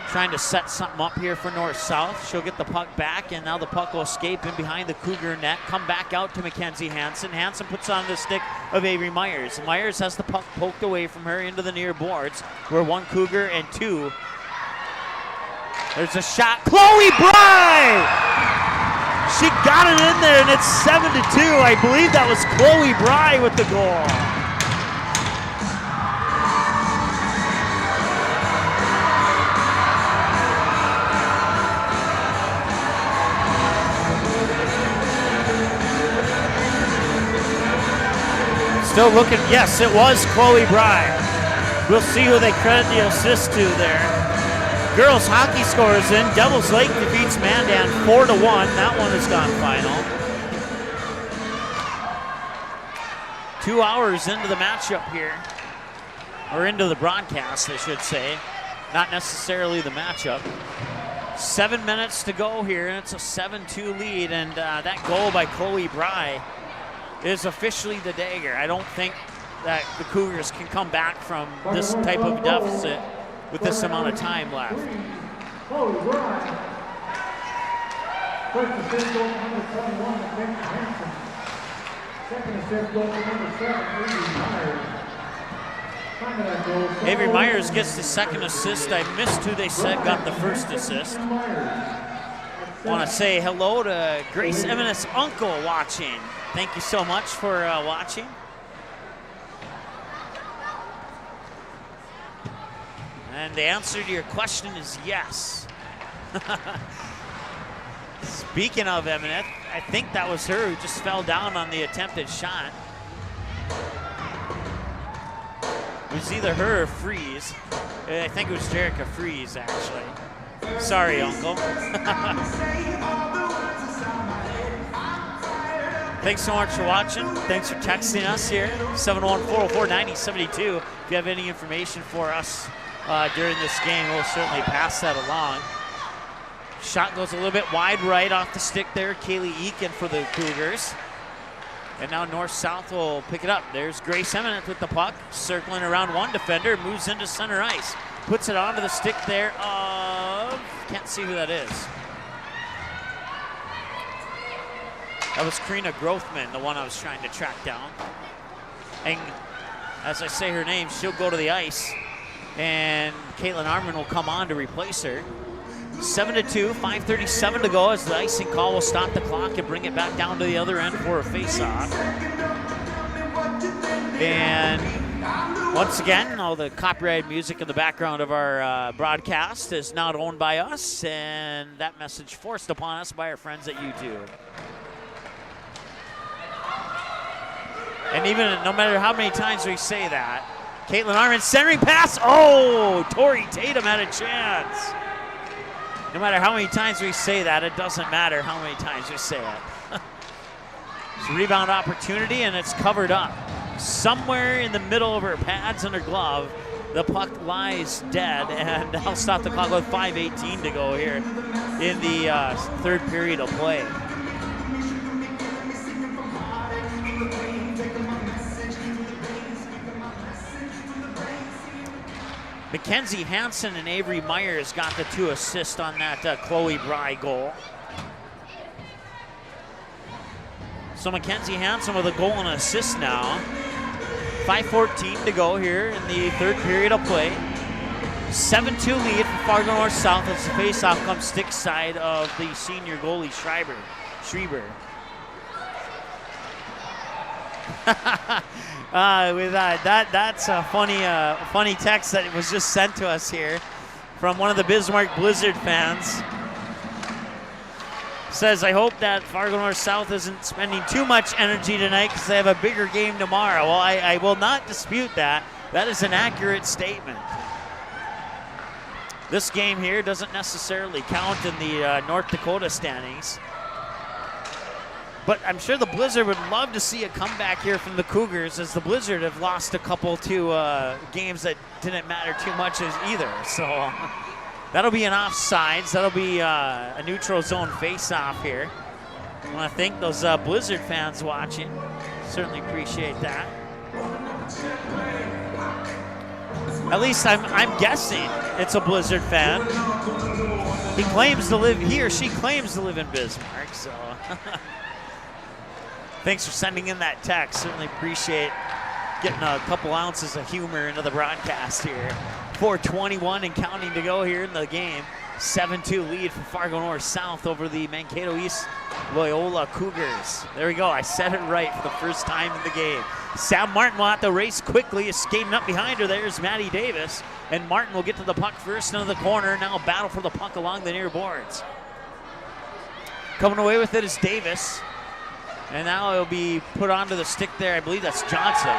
trying to set something up here for North-South. She'll get the puck back, and now the puck will escape in behind the Cougar net, come back out to Mackenzie Hansen. Hansen puts on the stick of Avery Myers. Myers has the puck poked away from her into the near boards, where 1 Cougar and 2. There's a shot. Chloe Bry! She got it in there, and it's 7-2. I believe that was Chloe Bry with the goal. Still looking, yes, it was Chloe Bry. We'll see who they credit the assist to there. Girls hockey scores in. Devils Lake defeats Mandan 4-1. That one has gone final. 2 hours into the matchup here. Or into the broadcast, I should say. Not necessarily the matchup. 7 minutes to go here, and it's a 7-2 lead. And that goal by Chloe Bry is officially the dagger. I don't think that the Cougars can come back from this type of deficit with this amount of time left. First assist goal for number 21, Mackenzie Hansen. Second assist goal for number 7, Avery Myers. Avery Myers gets the second assist. I missed who they said got the first assist. Want to say hello to Grace Eminett's uncle watching. Thank you so much for watching. And the answer to your question is yes. Speaking of Eminette, I think that was her who just fell down on the attempted shot. It was either her or Freeze. I think it was Jerica Freeze, actually. Sorry, Uncle. Thanks so much for watching. Thanks for texting us here, 714-404-9072. If you have any information for us during this game, we'll certainly pass that along. Shot goes a little bit wide right off the stick there. Kaylee Eakin for the Cougars. And now North-South will pick it up. There's Grace Eminent with the puck, circling around one defender, moves into center ice. Puts it onto the stick there of, can't see who that is. That was Karina Grothman, the one I was trying to track down. And as I say her name, she'll go to the ice. And Caitlin Arman will come on to replace her. 7-2, 5:37 to go as the icing call will stop the clock and bring it back down to the other end for a face-off. And once again, all the copyrighted music in the background of our broadcast is not owned by us, and that message forced upon us by our friends at YouTube. And even no matter how many times we say that, Caitlin Arman centering pass. Oh, Tori Tatum had a chance. No matter how many times we say that, it doesn't matter how many times we say it. It's a rebound opportunity, and it's covered up. Somewhere in the middle of her pads and her glove, the puck lies dead, and I'll stop the clock with 5:18 to go here in the third period of play. Mackenzie Hansen and Avery Myers got the 2 assists on that Chloe Bry goal. So Mackenzie Hansen with a goal and an assist now. 5:14 to go here in the third period of play. 7-2 lead for Fargo North South as the faceoff comes stick side of the senior goalie Schreiber. That's a funny text that was just sent to us here from one of the Bismarck Blizzard fans. Says, I hope that Fargo North South isn't spending too much energy tonight because they have a bigger game tomorrow. Well, I will not dispute that. That is an accurate statement. This game here doesn't necessarily count in the North Dakota standings. But I'm sure the Blizzard would love to see a comeback here from the Cougars, as the Blizzard have lost a couple to games that didn't matter too much as either. So that'll be an offsides. That'll be a neutral zone face-off here. I want to thank those Blizzard fans watching. Certainly appreciate that. At least I'm guessing it's a Blizzard fan. He or she claims to live in Bismarck, so. Thanks for sending in that text. Certainly appreciate getting a couple ounces of humor into the broadcast here. 4:21 and counting to go here in the game. 7-2 lead for Fargo North South over the Mankato East Loyola Cougars. There we go. I said it right for the first time in the game. Sam Martin will have to race quickly. Is skating up behind her. There's Maddie Davis. And Martin will get to the puck first into the corner. Now battle for the puck along the near boards. Coming away with it is Davis. And now it'll be put onto the stick there. I believe that's Johnson.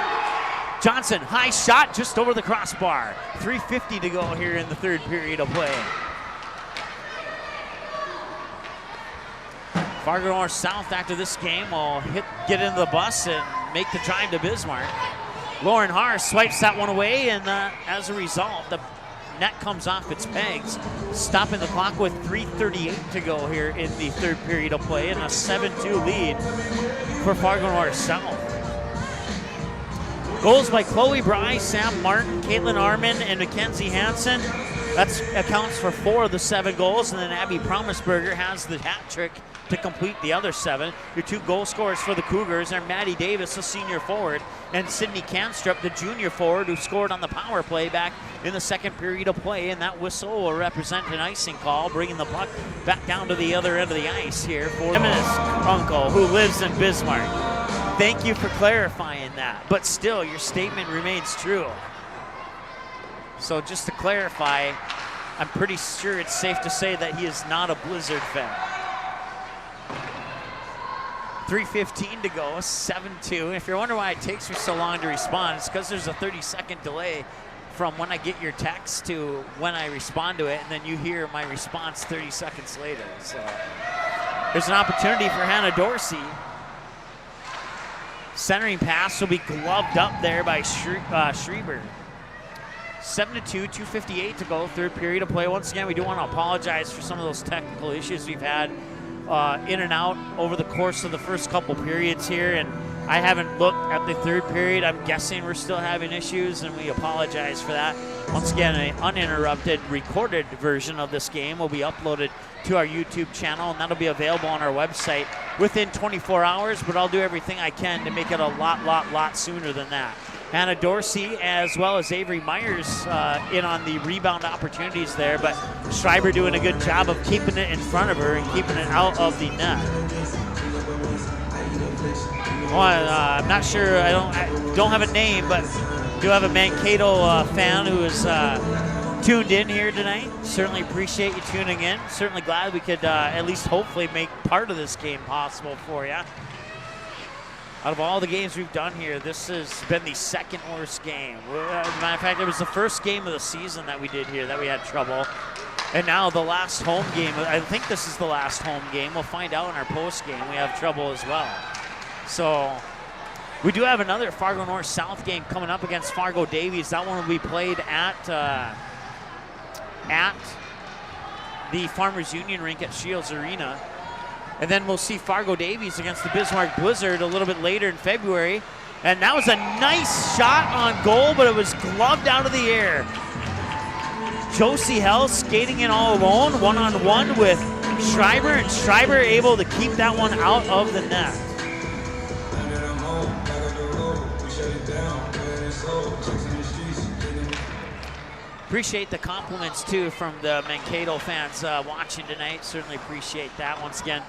Johnson, high shot just over the crossbar. 3:50 to go here in the third period of play. Fargo North South after this game will get into the bus and make the drive to Bismarck. Lauren Haar swipes that one away, and as a result, the net comes off its pegs, stopping the clock with 3:38 to go here in the third period of play, and a 7-2 lead for Fargo North South. Goals by Chloe Bry, Sam Martin, Caitlin Arman, and Mackenzie Hansen. That accounts for 4 of the 7 goals, and then Abby Promisberger has the hat trick to complete the other 7. Your 2 goal scorers for the Cougars are Maddie Davis, a senior forward, and Sydney Canstrup, the junior forward, who scored on the power play back in the second period of play, and that whistle will represent an icing call, bringing the puck back down to the other end of the ice here for feminist uncle who lives in Bismarck. Thank you for clarifying that, but still, your statement remains true. So just to clarify, I'm pretty sure it's safe to say that he is not a Blizzard fan. 3:15 to go, 7-2. If you're wondering why it takes me so long to respond, it's because there's a 30-second delay from when I get your text to when I respond to it, and then you hear my response 30 seconds later. So there's an opportunity for Hannah Dorsey. Centering pass will be gloved up there by Schreiber. 7-2, 2:58 to go, third period of play. Once again, we do want to apologize for some of those technical issues we've had in and out over the course of the first couple periods here, and I haven't looked at the third period. I'm guessing we're still having issues, and we apologize for that. Once again, an uninterrupted recorded version of this game will be uploaded to our YouTube channel, and that'll be available on our website within 24 hours, but I'll do everything I can to make it a lot sooner than that. Hannah Dorsey as well as Avery Myers in on the rebound opportunities there, but Schreiber doing a good job of keeping it in front of her and keeping it out of the net. Well, I'm not sure, I don't have a name, but do have a Mankato fan who is tuned in here tonight. Certainly appreciate you tuning in. Certainly glad we could at least hopefully make part of this game possible for you. Out of all the games we've done here, this has been the second worst game. As a matter of fact, it was the first game of the season that we did here that we had trouble. And now the last home game, I think this is the last home game. We'll find out in our post game. We have trouble as well. So we do have another Fargo North South game coming up against Fargo Davies. That one will be played at the Farmers Union rink at Shields Arena. And then we'll see Fargo Davies against the Bismarck Blizzard a little bit later in February. And that was a nice shot on goal, but it was gloved out of the air. Josie Hell skating in all alone, one-on-one with Schreiber, and Schreiber able to keep that one out of the net. Appreciate the compliments, too, from the Mankato fans watching tonight. Certainly appreciate that. Once again,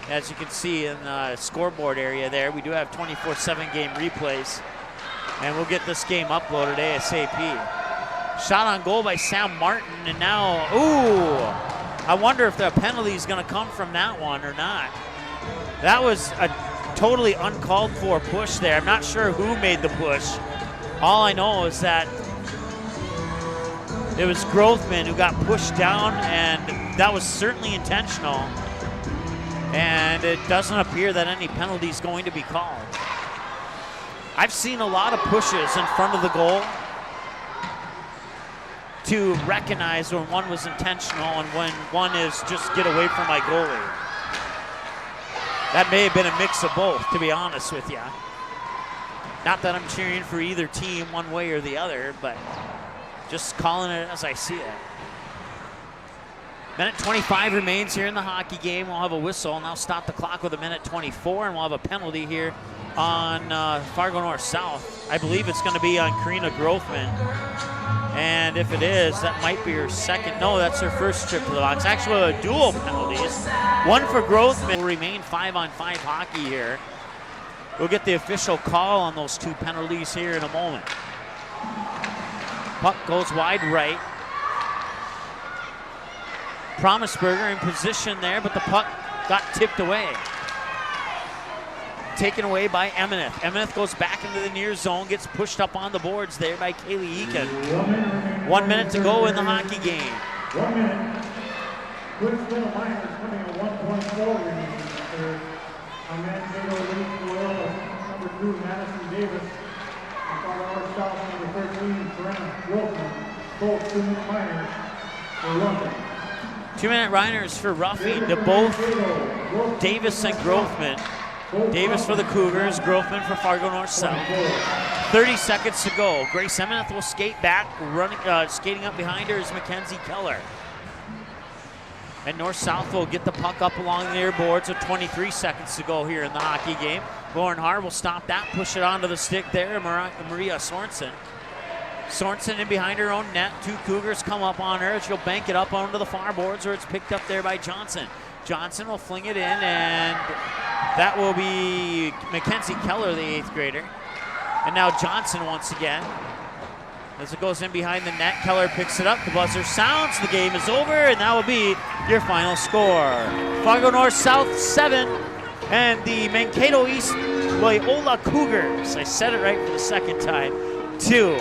as you can see in the scoreboard area there, we do have 24/7 game replays, and we'll get this game uploaded ASAP. Shot on goal by Sam Martin, and now, I wonder if the penalty is going to come from that one or not. That was a totally uncalled for push there. I'm not sure who made the push. All I know is that it was Grothman who got pushed down, and that was certainly intentional. And it doesn't appear that any penalty is going to be called. I've seen a lot of pushes in front of the goal to recognize when one was intentional and when one is just get away from my goalie. That may have been a mix of both, to be honest with you. Not that I'm cheering for either team one way or the other, but just calling it as I see it. Minute 25 remains here in the hockey game. We'll have a whistle, and I'll stop the clock with a minute 24, and we'll have a penalty here on Fargo North South. I believe it's going to be on Karina Grothman. And if it is, that might be her second. No, that's her first trip to the box. Actually, a dual penalties. One for Grothman. Will remain 5-on-5 hockey here. We'll get the official call on those 2 penalties here in a moment. Puck goes wide right. Promisberger in position there, but the puck got tipped away. taken away by Emeth. Emeth goes back into the near zone, gets pushed up on the boards there by Kaylee Eakin. 1 minute to go in the hockey game. 1 minute. Spruins Miners coming a 1-point forward after Mankato East Loyola, number 2, Madison Davis, and Fargo North South, number 13, Grant Wilson, both 2 minute minors for London. 2 minute minors for roughing to both Davis and Grothman. Davis for the Cougars, Grothman for Fargo North South. 30 seconds to go. Grace Emeth will skate back, skating up behind her is Mackenzie Keller. And North South will get the puck up along the near boards with 23 seconds to go here in the hockey game. Lauren Hart will stop that, push it onto the stick there, Maria Sorensen. Sorensen in behind her own net. 2 Cougars come up on her. She'll bank it up onto the far boards where it's picked up there by Johnson. Johnson will fling it in, and that will be Mackenzie Keller, the 8th grader. And now Johnson once again. As it goes in behind the net, Keller picks it up. The buzzer sounds. The game is over, and that will be your final score. Fargo North South 7, and the Mankato East Loyola Cougars, I said it right for the second time, 2.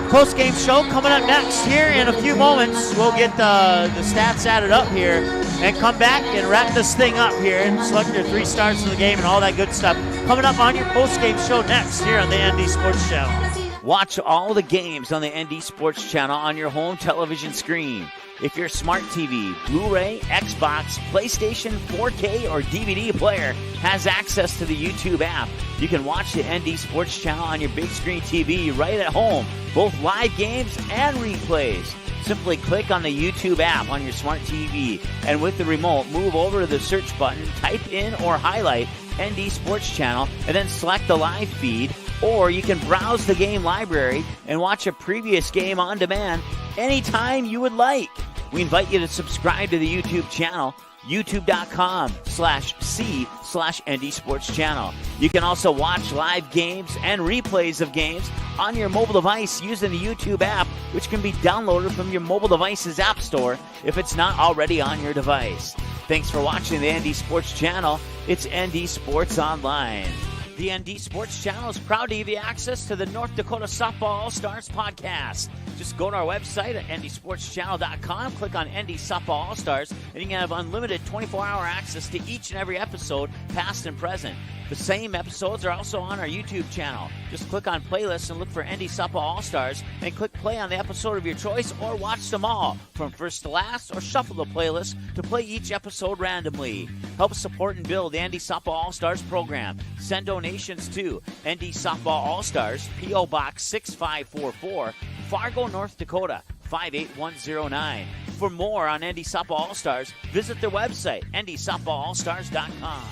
Post-game show coming up next here in a few moments. We'll get the stats added up here and come back and wrap this thing up here and select your 3 stars of the game and all that good stuff. Coming up on your post-game show next here on the ND Sports Channel. Watch all the games on the ND Sports Channel on your home television screen. If your smart TV, Blu-ray, Xbox, PlayStation, 4K, or DVD player has access to the YouTube app, you can watch the ND Sports Channel on your big screen TV right at home, both live games and replays. Simply click on the YouTube app on your smart TV, and with the remote, move over to the search button, type in or highlight ND Sports Channel, and then select the live feed. Or you can browse the game library and watch a previous game on demand anytime you would like. We invite you to subscribe to the YouTube channel, youtube.com/c/ND Sports Channel. You can also watch live games and replays of games on your mobile device using the YouTube app, which can be downloaded from your mobile device's app store if it's not already on your device. Thanks for watching the ND Sports Channel. It's ND Sports Online. The ND Sports Channel is proud to give you access to the North Dakota Softball All-Stars podcast. Just go to our website at ndsportschannel.com, click on ND Softball All-Stars, and you can have unlimited 24-hour access to each and every episode, past and present. The same episodes are also on our YouTube channel. Just click on playlists and look for ND Softball All-Stars, and click play on the episode of your choice, or watch them all from first to last, or shuffle the playlist to play each episode randomly. Help support and build the ND Softball All-Stars program. Send donations to ND Softball All-Stars, P.O. Box 6544, Fargo, North Dakota 58109. For more on ND Softball All-Stars, visit their website, ndsoftballallstars.com.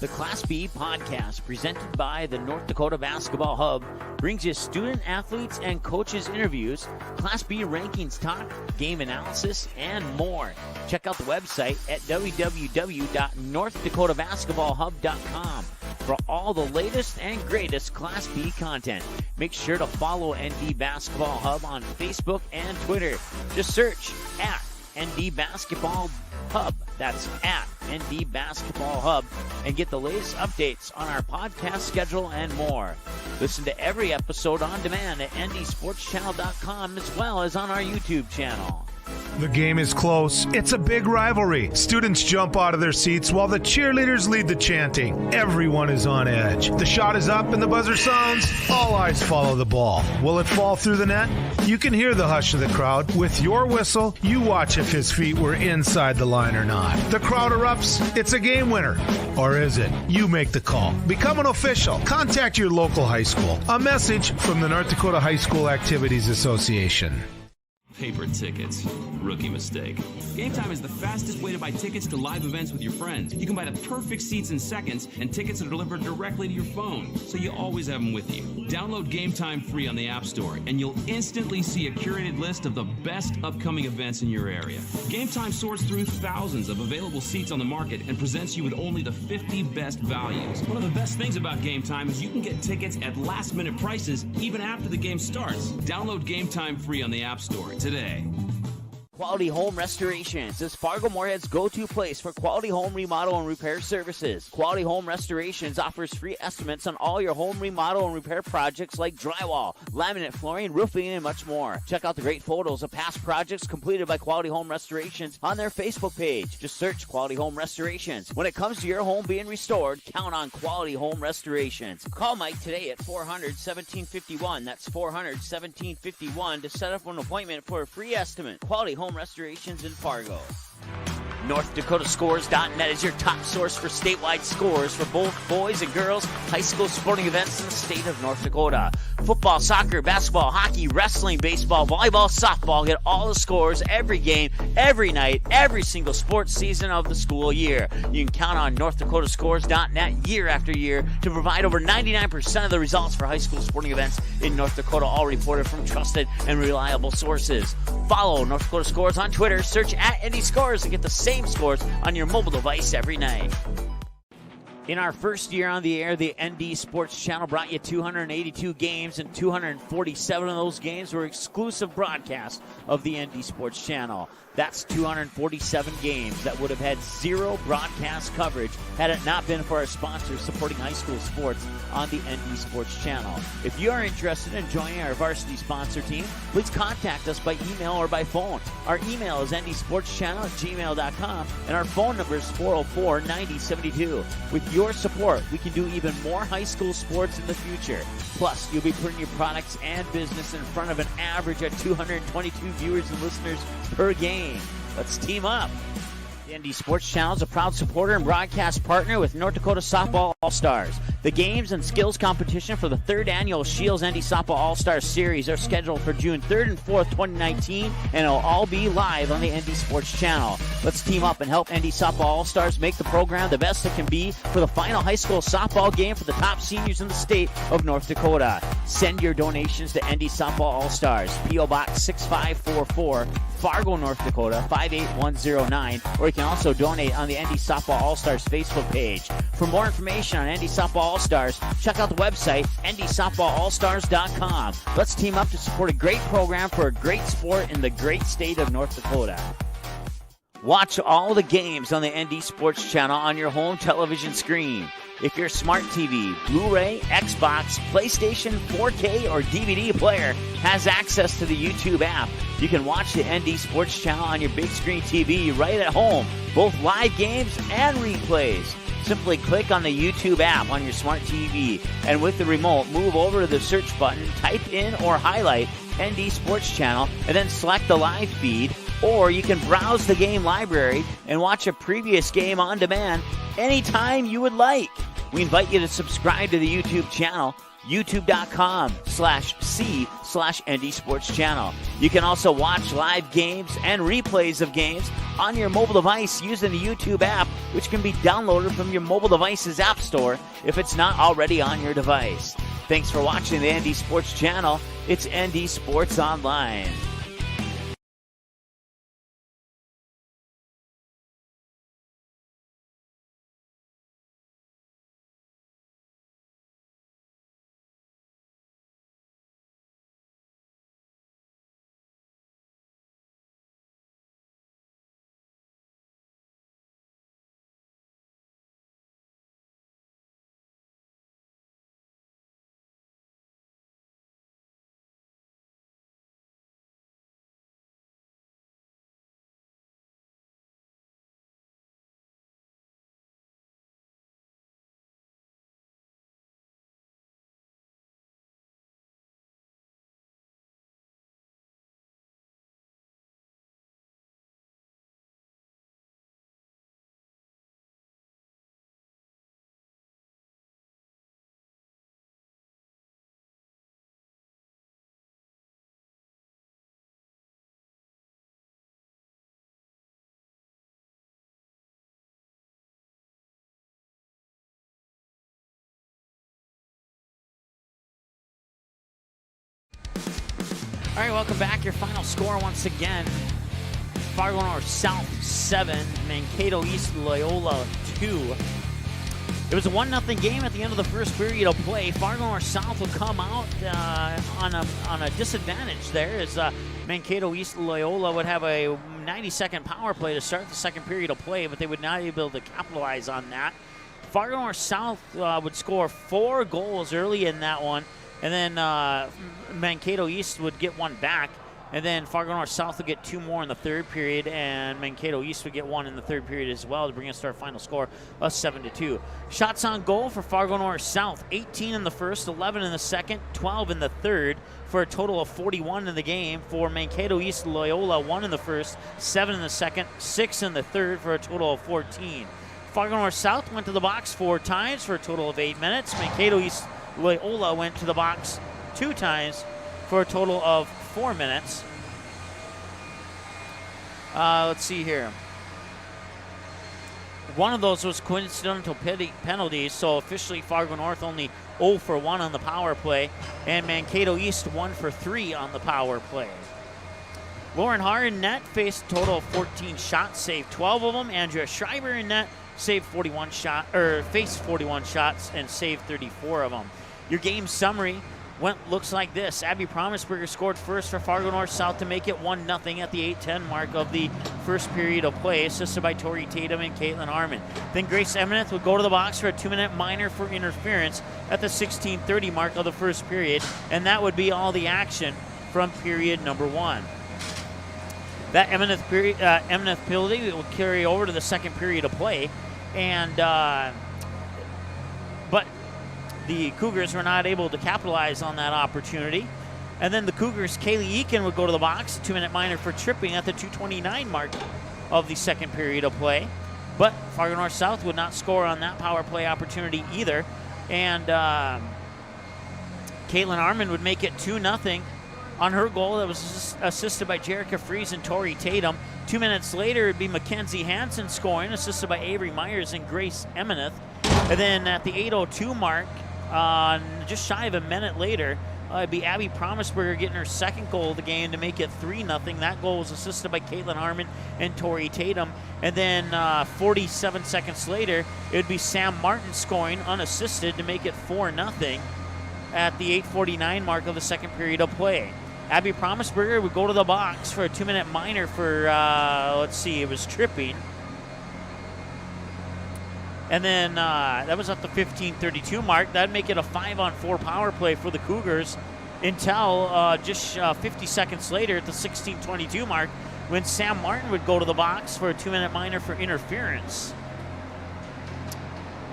The Class B podcast, presented by the North Dakota Basketball Hub, brings you student-athletes and coaches interviews, Class B rankings talk, game analysis, and more. Check out the website at www.northdakotabasketballhub.com for all the latest and greatest Class B content. Make sure to follow ND Basketball Hub on Facebook and Twitter. Just search at ND Basketball Hub. That's at ND Basketball Hub, and get the latest updates on our podcast schedule and more. Listen to every episode on demand at ndsportschannel.com, as well as on our YouTube channel. The game is close. It's a big rivalry. Students jump out of their seats while the cheerleaders lead the chanting. Everyone is on edge. The shot is up and the buzzer sounds. All eyes follow the ball. Will it fall through the net? You can hear the hush of the crowd. With your whistle, you watch if his feet were inside the line or not. The crowd erupts. It's a game winner. Or is it? You make the call. Become an official. Contact your local high school. A message from the North Dakota High School Activities Association. Paper tickets. Rookie mistake. Game Time is the fastest way to buy tickets to live events with your friends. You can buy the perfect seats in seconds, and tickets are delivered directly to your phone, so you always have them with you. Download Game Time free on the App Store, and you'll instantly see a curated list of the best upcoming events in your area. Game Time sorts through thousands of available seats on the market and presents you with only the 50 best values. One of the best things about Game Time is you can get tickets at last-minute prices even after the game starts. Download Game Time free on the App Store today. Quality Home Restorations is Fargo Moorhead's go-to place for quality home remodel and repair services. Quality Home Restorations offers free estimates on all your home remodel and repair projects like drywall, laminate flooring, roofing, and much more. Check out the great photos of past projects completed by Quality Home Restorations on their Facebook page. Just search Quality Home Restorations. When it comes to your home being restored, count on Quality Home Restorations. Call Mike today at 400-1751. That's 400-1751 to set up an appointment for a free estimate. Quality Home Restorations in Fargo. NorthDakotaScores.net is your top source for statewide scores for both boys and girls high school sporting events in the state of North Dakota. Football, soccer, basketball, hockey, wrestling, baseball, volleyball, softball. Get all the scores every game, every night, every single sports season of the school year. You can count on NorthDakotaScores.net year after year to provide over 99% of the results for high school sporting events in North Dakota, all reported from trusted and reliable sources. Follow North Dakota Scores on Twitter. Search at ND Scores and get the same scores on your mobile device every night. In our first year on the air, the ND Sports Channel brought you 282 games, and 247 of those games were exclusive broadcasts of the ND Sports Channel. That's 247 games that would have had zero broadcast coverage had it not been for our sponsors supporting high school sports on the ND Sports Channel. If you are interested in joining our varsity sponsor team, please contact us by email or by phone. Our email is ndsportschannel@gmail.com, and our phone number is 404-9072. With your support, we can do even more high school sports in the future. Plus, you'll be putting your products and business in front of an average of 222 viewers and listeners per game. Let's team up. The ND Sports Channel is a proud supporter and broadcast partner with North Dakota Softball All-Stars. The games and skills competition for the 3rd annual Shields ND Softball All-Stars Series are scheduled for June 3rd and 4th, 2019, and it'll all be live on the ND Sports Channel. Let's team up and help ND Softball All-Stars make the program the best it can be for the final high school softball game for the top seniors in the state of North Dakota. Send your donations to ND Softball All-Stars, P.O. Box 6544, Fargo, North Dakota 58109, or you can also donate on the ND Softball All-Stars Facebook page. For more information on ND Softball All-Stars, check out the website, ndsoftballallstars.com. Let's team up to support a great program for a great sport in the great state of North Dakota. Watch all the games on the ND Sports Channel on your home television screen. If your smart TV, Blu-ray, Xbox, PlayStation, 4K, or DVD player has access to the YouTube app, you can watch the ND Sports Channel on your big screen TV right at home, both live games and replays. Simply click on the YouTube app on your smart TV, and with the remote, move over to the search button, type in or highlight ND Sports Channel, and then select the live feed. Or you can browse the game library and watch a previous game on demand anytime you would like. We invite you to subscribe to the YouTube channel, youtube.com/c/ND Sports Channel. You can also watch live games and replays of games on your mobile device using the YouTube app, which can be downloaded from your mobile device's app store if it's not already on your device. Thanks for watching the ND Sports Channel. It's ND Sports Online. All right, welcome back. Your final score once again, Fargo North South 7, Mankato East Loyola 2. It was a 1-0 game at the end of the first period of play. Fargo North South will come out on a disadvantage there as Mankato East Loyola would have a 90-second power play to start the second period of play, but they would not be able to capitalize on that. Fargo North South would score 4 goals early in that one, and then Mankato East would get one back. And then Fargo North South would get 2 more in the third period, and Mankato East would get 1 in the third period as well to bring us to our final score of 7-2. Shots on goal for Fargo North South, 18 in the first, 11 in the second, 12 in the third, for a total of 41 in the game. For Mankato East Loyola, 1 in the first, 7 in the second, 6 in the third, for a total of 14. Fargo North South went to the box 4 times for a total of 8 minutes. Mankato East Loyola went to the box 2 times for a total of 4 minutes. Let's see here. One of those was coincidental penalties, so officially Fargo North only 0 for 1 on the power play, and Mankato East 1 for 3 on the power play. Lauren Haar in net faced a total of 14 shots, saved 12 of them. Andrea Schreiber in net faced 41 shots and saved 34 of them. Your game summary looks like this. Abby Promisberger scored first for Fargo North South to make it 1-0 at the 8:10 mark of the first period of play, assisted by Tori Tatum and Caitlin Harmon. Then Grace Emineth would go to the box for a 2-minute minor for interference at the 16:30 mark of the first period, and that would be all the action from period number 1. That Emineth penalty will carry over to the second period of play, and but the Cougars were not able to capitalize on that opportunity. And then the Cougars' Kaylee Eakin would go to the box, a 2-minute minor for tripping at the 2:29 mark of the second period of play. But Fargo North South would not score on that power play opportunity either. And Caitlin Armand would make it 2-0 on her goal that was assisted by Jerica Fries and Tori Tatum. 2 minutes later, it would be Mackenzie Hansen scoring, assisted by Avery Myers and Grace Emineth. And then at the 8:02 mark, just shy of a minute later, it'd be Abby Promisberger getting her second goal of the game to make it 3-0. That goal was assisted by Caitlin Harmon and Tori Tatum. And then 47 seconds later, it would be Sam Martin scoring unassisted to make it 4-0 at the 8:49 mark of the second period of play. Abby Promisberger would go to the box for a 2-minute minor for, it was tripping. And then that was at the 15:32 mark. That'd make it a 5-on-4 power play for the Cougars until just 50 seconds later at the 16:22 mark when Sam Martin would go to the box for a 2-minute minor for interference.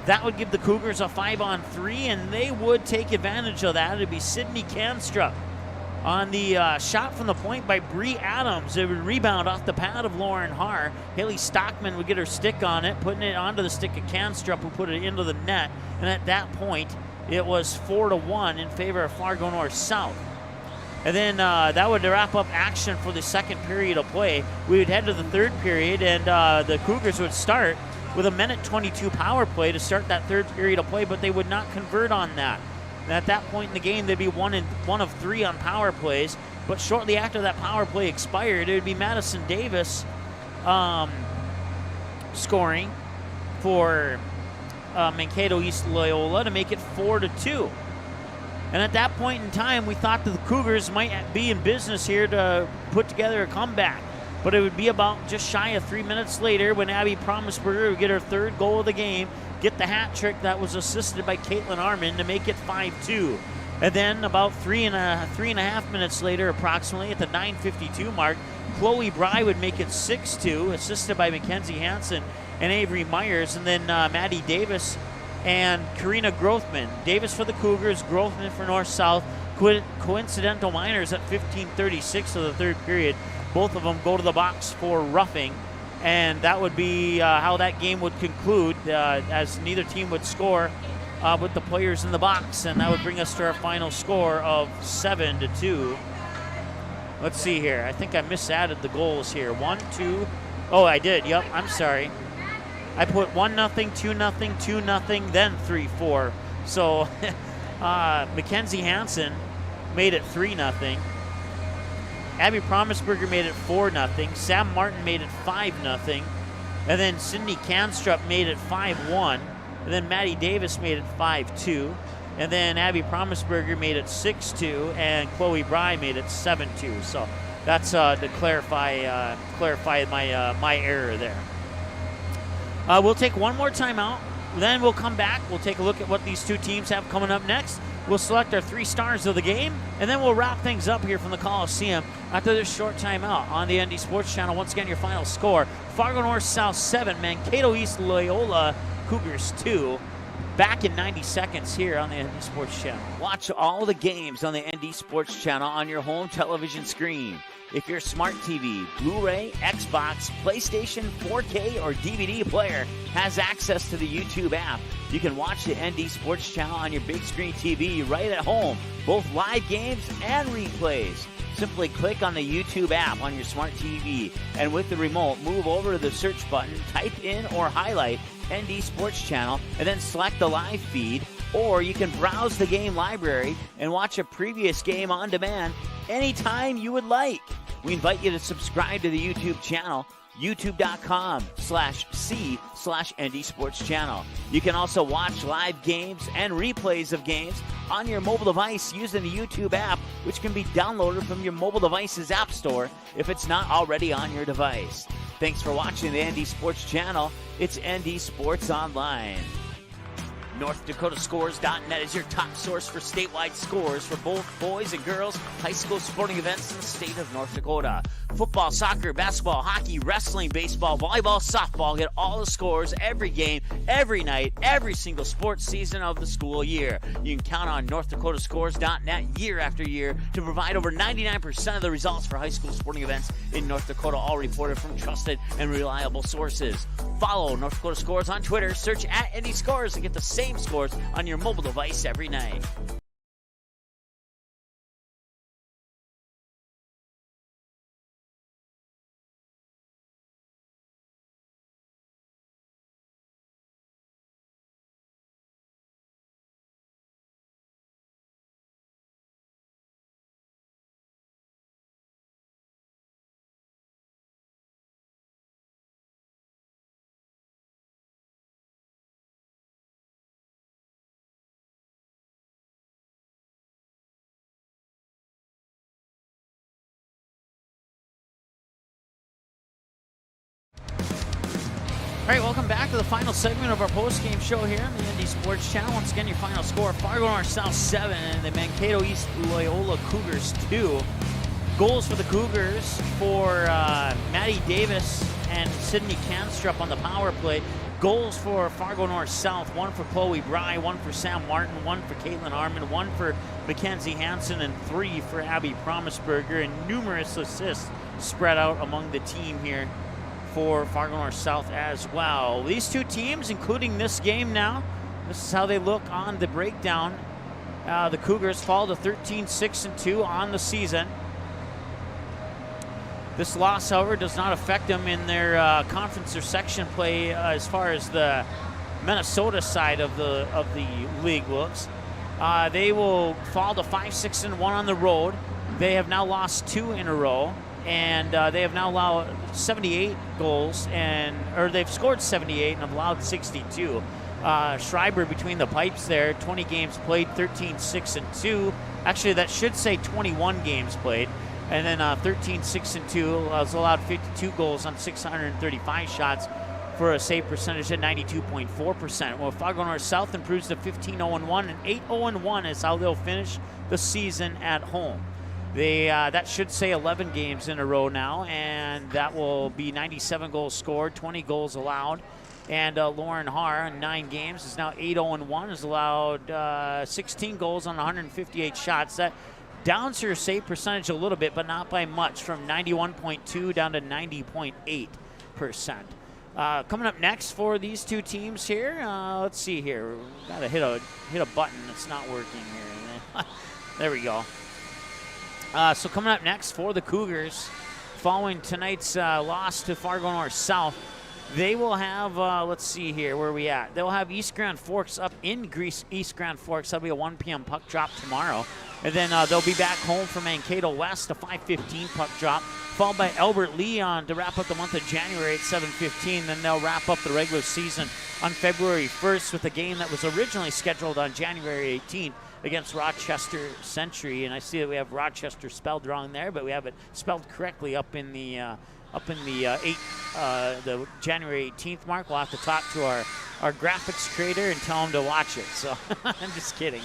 That would give the Cougars a 5-on-3, and they would take advantage of that. It'd be Sydney Canstrup on the shot from the point by Bree Adams. It would rebound off the pad of Lauren Haar. Haley Stockman would get her stick on it, putting it onto the stick of Canstrup, who put it into the net. And at that point, it was 4-1 in favor of Fargo North South. And then that would wrap up action for the second period of play. We would head to the third period, and the Cougars would start with a 1:22 power play to start that third period of play, but they would not convert on that. And at that point in the game, they'd be one of 3 on power plays. But shortly after that power play expired, it would be Madison Davis scoring for Mankato East Loyola to make it 4-2. And at that point in time, we thought that the Cougars might be in business here to put together a comeback. But it would be about just shy of 3 minutes later when Abby Promisberger would get her third goal of the game, get the hat trick that was assisted by Caitlin Armand to make it 5-2. And then about three and a half minutes later, approximately at the 9:52 mark, Chloe Bry would make it 6-2, assisted by Mackenzie Hansen and Avery Myers. And then Maddie Davis and Karina Grothman. Davis for the Cougars, Grothman for North South. Coincidental minors at 15:36 of the third period. Both of them go to the box for roughing. And that would be how that game would conclude, as neither team would score with the players in the box. And that would bring us to our final score of 7-2. Let's see here. I think I misadded the goals here. 1, 2. Oh, I did. Yep, I'm sorry. I put 1-0, 2-0, 2-0, then 3-4. So Mackenzie Hansen made it 3-0. Abby Promisberger made it 4-0. Sam Martin made it 5-0. And then Sydney Canstrup made it 5-1. And then Maddie Davis made it 5-2. And then Abby Promisberger made it 6-2. And Chloe Bry made it 7-2. So that's to clarify my error there. We'll take one more timeout. Then we'll come back. We'll take a look at what these two teams have coming up next. We'll select our 3 stars of the game, and then we'll wrap things up here from the Coliseum after this short timeout on the ND Sports Channel. Once again, your final score, Fargo North South 7, Mankato East Loyola Cougars 2. Back in 90 seconds here on the ND Sports Channel. Watch all the games on the ND Sports Channel on your home television screen. If your smart TV, Blu-ray, Xbox, PlayStation, 4K, or DVD player has access to the YouTube app, you can watch the ND Sports Channel on your big screen TV right at home, both live games and replays. Simply click on the YouTube app on your smart TV, and with the remote, move over to the search button, type in or highlight ND Sports Channel, and then select the live feed. Or you can browse the game library and watch a previous game on demand anytime you would like. We invite you to subscribe to the YouTube channel, youtube.com/c/ND Sports Channel. You can also watch live games and replays of games on your mobile device using the YouTube app, which can be downloaded from your mobile device's app store if it's not already on your device. Thanks for watching the ND Sports Channel. It's ND Sports Online. NorthDakotaScores.net is your top source for statewide scores for both boys and girls high school sporting events in the state of North Dakota. Football, soccer, basketball, hockey, wrestling, baseball, volleyball, softball. Get all the scores every game, every night, every single sports season of the school year. You can count on NorthDakotaScores.net year after year to provide over 99% of the results for high school sporting events in North Dakota, all reported from trusted and reliable sources. Follow North Dakota Scores on Twitter. Search @ND Scores and get the same scores on your mobile device every night. All right, welcome back to the final segment of our post-game show here on the ND Sports Channel. Once again, your final score, Fargo North South 7 and the Mankato East Loyola Cougars 2. Goals for the Cougars for Maddie Davis and Sydney Canstrup on the power play. Goals for Fargo North South, 1 for Chloe Bry, 1 for Sam Martin, 1 for Caitlin Arman, 1 for Mackenzie Hansen, and 3 for Abby Promisberger, and numerous assists spread out among the team here for Fargo North South as well. These two teams, including this game now, this is how they look on the breakdown. The Cougars fall to 13-6-2 on the season. This loss, however, does not affect them in their conference or section play as far as the Minnesota side of the league looks. They will fall to 5-6-1 on the road. They have now lost 2 in a row. And they have now allowed 78 goals, or they've scored 78 and have allowed 62. Schreiber between the pipes there, 20 games played, 13-6-2. Actually, that should say 21 games played. And then 13-6-2 has allowed 52 goals on 635 shots for a save percentage at 92.4%. Well, Fargo North South improves to 15-0-1, and 8-0-1 is how they'll finish the season at home. That should say 11 games in a row now, and that will be 97 goals scored, 20 goals allowed. And Lauren Haar in 9 games is now 8-0-1, has allowed 16 goals on 158 shots. That downs her save percentage a little bit, but not by much, from 91.2 down to 90.8%. Coming up next for these two teams here, let's see here. We've got to hit a button that's not working here. There we go. So coming up next for the Cougars, following tonight's loss to Fargo North South, they will have, let's see here, where are we at? They'll have East Grand Forks up in East Grand Forks. That'll be a 1 p.m. puck drop tomorrow. And then they'll be back home for Mankato West, a 5:15 puck drop, followed by Albert Leon to wrap up the month of January at 7:15. Then they'll wrap up the regular season on February 1st with a game that was originally scheduled on January 18th against Rochester Century. And I see that we have Rochester spelled wrong there, but we have it spelled correctly up in the the January 18th mark. We'll have to talk to our graphics creator and tell him to watch it. So I'm just kidding.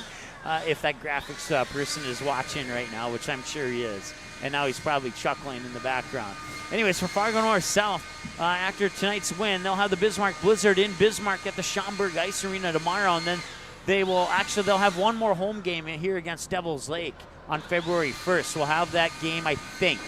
If that graphics person is watching right now, which I'm sure he is. And now he's probably chuckling in the background. Anyways, for Fargo North South, after tonight's win, they'll have the Bismarck Blizzard in Bismarck at the Schaumburg Ice Arena tomorrow. And then they'll have one more home game here against Devil's Lake on February 1st. We'll have that game, I think.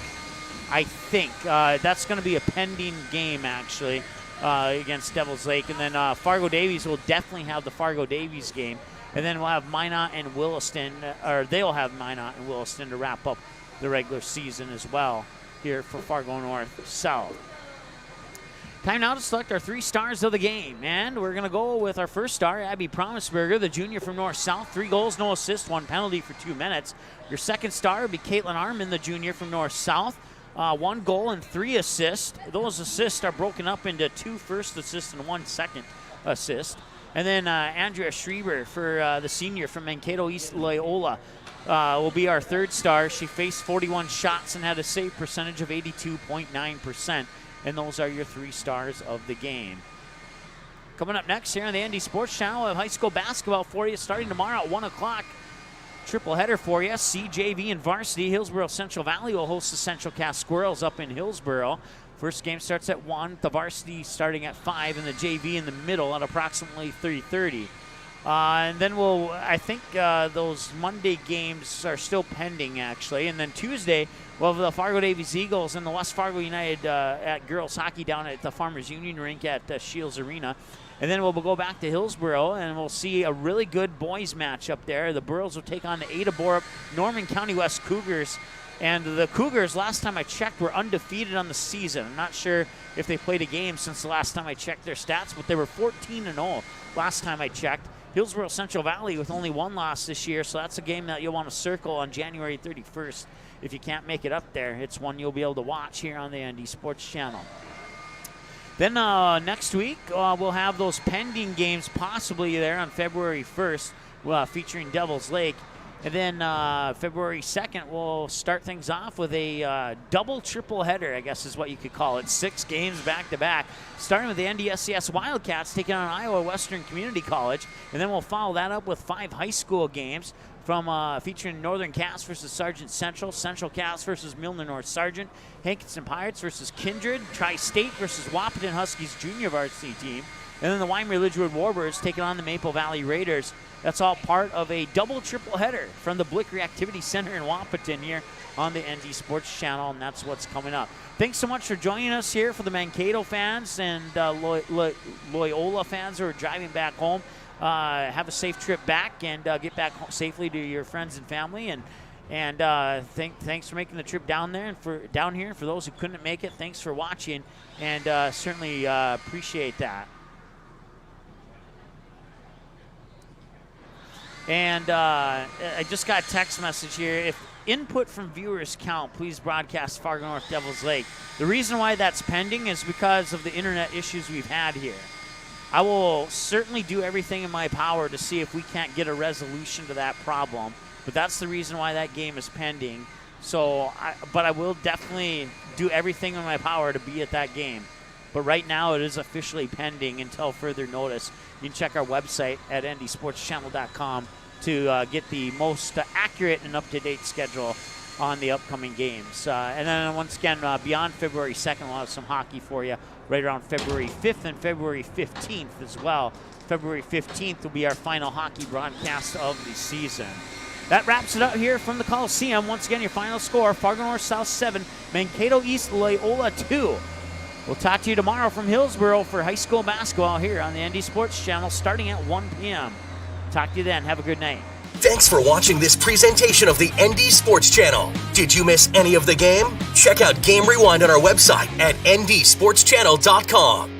That's going to be a pending game, actually, against Devil's Lake. And then Fargo Davies will definitely have the Fargo Davies game. And then we'll have Minot and Williston, or they'll have Minot and Williston to wrap up the regular season as well here for Fargo North South. Time now to select our 3 stars of the game. And we're going to go with our first star, Abby Promisberger, the junior from North South. 3 goals, no assists, 1 penalty for 2 minutes. Your second star would be Caitlin Arman, the junior from North South. 1 goal and 3 assists. Those assists are broken up into 2 first assists and 1 second assist. And then Andrea Schreiber for the senior from Mankato East Loyola will be our third star. She faced 41 shots and had a save percentage of 82.9%. And those are your 3 stars of the game. Coming up next here on the ND Sports Channel, we have high school basketball for you starting tomorrow at 1 o'clock. Triple header for you. CJV and varsity. Hillsborough Central Valley will host the Central Cass Squirrels up in Hillsborough. First game starts at 1, the varsity starting at 5, and the JV in the middle at approximately 3:30. And then I think those Monday games are still pending, actually. And then Tuesday, we'll have the Fargo Davies Eagles and the West Fargo United at girls hockey down at the Farmers Union Rink at Shields Arena. And then we'll go back to Hillsborough, and we'll see a really good boys match up there. The Burros will take on the Ada Borup Norman County West Cougars. And the Cougars, last time I checked, were undefeated on the season. I'm not sure if they played a game since the last time I checked their stats, but they were 14-0 last time I checked. Hillsborough Central Valley with only 1 loss this year, so that's a game that you'll want to circle on January 31st. If you can't make it up there, it's one you'll be able to watch here on the ND Sports Channel. Then next week, we'll have those pending games possibly there on February 1st, featuring Devil's Lake. And then February 2nd, we'll start things off with a triple header, I guess is what you could call it. 6 games back-to-back, starting with the NDSCS Wildcats taking on Iowa Western Community College. And then we'll follow that up with 5 high school games from featuring Northern Cass versus Sargent Central, Central Cass versus Milner North Sargent, Hankinson Pirates versus Kindred, Tri-State versus Wahpeton Huskies junior varsity team. And then the Wyoming Ridgewood Warbirds taking on the Maple Valley Raiders. That's all part of a triple header from the Blick Reactivity Center in Wahpeton here on the ND Sports Channel, and that's what's coming up. Thanks so much for joining us here for the Mankato fans and Loyola fans who are driving back home. Have a safe trip back and get back safely to your friends and family. And thanks for making the trip down there and down here. And for those who couldn't make it, thanks for watching, and certainly appreciate that. And I just got a text message here. If input from viewers count, please broadcast Fargo North Devil's Lake. The reason why that's pending is because of the internet issues we've had here. I will certainly do everything in my power to see if we can't get a resolution to that problem. But that's the reason why that game is pending. But I will definitely do everything in my power to be at that game. But right now it is officially pending until further notice. You can check our website at ndsportschannel.com to get the most accurate and up-to-date schedule on the upcoming games. And then once again, beyond February 2nd, we'll have some hockey for you right around February 5th and February 15th as well. February 15th will be our final hockey broadcast of the season. That wraps it up here from the Coliseum. Once again, your final score, Fargo North South 7, Mankato East Loyola 2. We'll talk to you tomorrow from Hillsborough for high school basketball here on the ND Sports Channel starting at 1 p.m. Talk to you then. Have a good night. Thanks for watching this presentation of the ND Sports Channel. Did you miss any of the game? Check out Game Rewind on our website at ndsportschannel.com.